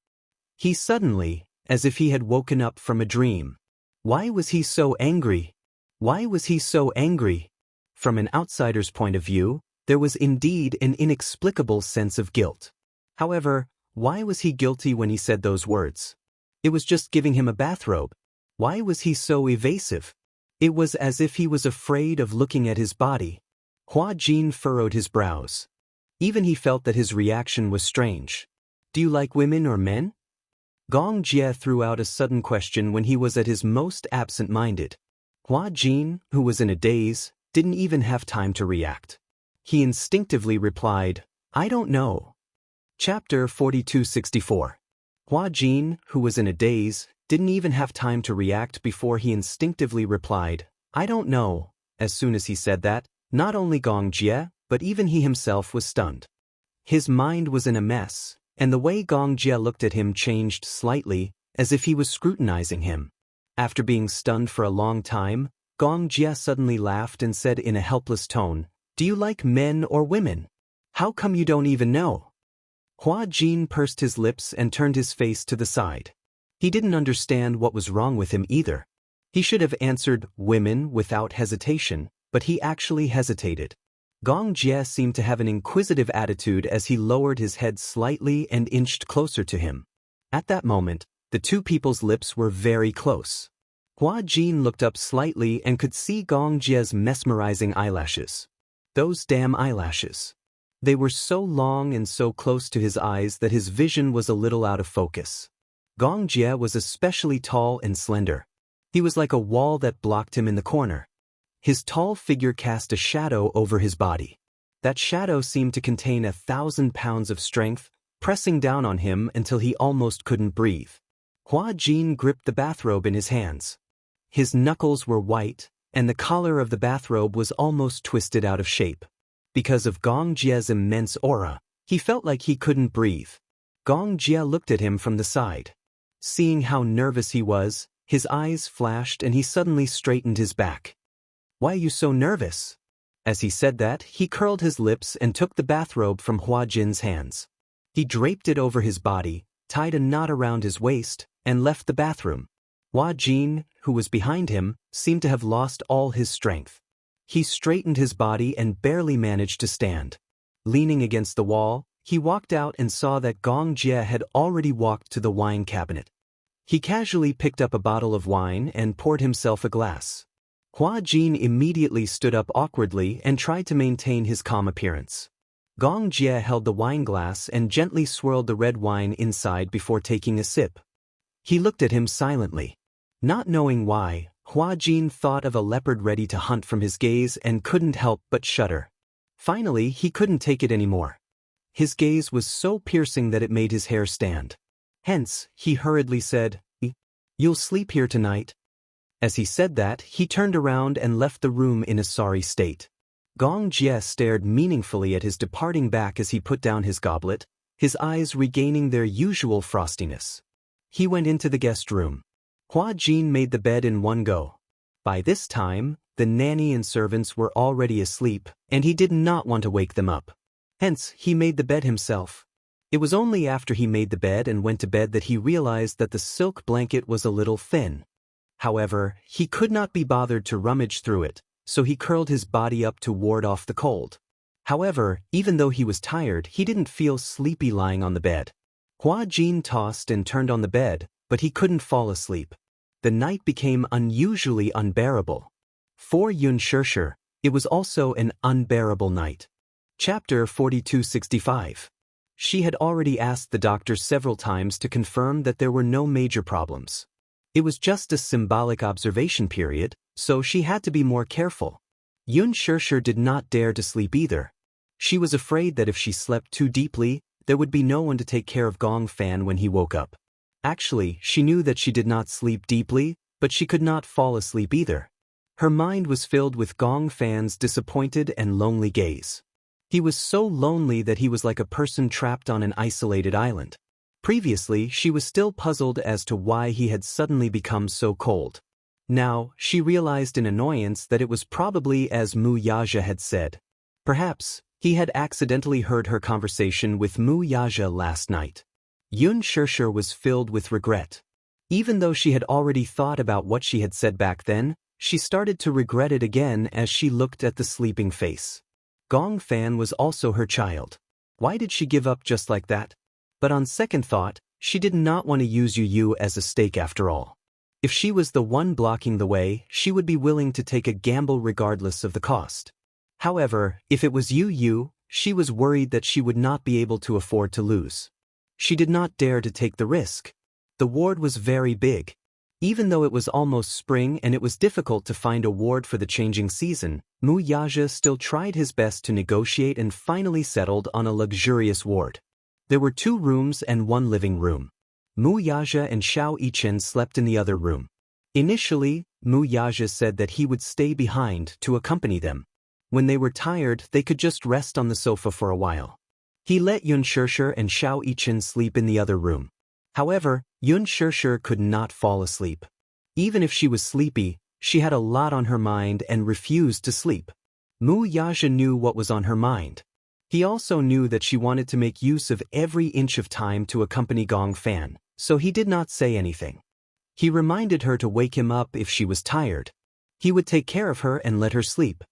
He suddenly, as if he had woken up from a dream. Why was he so angry? Why was he so angry? From an outsider's point of view, there was indeed an inexplicable sense of guilt. However, why was he guilty when he said those words? It was just giving him a bathrobe. Why was he so evasive? It was as if he was afraid of looking at his body. Hua Jin furrowed his brows. Even he felt that his reaction was strange. "Do you like women or men?" Gong Jie threw out a sudden question when he was at his most absent-minded. Hua Jin, who was in a daze, didn't even have time to react. He instinctively replied, "I don't know." Chapter 4264. Hua Jin, who was in a daze, didn't even have time to react before he instinctively replied, "I don't know." As soon as he said that, not only Gong Jie, but even he himself was stunned. His mind was in a mess, and the way Gong Jie looked at him changed slightly, as if he was scrutinizing him. After being stunned for a long time, Gong Jie suddenly laughed and said in a helpless tone, "Do you like men or women? How come you don't even know?" Hua Jin pursed his lips and turned his face to the side. He didn't understand what was wrong with him either. He should have answered women without hesitation, but he actually hesitated. Gong Jie seemed to have an inquisitive attitude as he lowered his head slightly and inched closer to him. At that moment, the two people's lips were very close. Hua Jin looked up slightly and could see Gong Jie's mesmerizing eyelashes. Those damn eyelashes. They were so long and so close to his eyes that his vision was a little out of focus. Gong Jie was especially tall and slender. He was like a wall that blocked him in the corner. His tall figure cast a shadow over his body. That shadow seemed to contain 1,000 pounds of strength, pressing down on him until he almost couldn't breathe. Hua Jin gripped the bathrobe in his hands. His knuckles were white, and the collar of the bathrobe was almost twisted out of shape. Because of Gong Jie's immense aura, he felt like he couldn't breathe. Gong Jie looked at him from the side. Seeing how nervous he was, his eyes flashed and he suddenly straightened his back. "Why are you so nervous?" As he said that, he curled his lips and took the bathrobe from Hua Jin's hands. He draped it over his body, tied a knot around his waist, and left the bathroom. Hua Jin, who was behind him, seemed to have lost all his strength. He straightened his body and barely managed to stand. Leaning against the wall, he walked out and saw that Gong Jie had already walked to the wine cabinet. He casually picked up a bottle of wine and poured himself a glass. Hua Jin immediately stood up awkwardly and tried to maintain his calm appearance. Gong Jie held the wine glass and gently swirled the red wine inside before taking a sip. He looked at him silently. Not knowing why, Hua Jin thought of a leopard ready to hunt from his gaze and couldn't help but shudder. Finally, he couldn't take it anymore. His gaze was so piercing that it made his hair stand. Hence, he hurriedly said, "You'll sleep here tonight?" As he said that, he turned around and left the room in a sorry state. Gong Jie stared meaningfully at his departing back as he put down his goblet, his eyes regaining their usual frostiness. He went into the guest room. Hua Jin made the bed in one go. By this time, the nanny and servants were already asleep, and he did not want to wake them up. Hence, he made the bed himself. It was only after he made the bed and went to bed that he realized that the silk blanket was a little thin. However, he could not be bothered to rummage through it, so he curled his body up to ward off the cold. However, even though he was tired, he didn't feel sleepy lying on the bed. Hua Jin tossed and turned on the bed, but he couldn't fall asleep. The night became unusually unbearable. For Xianxia, it was also an unbearable night. Chapter 4265. She had already asked the doctor several times to confirm that there were no major problems. It was just a symbolic observation period, so she had to be more careful. Xianxia did not dare to sleep either. She was afraid that if she slept too deeply, there would be no one to take care of Gong Fan when he woke up. Actually, she knew that she did not sleep deeply, but she could not fall asleep either. Her mind was filled with Gong Fan's disappointed and lonely gaze. He was so lonely that he was like a person trapped on an isolated island. Previously, she was still puzzled as to why he had suddenly become so cold. Now, she realized in annoyance that it was probably as Mu Yaja had said. Perhaps, he had accidentally heard her conversation with Mu Yaja last night. Xianxia was filled with regret. Even though she had already thought about what she had said back then, she started to regret it again as she looked at the sleeping face. Gong Fan was also her child. Why did she give up just like that? But on second thought, she did not want to use Yu as a stake after all. If she was the one blocking the way, she would be willing to take a gamble regardless of the cost. However, if it was Yu, she was worried that she would not be able to afford to lose. She did not dare to take the risk. The ward was very big. Even though it was almost spring and it was difficult to find a ward for the changing season, Mu Yaja still tried his best to negotiate and finally settled on a luxurious ward. There were 2 rooms and 1 living room. Mu Yaja and Xiao Yichen slept in the other room. Initially, Mu Yaja said that he would stay behind to accompany them. When they were tired, they could just rest on the sofa for a while. He let Xianxia and Xiao Yichen sleep in the other room. However, Xianxia could not fall asleep. Even if she was sleepy, she had a lot on her mind and refused to sleep. Mu Yaja knew what was on her mind. He also knew that she wanted to make use of every inch of time to accompany Gong Fan, so he did not say anything. He reminded her to wake him up if she was tired. He would take care of her and let her sleep.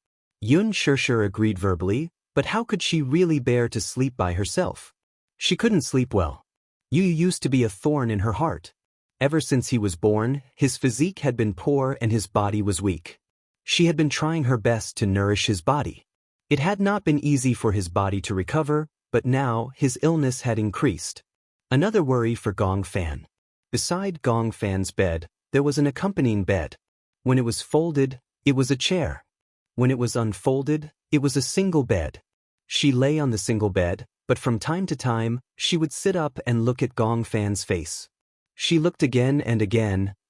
Xianxia agreed verbally, but how could she really bear to sleep by herself? She couldn't sleep well. Yu used to be a thorn in her heart. Ever since he was born, his physique had been poor and his body was weak. She had been trying her best to nourish his body. It had not been easy for his body to recover, but now his illness had increased. Another worry for Gong Fan. Beside Gong Fan's bed, there was an accompanying bed. When it was folded, it was a chair. When it was unfolded, it was a single bed. She lay on the single bed, but from time to time, she would sit up and look at Gong Fan's face. She looked again,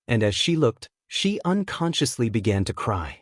and as she looked, she unconsciously began to cry.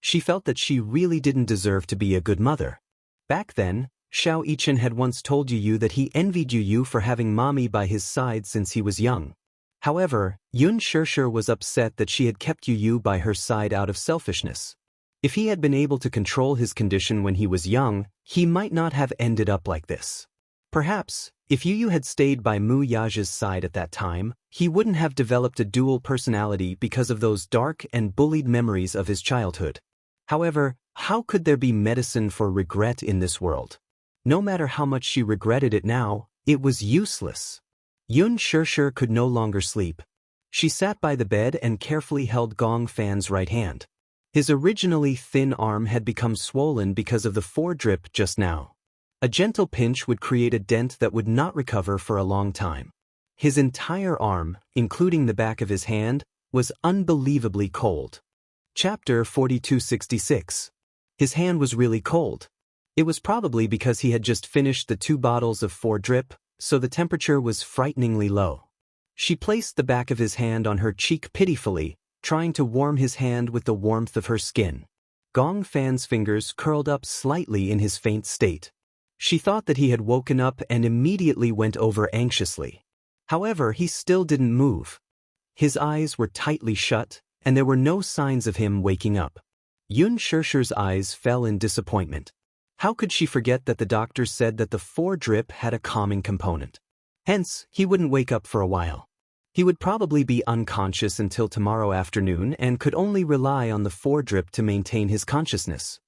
She felt that she really didn't deserve to be a good mother. Back then, Xiao Yichen had once told Yu that he envied Yu for having mommy by his side since he was young. However, Xianxia was upset that she had kept Yu by her side out of selfishness. If he had been able to control his condition when he was young, he might not have ended up like this. Perhaps, if Yu had stayed by Mu Yaja's side at that time, he wouldn't have developed a dual personality because of those dark and bullied memories of his childhood. However, how could there be medicine for regret in this world? No matter how much she regretted it now, it was useless. Xianxia could no longer sleep. She sat by the bed and carefully held Gong Fan's right hand. His originally thin arm had become swollen because of the foredrip just now. A gentle pinch would create a dent that would not recover for a long time. His entire arm, including the back of his hand, was unbelievably cold. Chapter 4266. His hand was really cold. It was probably because he had just finished the 2 bottles of foredrip, so the temperature was frighteningly low. She placed the back of his hand on her cheek pitifully, trying to warm his hand with the warmth of her skin. Gong Fan's fingers curled up slightly in his faint state. She thought that he had woken up and immediately went over anxiously. However, he still didn't move. His eyes were tightly shut, and there were no signs of him waking up. Xianxia's eyes fell in disappointment. How could she forget that the doctor said that the foredrip had a calming component? Hence, he wouldn't wake up for a while. He would probably be unconscious until tomorrow afternoon and could only rely on the foredrip to maintain his consciousness.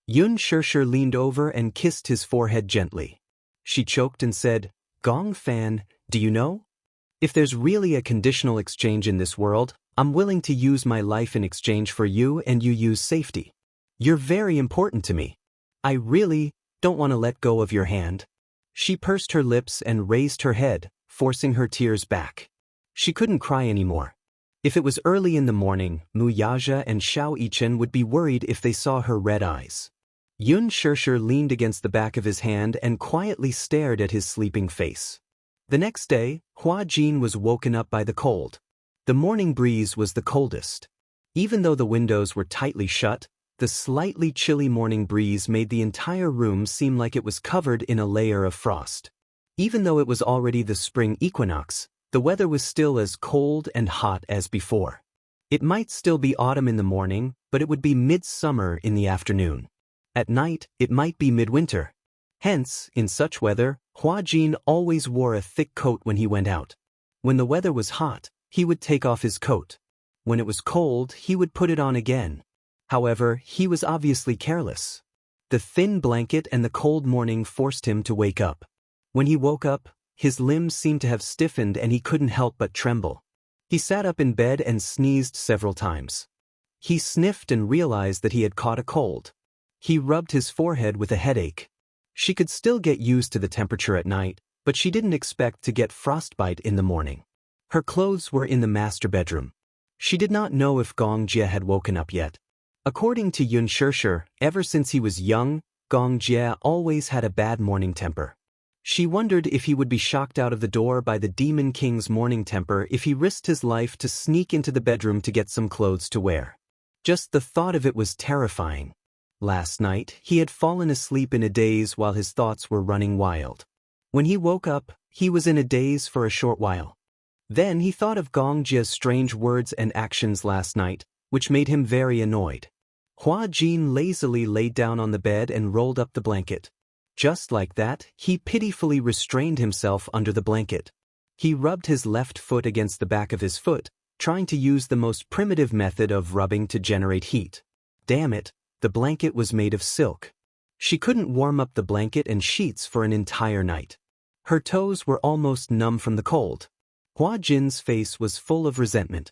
Xianxia leaned over and kissed his forehead gently. She choked and said, "Gong Fan, do you know? If there's really a conditional exchange in this world, I'm willing to use my life in exchange for you and you use safety. You're very important to me. I really don't want to let go of your hand." She pursed her lips and raised her head, forcing her tears back. She couldn't cry anymore. If it was early in the morning, Wuxia and Xianxia would be worried if they saw her red eyes. Xianxia leaned against the back of his hand and quietly stared at his sleeping face. The next day, Hua Jin was woken up by the cold. The morning breeze was the coldest. Even though the windows were tightly shut, the slightly chilly morning breeze made the entire room seem like it was covered in a layer of frost. Even though it was already the spring equinox, the weather was still as cold and hot as before. It might still be autumn in the morning, but it would be midsummer in the afternoon. At night, it might be midwinter. Hence, in such weather, Hua Jin always wore a thick coat when he went out. When the weather was hot, he would take off his coat. When it was cold, he would put it on again. However, he was obviously careless. The thin blanket and the cold morning forced him to wake up. When he woke up, his limbs seemed to have stiffened and he couldn't help but tremble. He sat up in bed and sneezed several times. He sniffed and realized that he had caught a cold. He rubbed his forehead with a headache. She could still get used to the temperature at night, but she didn't expect to get frostbite in the morning. Her clothes were in the master bedroom. She did not know if Gong Jie had woken up yet. According to Xianxia, ever since he was young, Gong Jie always had a bad morning temper. She wondered if he would be shocked out of the door by the Demon King's morning temper if he risked his life to sneak into the bedroom to get some clothes to wear. Just the thought of it was terrifying. Last night, he had fallen asleep in a daze while his thoughts were running wild. When he woke up, he was in a daze for a short while. Then he thought of Gong Jie's strange words and actions last night, which made him very annoyed. Hua Jin lazily laid down on the bed and rolled up the blanket. Just like that, he pitifully restrained himself under the blanket. He rubbed his left foot against the back of his foot, trying to use the most primitive method of rubbing to generate heat. Damn it, the blanket was made of silk. She couldn't warm up the blanket and sheets for an entire night. Her toes were almost numb from the cold. Hua Jin's face was full of resentment.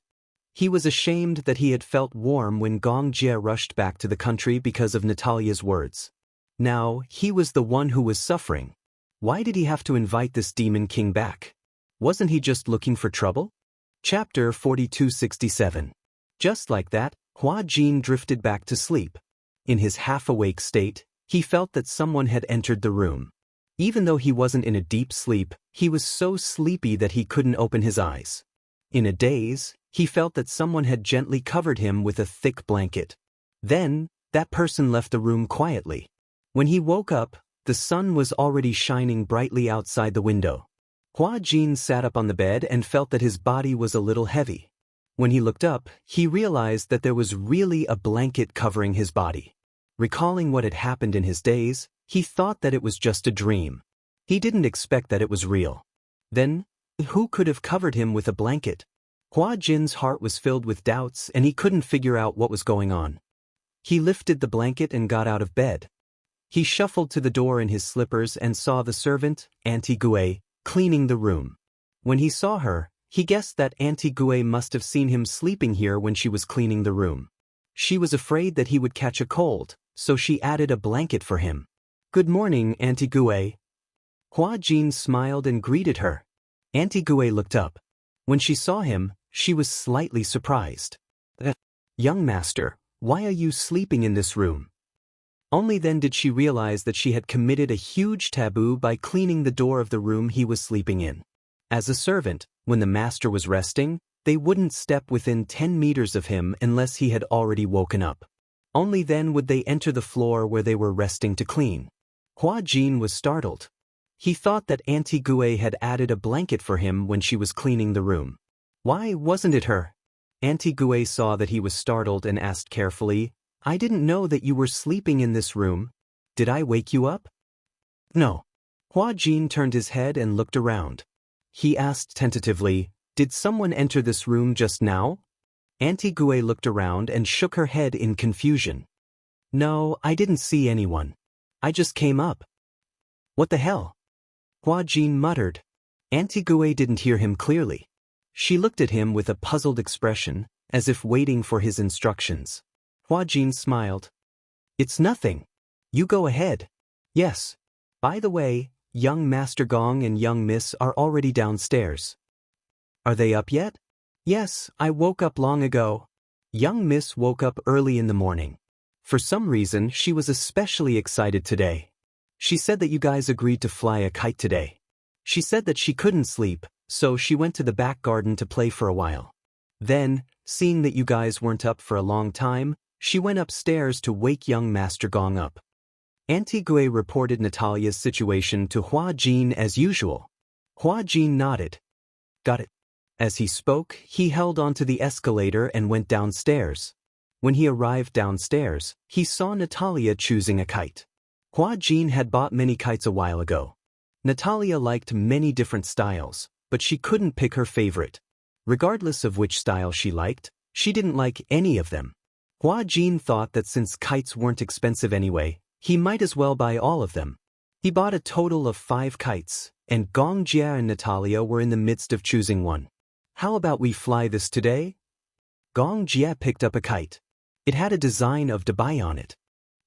He was ashamed that he had felt warm when Gong Jie rushed back to the country because of Natalia's words. Now, he was the one who was suffering. Why did he have to invite this Demon King back? Wasn't he just looking for trouble? Chapter 4267. Just like that, Hua Jin drifted back to sleep. In his half-awake state, he felt that someone had entered the room. Even though he wasn't in a deep sleep, he was so sleepy that he couldn't open his eyes. In a daze, he felt that someone had gently covered him with a thick blanket. Then, that person left the room quietly. When he woke up, the sun was already shining brightly outside the window. Hua Jin sat up on the bed and felt that his body was a little heavy. When he looked up, he realized that there was really a blanket covering his body. Recalling what had happened in his daze, he thought that it was just a dream. He didn't expect that it was real. Then, who could have covered him with a blanket? Hua Jin's heart was filled with doubts and he couldn't figure out what was going on. He lifted the blanket and got out of bed. He shuffled to the door in his slippers and saw the servant, Auntie Gui, cleaning the room. When he saw her, he guessed that Auntie Gui must have seen him sleeping here when she was cleaning the room. She was afraid that he would catch a cold, so she added a blanket for him. "Good morning, Auntie Gue." Hua Jin smiled and greeted her. Auntie Gue looked up. When she saw him, she was slightly surprised. "Young master, why are you sleeping in this room?" Only then did she realize that she had committed a huge taboo by cleaning the door of the room he was sleeping in. As a servant, when the master was resting, they wouldn't step within 10 meters of him unless he had already woken up. Only then would they enter the floor where they were resting to clean. Hua Jin was startled. He thought that Auntie Gue had added a blanket for him when she was cleaning the room. Why wasn't it her? Auntie Gue saw that he was startled and asked carefully, "I didn't know that you were sleeping in this room. Did I wake you up?" "No." Hua Jin turned his head and looked around. He asked tentatively, "Did someone enter this room just now?" Auntie Gue looked around and shook her head in confusion. "No, I didn't see anyone. I just came up." "What the hell?" Hua Jin muttered. Auntie Gue didn't hear him clearly. She looked at him with a puzzled expression, as if waiting for his instructions. Hua Jin smiled. "It's nothing. You go ahead." "Yes. By the way, young Master Gong and young Miss are already downstairs." "Are they up yet?" "Yes, I woke up long ago." Young Miss woke up early in the morning. For some reason, she was especially excited today. She said that you guys agreed to fly a kite today. She said that she couldn't sleep, so she went to the back garden to play for a while. Then, seeing that you guys weren't up for a long time, she went upstairs to wake young Master Gong up. Auntie Gue reported Natalia's situation to Hua Jin as usual. Hua Jin nodded. "Got it." As he spoke, he held onto the escalator and went downstairs. When he arrived downstairs, he saw Natalia choosing a kite. Hua Jin had bought many kites a while ago. Natalia liked many different styles, but she couldn't pick her favorite. Regardless of which style she liked, she didn't like any of them. Hua Jin thought that since kites weren't expensive anyway, he might as well buy all of them. He bought a total of 5 kites, and Gong Jia and Natalia were in the midst of choosing one. "How about we fly this today?" Gong Jia picked up a kite. It had a design of Dubai on it.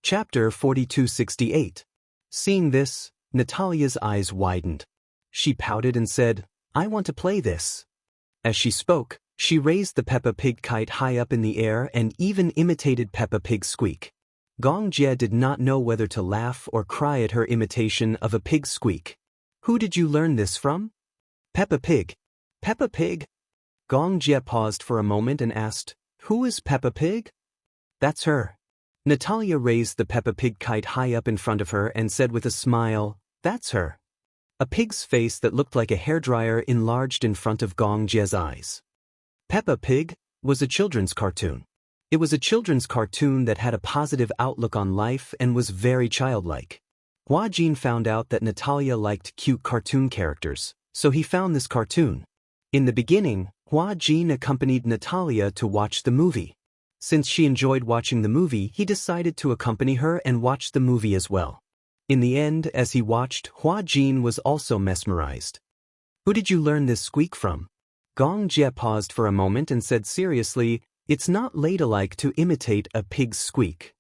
Chapter 4268. Seeing this, Natalia's eyes widened. She pouted and said, "I want to play this." As she spoke, she raised the Peppa Pig kite high up in the air and even imitated Peppa Pig's squeak. Gong Jia did not know whether to laugh or cry at her imitation of a pig's squeak. "Who did you learn this from?" "Peppa Pig." "Peppa Pig?" Gong Jia paused for a moment and asked, "Who is Peppa Pig?" "That's her." Natalia raised the Peppa Pig kite high up in front of her and said with a smile, "That's her." A pig's face that looked like a hairdryer enlarged in front of Gong Jia's eyes. Peppa Pig was a children's cartoon. It was a children's cartoon that had a positive outlook on life and was very childlike. Hua Jin found out that Natalia liked cute cartoon characters, so he found this cartoon. In the beginning, Hua Jin accompanied Natalia to watch the movie. Since she enjoyed watching the movie, he decided to accompany her and watch the movie as well. In the end, as he watched, Hua Jin was also mesmerized. "Who did you learn this squeak from?" Gong Jia paused for a moment and said seriously, "It's not ladylike to imitate a pig's squeak."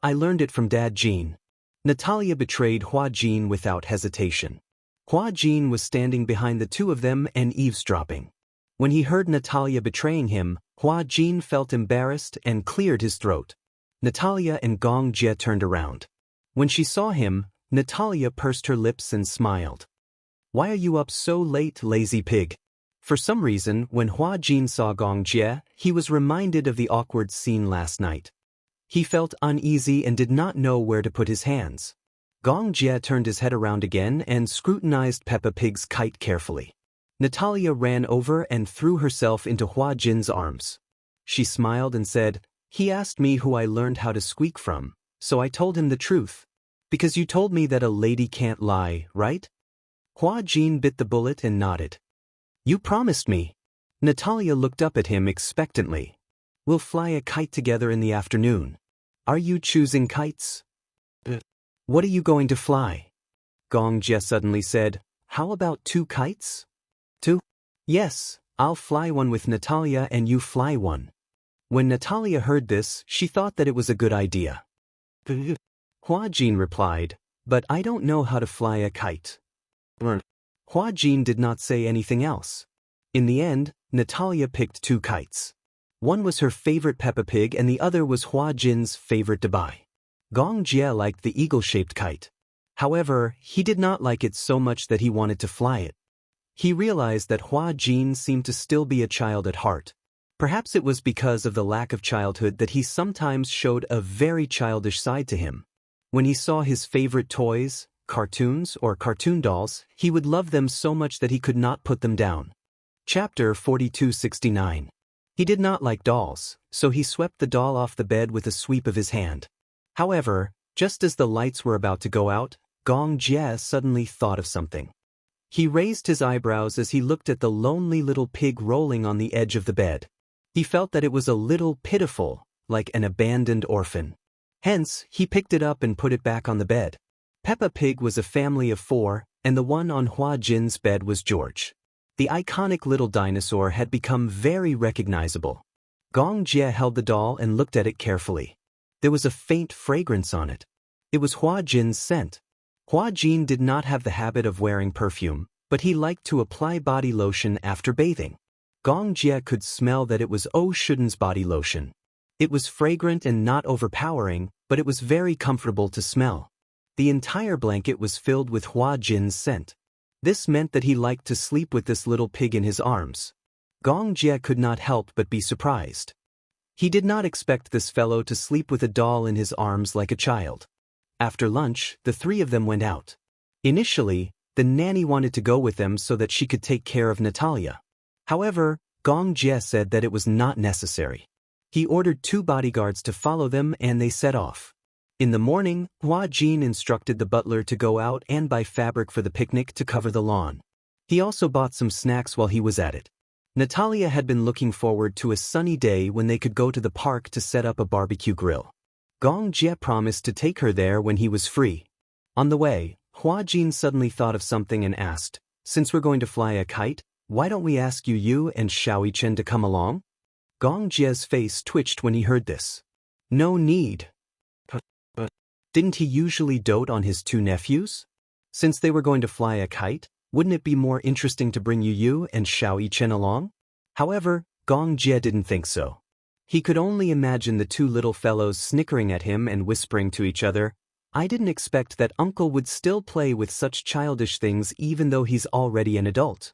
I learned it from Dad Jin." Natalia betrayed Hua Jin without hesitation. Hua Jin was standing behind the two of them and eavesdropping. When he heard Natalia betraying him, Hua Jin felt embarrassed and cleared his throat. Natalia and Gong Jia turned around. When she saw him, Natalia pursed her lips and smiled. "Why are you up so late, lazy pig?" For some reason, when Hua Jin saw Gong Jia, he was reminded of the awkward scene last night. He felt uneasy and did not know where to put his hands. Gong Jia turned his head around again and scrutinized Peppa Pig's kite carefully. Natalia ran over and threw herself into Hua Jin's arms. She smiled and said, "He asked me who I learned how to squeak from, so I told him the truth. Because you told me that a lady can't lie, right?" Hua Jin bit the bullet and nodded. "You promised me." Natalia looked up at him expectantly. "We'll fly a kite together in the afternoon. Are you choosing kites?" "What are you going to fly?" Gong Jia suddenly said, "How about 2 kites?" "2? Yes, I'll fly one with Natalia and you fly one." When Natalia heard this, she thought that it was a good idea. Hua Jin replied, "But I don't know how to fly a kite." Hua Jin did not say anything else. In the end, Natalia picked 2 kites. One was her favorite Peppa Pig and the other was Hua Jin's favorite to buy. Gong Jie liked the eagle-shaped kite. However, he did not like it so much that he wanted to fly it. He realized that Hua Jin seemed to still be a child at heart. Perhaps it was because of the lack of childhood that he sometimes showed a very childish side to him. When he saw his favorite toys, cartoons, or cartoon dolls, he would love them so much that he could not put them down. Chapter 4269. He did not like dolls, so he swept the doll off the bed with a sweep of his hand. However, just as the lights were about to go out, Gong Jie suddenly thought of something. He raised his eyebrows as he looked at the lonely little pig rolling on the edge of the bed. He felt that it was a little pitiful, like an abandoned orphan. Hence, he picked it up and put it back on the bed. Peppa Pig was a family of 4, and the one on Hua Jin's bed was George. The iconic little dinosaur had become very recognizable. Gong Jie held the doll and looked at it carefully. There was a faint fragrance on it. It was Hua Jin's scent. Hua Jin did not have the habit of wearing perfume, but he liked to apply body lotion after bathing. Gong Jie could smell that it was Shun's body lotion. It was fragrant and not overpowering, but it was very comfortable to smell. The entire blanket was filled with Hua Jin's scent. This meant that he liked to sleep with this little pig in his arms. Gong Jie could not help but be surprised. He did not expect this fellow to sleep with a doll in his arms like a child. After lunch, the 3 of them went out. Initially, the nanny wanted to go with them so that she could take care of Natalia. However, Gong Jie said that it was not necessary. He ordered 2 bodyguards to follow them and they set off. In the morning, Hua Jin instructed the butler to go out and buy fabric for the picnic to cover the lawn. He also bought some snacks while he was at it. Natalia had been looking forward to a sunny day when they could go to the park to set up a barbecue grill. Gong Jie promised to take her there when he was free. On the way, Hua Jin suddenly thought of something and asked, "Since we're going to fly a kite, why don't we ask you and Xiaoyichen to come along?" Gong Jie's face twitched when he heard this. No need. Didn't he usually dote on his 2 nephews? Since they were going to fly a kite, wouldn't it be more interesting to bring you and Xiaoyichen along? However, Gong Jie didn't think so. He could only imagine the 2 little fellows snickering at him and whispering to each other, "I didn't expect that uncle would still play with such childish things even though he's already an adult."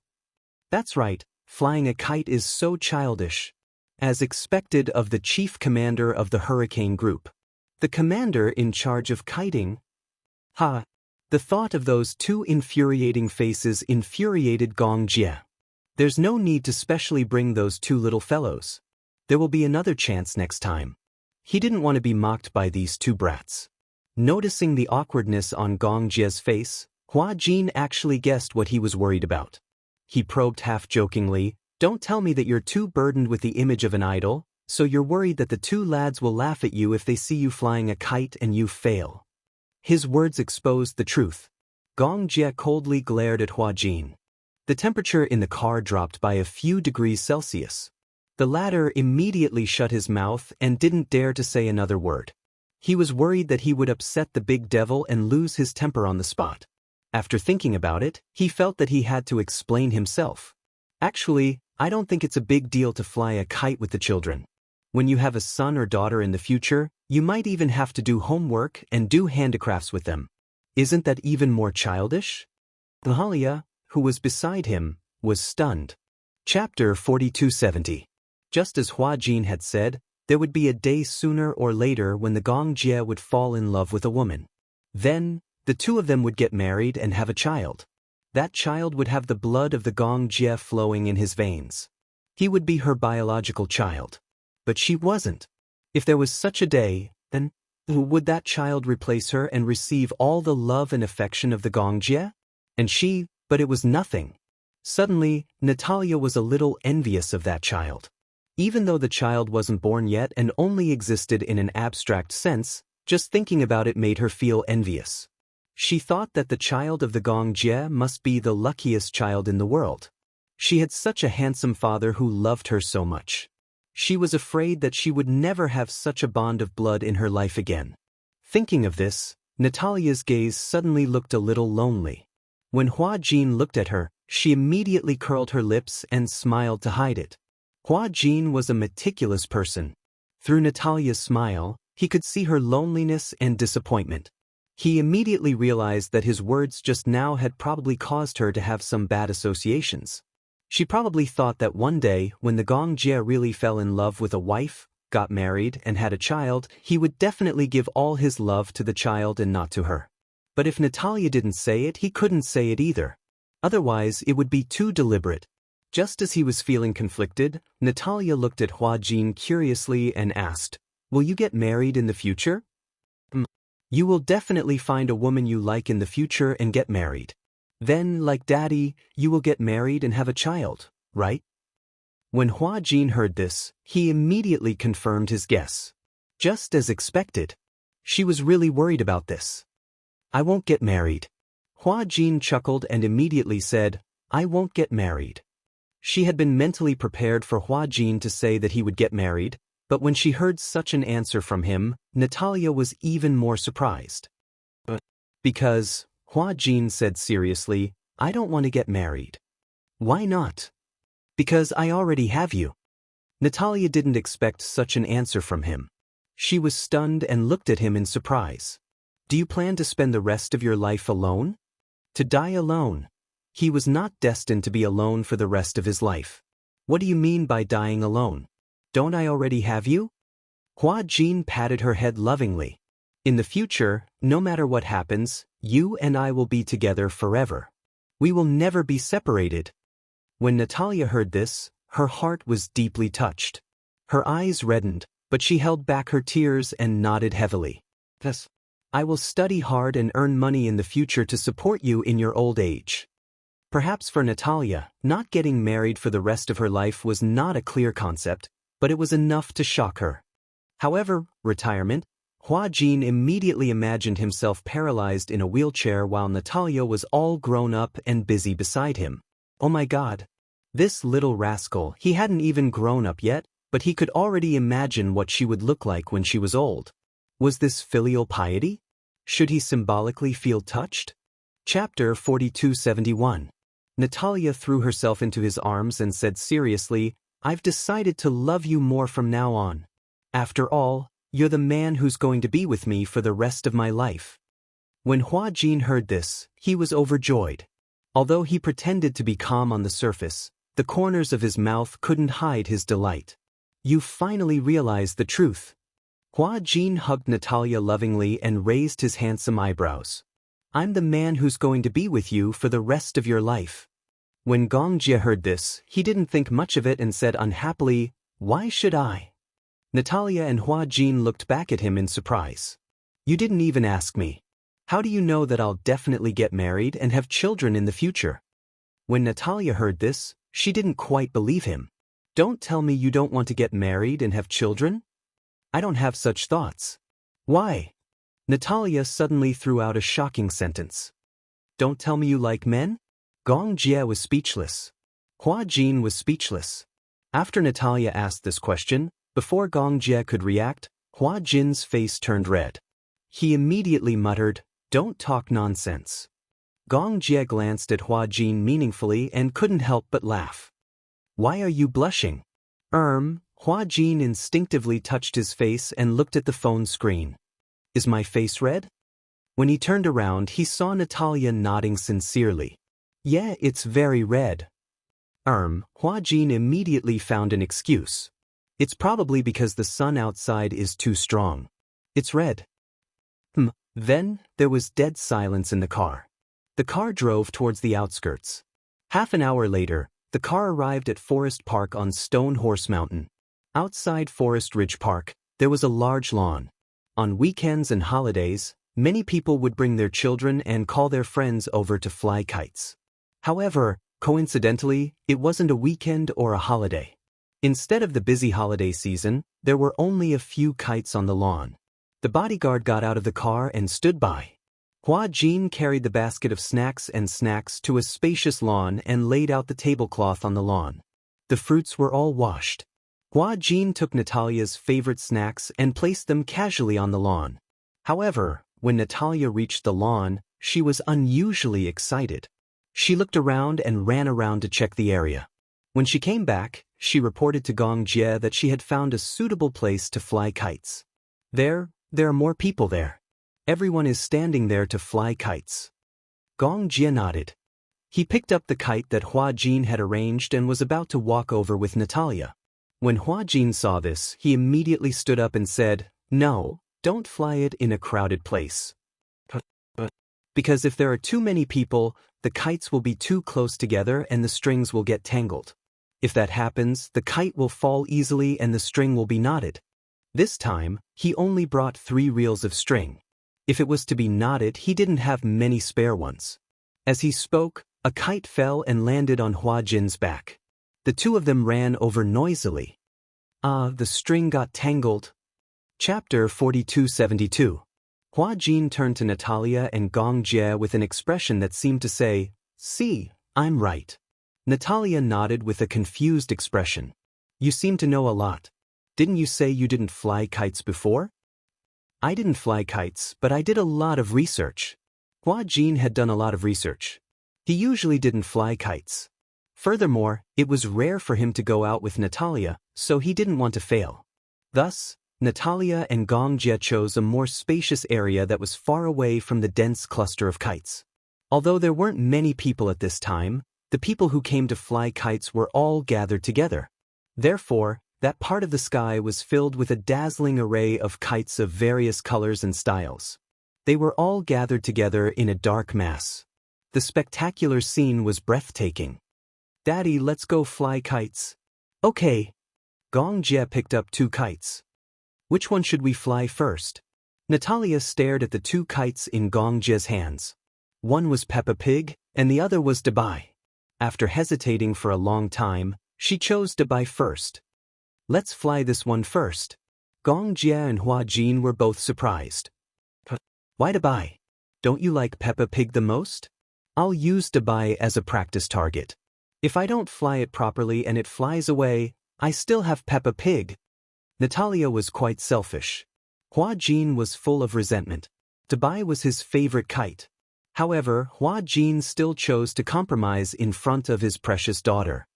That's right, flying a kite is so childish. As expected of the chief commander of the hurricane group. The commander in charge of kiting? The thought of those 2 infuriating faces infuriated Gong Jie. There's no need to specially bring those 2 little fellows. There will be another chance next time. He didn't want to be mocked by these 2 brats. Noticing the awkwardness on Gong Jie's face, Hua Jin actually guessed what he was worried about. He probed half-jokingly, "Don't tell me that you're too burdened with the image of an idol, so you're worried that the 2 lads will laugh at you if they see you flying a kite and you fail." His words exposed the truth. Gong Jie coldly glared at Hua Jin. The temperature in the car dropped by a few degrees Celsius. The latter immediately shut his mouth and didn't dare to say another word. He was worried that he would upset the big devil and lose his temper on the spot. After thinking about it, he felt that he had to explain himself. "Actually, I don't think it's a big deal to fly a kite with the children. When you have a son or daughter in the future, you might even have to do homework and do handicrafts with them. Isn't that even more childish?" Natalia, who was beside him, was stunned. Chapter 4270. Just as Hua Jin had said, there would be a day sooner or later when the Gong Jie would fall in love with a woman. Then, the 2 of them would get married and have a child. That child would have the blood of the Gong Jie flowing in his veins. He would be her biological child. But she wasn't. If there was such a day, then would that child replace her and receive all the love and affection of the Gong Jie? But it was nothing. Suddenly, Natalia was a little envious of that child. Even though the child wasn't born yet and only existed in an abstract sense, just thinking about it made her feel envious. She thought that the child of the Gong Jie must be the luckiest child in the world. She had such a handsome father who loved her so much. She was afraid that she would never have such a bond of blood in her life again. Thinking of this, Natalia's gaze suddenly looked a little lonely. When Hua Jin looked at her, she immediately curled her lips and smiled to hide it. Hua Jin was a meticulous person. Through Natalia's smile, he could see her loneliness and disappointment. He immediately realized that his words just now had probably caused her to have some bad associations. She probably thought that one day, when the Gongjie really fell in love with a wife, got married, and had a child, he would definitely give all his love to the child and not to her. But if Natalia didn't say it, he couldn't say it either. Otherwise, it would be too deliberate. Just as he was feeling conflicted, Natalia looked at Hua Jin curiously and asked, "Will you get married in the future?" You will definitely find a woman you like in the future and get married. Then, like Daddy, you will get married and have a child, right? When Hua Jin heard this, he immediately confirmed his guess. Just as expected. She was really worried about this. "I won't get married." Hua Jin chuckled and immediately said, "I won't get married." She had been mentally prepared for Hua Jin to say that he would get married, but when she heard such an answer from him, Natalia was even more surprised. Because, Hua Jin said seriously, "I don't want to get married." "Why not?" "Because I already have you." Natalia didn't expect such an answer from him. She was stunned and looked at him in surprise. "Do you plan to spend the rest of your life alone?" To die alone. He was not destined to be alone for the rest of his life. "What do you mean by dying alone? Don't I already have you?" Hua Jin patted her head lovingly. "In the future, no matter what happens, you and I will be together forever. We will never be separated." When Natalia heard this, her heart was deeply touched. Her eyes reddened, but she held back her tears and nodded heavily. "Yes, I will study hard and earn money in the future to support you in your old age." Perhaps for Natalia, not getting married for the rest of her life was not a clear concept, but it was enough to shock her. However, retirement, Hua Jin immediately imagined himself paralyzed in a wheelchair while Natalia was all grown up and busy beside him. Oh my God. This little rascal, he hadn't even grown up yet, but he could already imagine what she would look like when she was old. Was this filial piety? Should he symbolically feel touched? Chapter 4271. Natalia threw herself into his arms and said seriously, "I've decided to love you more from now on. After all, you're the man who's going to be with me for the rest of my life." When Hua Jin heard this, he was overjoyed. Although he pretended to be calm on the surface, the corners of his mouth couldn't hide his delight. "You finally realized the truth." Hua Jin hugged Natalia lovingly and raised his handsome eyebrows. "I'm the man who's going to be with you for the rest of your life." When Gongjie heard this, he didn't think much of it and said unhappily, "Why should I?" Natalia and Hua Jin looked back at him in surprise. "You didn't even ask me. How do you know that I'll definitely get married and have children in the future?" When Natalia heard this, she didn't quite believe him. "Don't tell me you don't want to get married and have children?" "I don't have such thoughts." "Why?" Natalia suddenly threw out a shocking sentence. "Don't tell me you like men?" Gongjie was speechless. Hua Jin was speechless. After Natalia asked this question, before Gongjie could react, Hua Jin's face turned red. He immediately muttered, "Don't talk nonsense." Gongjie glanced at Hua Jin meaningfully and couldn't help but laugh. "Why are you blushing?" Hua Jin instinctively touched his face and looked at the phone screen. "Is my face red?" When he turned around, he saw Natalia nodding sincerely. "Yeah, it's very red." Hua Jin immediately found an excuse. "It's probably because the sun outside is too strong. It's red." Then, there was dead silence in the car. The car drove towards the outskirts. Half an hour later, the car arrived at Forest Park on Stone Horse Mountain. Outside Forest Ridge Park, there was a large lawn. On weekends and holidays, many people would bring their children and call their friends over to fly kites. However, coincidentally, it wasn't a weekend or a holiday. Instead of the busy holiday season, there were only a few kites on the lawn. The bodyguard got out of the car and stood by. Hua Jin carried the basket of snacks to a spacious lawn and laid out the tablecloth on the lawn. The fruits were all washed. Hua Jin took Natalia's favorite snacks and placed them casually on the lawn. However, when Natalia reached the lawn, she was unusually excited. She looked around and ran around to check the area. When she came back, she reported to Gong Jie that she had found a suitable place to fly kites. There are more people there. Everyone is standing there to fly kites. Gong Jie nodded. He picked up the kite that Hua Jin had arranged and was about to walk over with Natalia. When Hua Jin saw this, he immediately stood up and said, "No, don't fly it in a crowded place. Because if there are too many people, the kites will be too close together and the strings will get tangled. If that happens, the kite will fall easily and the string will be knotted." This time, he only brought 3 reels of string. If it was to be knotted, he didn't have many spare ones. As he spoke, a kite fell and landed on Hua Jin's back. The two of them ran over noisily. The string got tangled. Chapter 4272. Hua Jin turned to Natalia and Gong Jie with an expression that seemed to say, "See, I'm right." Natalia nodded with a confused expression. "You seem to know a lot. Didn't you say you didn't fly kites before?" "I didn't fly kites, but I did a lot of research." Hua Jin had done a lot of research. He usually didn't fly kites. Furthermore, it was rare for him to go out with Natalia, so he didn't want to fail. Thus, Natalia and Gong Jie chose a more spacious area that was far away from the dense cluster of kites. Although there weren't many people at this time, the people who came to fly kites were all gathered together. Therefore, that part of the sky was filled with a dazzling array of kites of various colors and styles. They were all gathered together in a dark mass. The spectacular scene was breathtaking. "Daddy, let's go fly kites." "Okay." Gong Jie picked up 2 kites. "Which one should we fly first?" Natalia stared at the 2 kites in Gong Jie's hands. One was Peppa Pig, and the other was Dabai. After hesitating for a long time, she chose Dabai first. "Let's fly this one first." Gong Jie and Hua Jin were both surprised. "Why Dabai? Don't you like Peppa Pig the most?" "I'll use Dabai as a practice target. If I don't fly it properly and it flies away, I still have Peppa Pig." Natalia was quite selfish. Hua Jin was full of resentment. Dabai was his favorite kite. However, Hua Jin still chose to compromise in front of his precious daughter.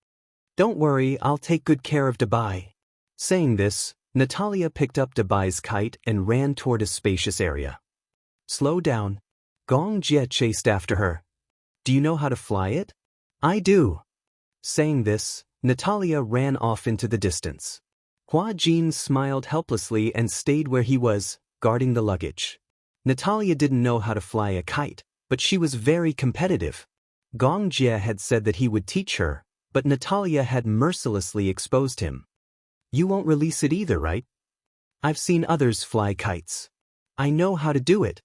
"Don't worry, I'll take good care of Dabai." Saying this, Natalia picked up Dabai's kite and ran toward a spacious area. "Slow down." Gong Jie chased after her. "Do you know how to fly it?" "I do." Saying this, Natalia ran off into the distance. Hua Jin smiled helplessly and stayed where he was, guarding the luggage. Natalia didn't know how to fly a kite, but she was very competitive. Gong Jie had said that he would teach her, but Natalia had mercilessly exposed him. "You won't release it either, right? I've seen others fly kites. I know how to do it."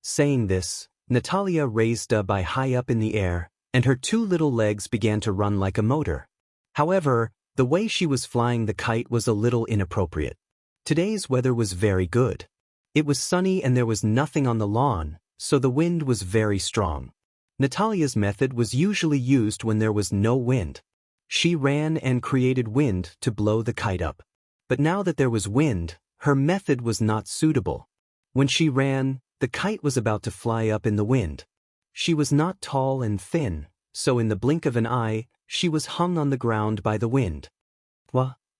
Saying this, Natalia raised Dabai high up in the air, and her 2 little legs began to run like a motor. However, the way she was flying the kite was a little inappropriate. Today's weather was very good. It was sunny and there was nothing on the lawn, so the wind was very strong. Natalia's method was usually used when there was no wind. She ran and created wind to blow the kite up. But now that there was wind, her method was not suitable. When she ran, the kite was about to fly up in the wind. She was not tall and thin, so in the blink of an eye, she was hung on the ground by the wind.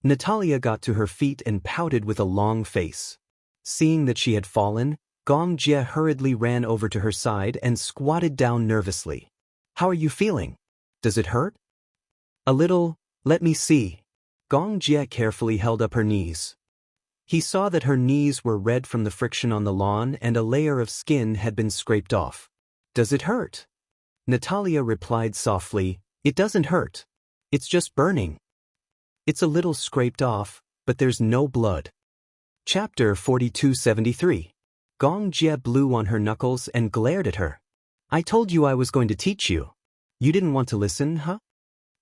Natalia got to her feet and pouted with a long face. Seeing that she had fallen, Gong Jie hurriedly ran over to her side and squatted down nervously. "How are you feeling? Does it hurt?" "A little, let me see." Gong Jie carefully held up her knees. He saw that her knees were red from the friction on the lawn and a layer of skin had been scraped off. "Does it hurt?" Natalia replied softly, "It doesn't hurt. It's just burning. It's a little scraped off, but there's no blood." Chapter 4273. Gong Jie blew on her knuckles and glared at her. "I told you I was going to teach you. You didn't want to listen, huh?"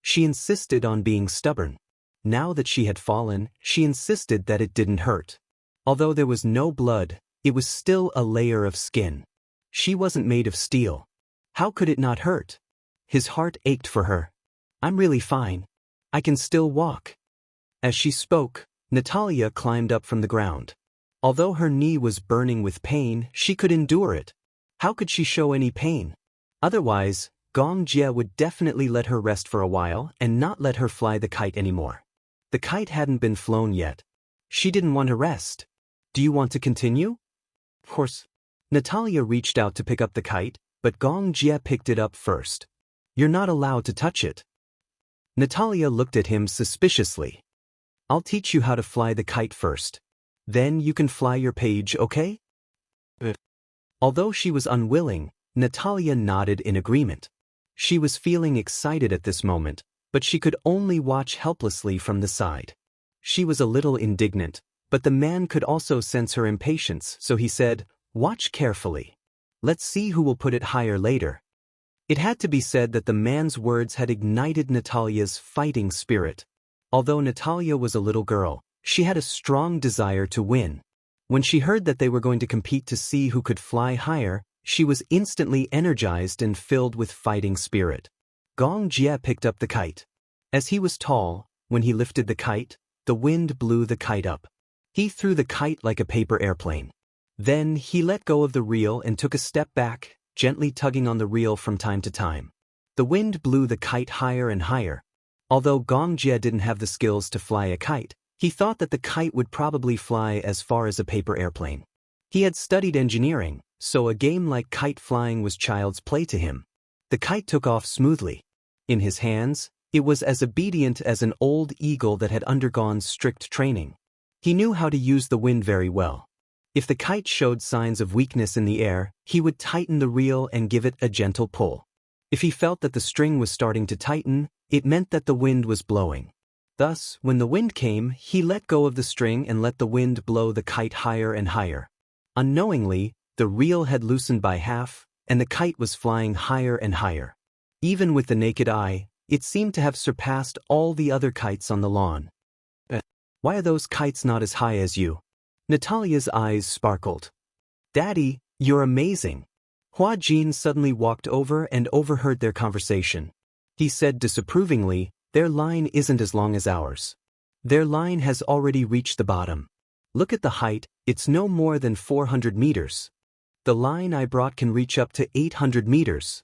She insisted on being stubborn. Now that she had fallen, she insisted that it didn't hurt. Although there was no blood, it was still a layer of skin. She wasn't made of steel. How could it not hurt? His heart ached for her. "I'm really fine. I can still walk." As she spoke, Natalia climbed up from the ground. Although her knee was burning with pain, she could endure it. How could she show any pain? Otherwise, Gong Jie would definitely let her rest for a while and not let her fly the kite anymore. The kite hadn't been flown yet. She didn't want to rest. Do you want to continue? Of course. Natalia reached out to pick up the kite, but Gong Jie picked it up first. You're not allowed to touch it. Natalia looked at him suspiciously. I'll teach you how to fly the kite first. Then you can fly your page, okay? Although she was unwilling, Natalia nodded in agreement. She was feeling excited at this moment, but she could only watch helplessly from the side. She was a little indignant, but the man could also sense her impatience, so he said, "Watch carefully. Let's see who will put it higher later." It had to be said that the man's words had ignited Natalia's fighting spirit. Although Natalia was a little girl, she had a strong desire to win. When she heard that they were going to compete to see who could fly higher, she was instantly energized and filled with fighting spirit. Gong Jie picked up the kite. As he was tall, when he lifted the kite, the wind blew the kite up. He threw the kite like a paper airplane. Then he let go of the reel and took a step back, gently tugging on the reel from time to time. The wind blew the kite higher and higher. Although Gong Jie didn't have the skills to fly a kite, he thought that the kite would probably fly as far as a paper airplane. He had studied engineering, so a game like kite flying was child's play to him. The kite took off smoothly. In his hands, it was as obedient as an old eagle that had undergone strict training. He knew how to use the wind very well. If the kite showed signs of weakness in the air, he would tighten the reel and give it a gentle pull. If he felt that the string was starting to tighten, it meant that the wind was blowing. Thus, when the wind came, he let go of the string and let the wind blow the kite higher and higher. Unknowingly, the reel had loosened by half, and the kite was flying higher and higher. Even with the naked eye, it seemed to have surpassed all the other kites on the lawn. Why are those kites not as high as you? Natalia's eyes sparkled. Daddy, you're amazing. Hua Jin suddenly walked over and overheard their conversation. He said disapprovingly, their line isn't as long as ours. Their line has already reached the bottom. Look at the height, it's no more than 400 meters. The line I brought can reach up to 800 meters.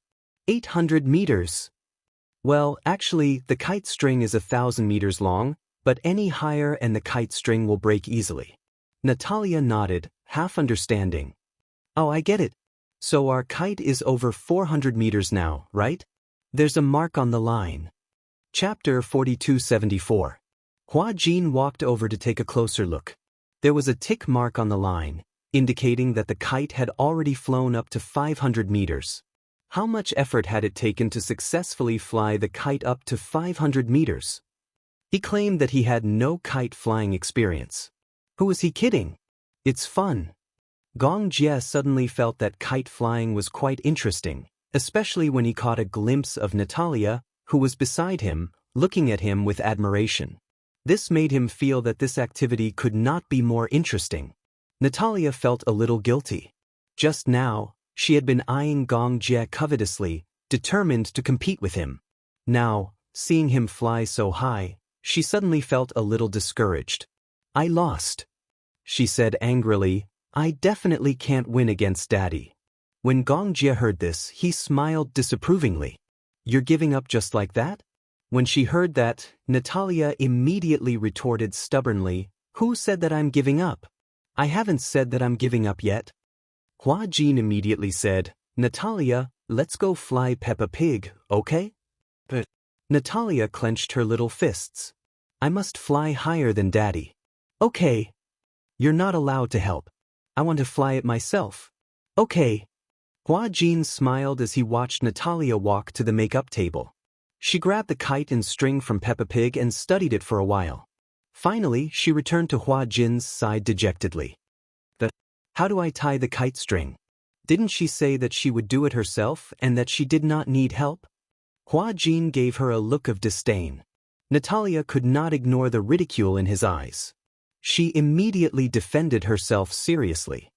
800 meters! Well, actually, the kite string is 1,000 meters long, but any higher and the kite string will break easily. Natalia nodded, half understanding. Oh, I get it. So our kite is over 400 meters now, right? There's a mark on the line. Chapter 4274. Hua Jin walked over to take a closer look. There was a tick mark on the line, indicating that the kite had already flown up to 500 meters. How much effort had it taken to successfully fly the kite up to 500 meters? He claimed that he had no kite flying experience. Who was he kidding? It's fun. Gong Jie suddenly felt that kite flying was quite interesting, especially when he caught a glimpse of Natalia, who was beside him, looking at him with admiration. This made him feel that this activity could not be more interesting. Natalia felt a little guilty. Just now, she had been eyeing Gong Jie covetously, determined to compete with him. Now, seeing him fly so high, she suddenly felt a little discouraged. I lost. She said angrily, I definitely can't win against Daddy. When Gong Jie heard this, he smiled disapprovingly. You're giving up just like that? When she heard that, Natalia immediately retorted stubbornly, Who said that I'm giving up? I haven't said that I'm giving up yet. Hua Jin immediately said, Natalia, let's go fly Peppa Pig, okay? But Natalia clenched her little fists. I must fly higher than Daddy. Okay. You're not allowed to help. I want to fly it myself. Okay. Hua Jin smiled as he watched Natalia walk to the makeup table. She grabbed the kite and string from Peppa Pig and studied it for a while. Finally, she returned to Hua Jin's side dejectedly. How do I tie the kite string? Didn't she say that she would do it herself and that she did not need help? Hua Jin gave her a look of disdain. Natalia could not ignore the ridicule in his eyes. She immediately defended herself seriously.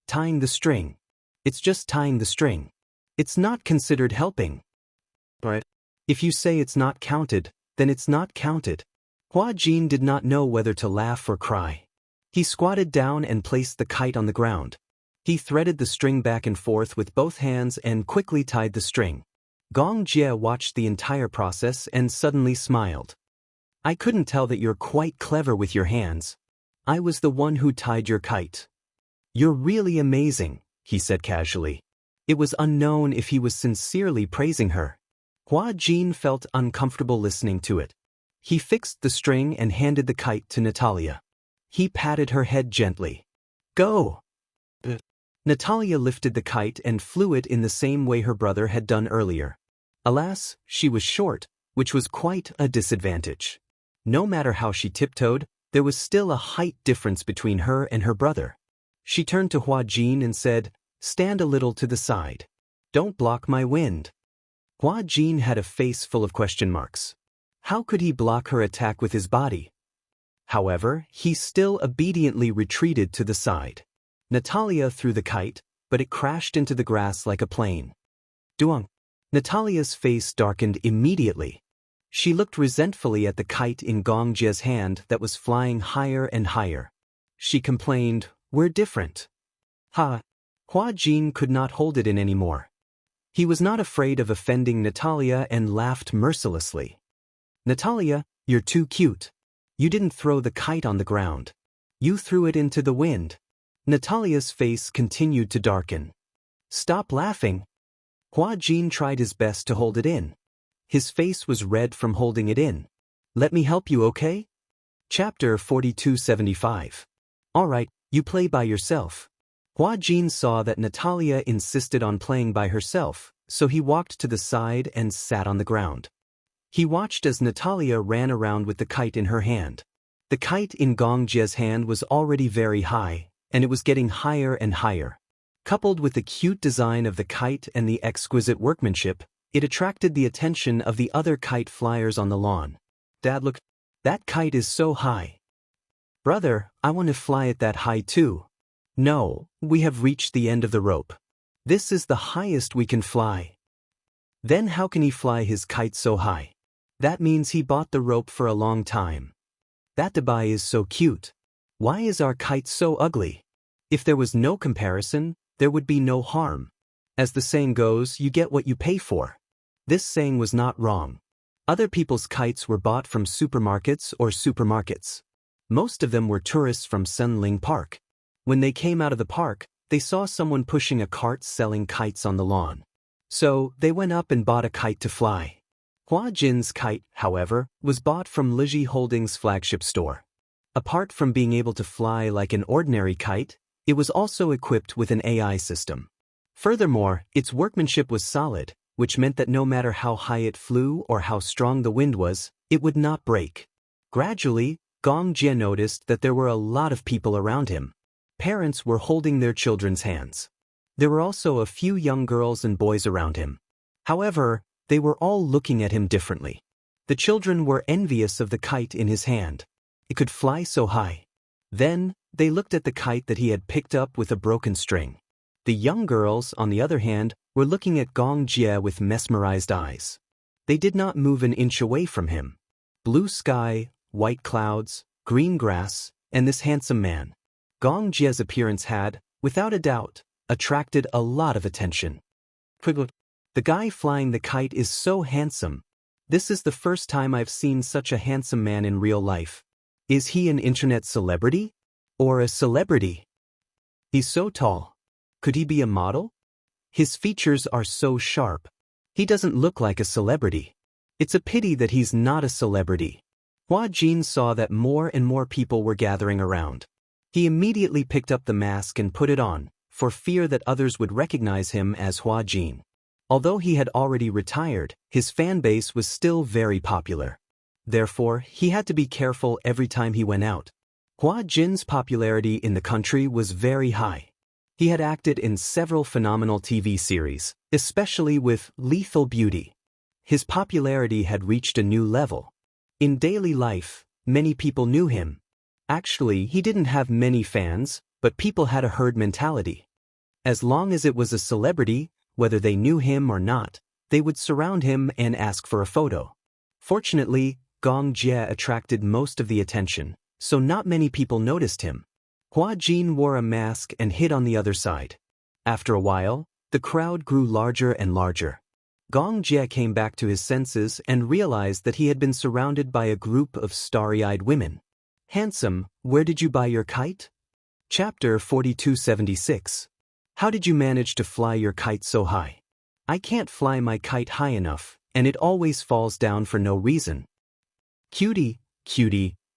Tying the string. It's just tying the string. It's not considered helping. But if you say it's not counted, then it's not counted. Hua Jin did not know whether to laugh or cry. He squatted down and placed the kite on the ground. He threaded the string back and forth with both hands and quickly tied the string. Gong Jie watched the entire process and suddenly smiled. I couldn't tell that you're quite clever with your hands. I was the one who tied your kite. You're really amazing, he said casually. It was unknown if he was sincerely praising her. Hua Jin felt uncomfortable listening to it. He fixed the string and handed the kite to Natalia. He patted her head gently. Go! Natalia lifted the kite and flew it in the same way her brother had done earlier. Alas, she was short, which was quite a disadvantage. No matter how she tiptoed, there was still a height difference between her and her brother. She turned to Hua Jin and said, Stand a little to the side. Don't block my wind. Hua Jin had a face full of question marks. How could he block her attack with his body? However, he still obediently retreated to the side. Natalia threw the kite, but it crashed into the grass like a plane. Duang. Natalia's face darkened immediately. She looked resentfully at the kite in Gong Jie's hand that was flying higher and higher. She complained, We're different. Ha! Hua Jin could not hold it in anymore. He was not afraid of offending Natalia and laughed mercilessly. Natalia, you're too cute. You didn't throw the kite on the ground. You threw it into the wind. Natalia's face continued to darken. Stop laughing. Hua Jin tried his best to hold it in. His face was red from holding it in. Let me help you, okay? Chapter 4275. Alright, you play by yourself. Hua Jin saw that Natalia insisted on playing by herself, so he walked to the side and sat on the ground. He watched as Natalia ran around with the kite in her hand. The kite in Gong Jie's hand was already very high, and it was getting higher and higher. Coupled with the cute design of the kite and the exquisite workmanship, it attracted the attention of the other kite flyers on the lawn. Dad, look, that kite is so high. Brother, I want to fly it that high too. No, we have reached the end of the rope. This is the highest we can fly. Then how can he fly his kite so high? That means he bought the rope for a long time. That Dubai is so cute. Why is our kite so ugly? If there was no comparison, there would be no harm. As the saying goes, you get what you pay for. This saying was not wrong. Other people's kites were bought from supermarkets or supermarkets. Most of them were tourists from Sunling Park. When they came out of the park, they saw someone pushing a cart selling kites on the lawn. So, they went up and bought a kite to fly. Hua Jin's kite, however, was bought from Liji Holdings' flagship store. Apart from being able to fly like an ordinary kite, it was also equipped with an AI system. Furthermore, its workmanship was solid, which meant that no matter how high it flew or how strong the wind was, it would not break. Gradually, Gong Jie noticed that there were a lot of people around him. Parents were holding their children's hands. There were also a few young girls and boys around him. However, they were all looking at him differently. The children were envious of the kite in his hand. It could fly so high. Then, they looked at the kite that he had picked up with a broken string. The young girls, on the other hand, were looking at Gong Jie with mesmerized eyes. They did not move an inch away from him. Blue sky, white clouds, green grass, and this handsome man. Gong Jie's appearance had, without a doubt, attracted a lot of attention. The guy flying the kite is so handsome. This is the first time I've seen such a handsome man in real life. Is he an internet celebrity? Or a celebrity? He's so tall. Could he be a model? His features are so sharp. He doesn't look like a celebrity. It's a pity that he's not a celebrity. Hua Jin saw that more and more people were gathering around. He immediately picked up the mask and put it on, for fear that others would recognize him as Hua Jin. Although he had already retired, his fan base was still very popular. Therefore, he had to be careful every time he went out. Hua Jin's popularity in the country was very high. He had acted in several phenomenal TV series, especially with Lethal Beauty. His popularity had reached a new level. In daily life, many people knew him. Actually, he didn't have many fans, but people had a herd mentality. As long as it was a celebrity, whether they knew him or not, they would surround him and ask for a photo. Fortunately, Gong Jie attracted most of the attention, so not many people noticed him. Hua Jin wore a mask and hid on the other side. After a while, the crowd grew larger and larger. Gong Jie came back to his senses and realized that he had been surrounded by a group of starry-eyed women. Handsome, where did you buy your kite? Chapter 4276. How did you manage to fly your kite so high? I can't fly my kite high enough, and it always falls down for no reason. Cutie,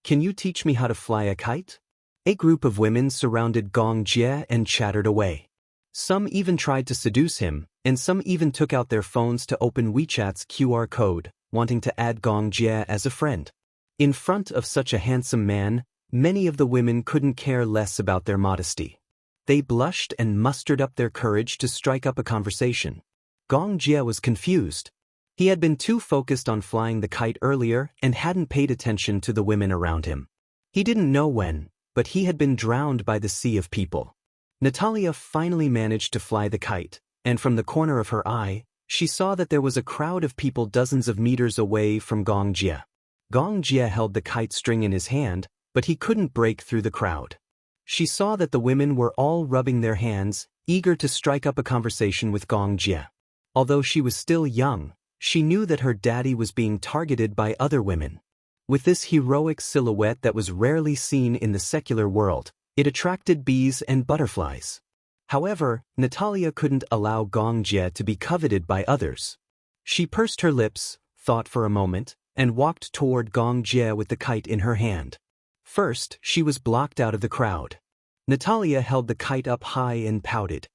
can you teach me how to fly a kite? A group of women surrounded Gong Jie and chattered away. Some even tried to seduce him, and some even took out their phones to open WeChat's QR code, wanting to add Gong Jie as a friend. In front of such a handsome man, many of the women couldn't care less about their modesty. They blushed and mustered up their courage to strike up a conversation. Gong Jie was confused. He had been too focused on flying the kite earlier and hadn't paid attention to the women around him. He didn't know when, but he had been drowned by the sea of people. Natalia finally managed to fly the kite, and from the corner of her eye, she saw that there was a crowd of people dozens of meters away from Gong Jie. Gong Jie held the kite string in his hand, but he couldn't break through the crowd. She saw that the women were all rubbing their hands, eager to strike up a conversation with Gong Jie. Although she was still young, she knew that her daddy was being targeted by other women. With this heroic silhouette that was rarely seen in the secular world, it attracted bees and butterflies. However, Natalia couldn't allow Gong Jie to be coveted by others. She pursed her lips, thought for a moment, and walked toward Gong Jie with the kite in her hand. First, she was blocked out of the crowd. Natalia held the kite up high and pouted.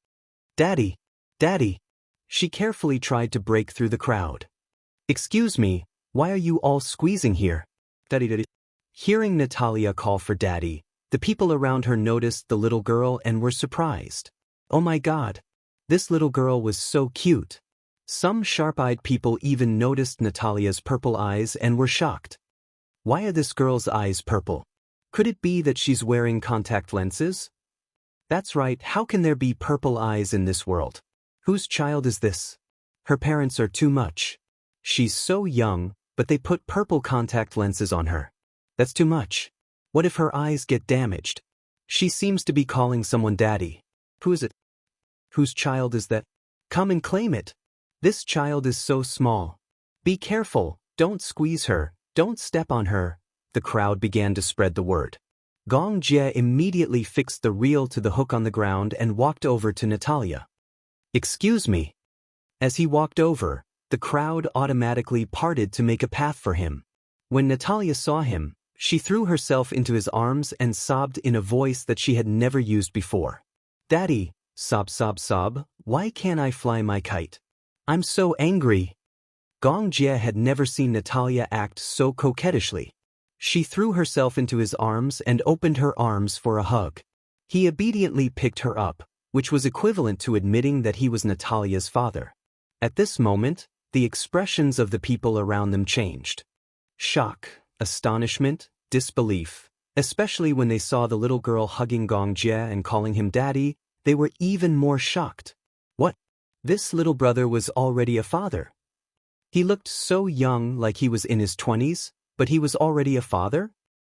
Daddy! Daddy! She carefully tried to break through the crowd. Excuse me, why are you all squeezing here? Daddy. Hearing Natalia call for Daddy, the people around her noticed the little girl and were surprised. Oh my God! This little girl was so cute. Some sharp-eyed people even noticed Natalia's purple eyes and were shocked. Why are this girl's eyes purple? Could it be that she's wearing contact lenses? That's right, how can there be purple eyes in this world? Whose child is this? Her parents are too much. She's so young, but they put purple contact lenses on her. That's too much. What if her eyes get damaged? She seems to be calling someone daddy. Who is it? Whose child is that? Come and claim it. This child is so small. Be careful, don't squeeze her, don't step on her. The crowd began to spread the word. Gong Jie immediately fixed the reel to the hook on the ground and walked over to Natalia. Excuse me. As he walked over, the crowd automatically parted to make a path for him. When Natalia saw him, she threw herself into his arms and sobbed in a voice that she had never used before. Daddy, sob, why can't I fly my kite? I'm so angry. Gong Jie had never seen Natalia act so coquettishly. She threw herself into his arms and opened her arms for a hug. He obediently picked her up, which was equivalent to admitting that he was Natalia's father. At this moment, the expressions of the people around them changed. Shock, astonishment, disbelief. Especially when they saw the little girl hugging Gong Jie and calling him daddy, they were even more shocked. What? This little brother was already a father. He looked so young, like he was in his 20s, but he was already a father?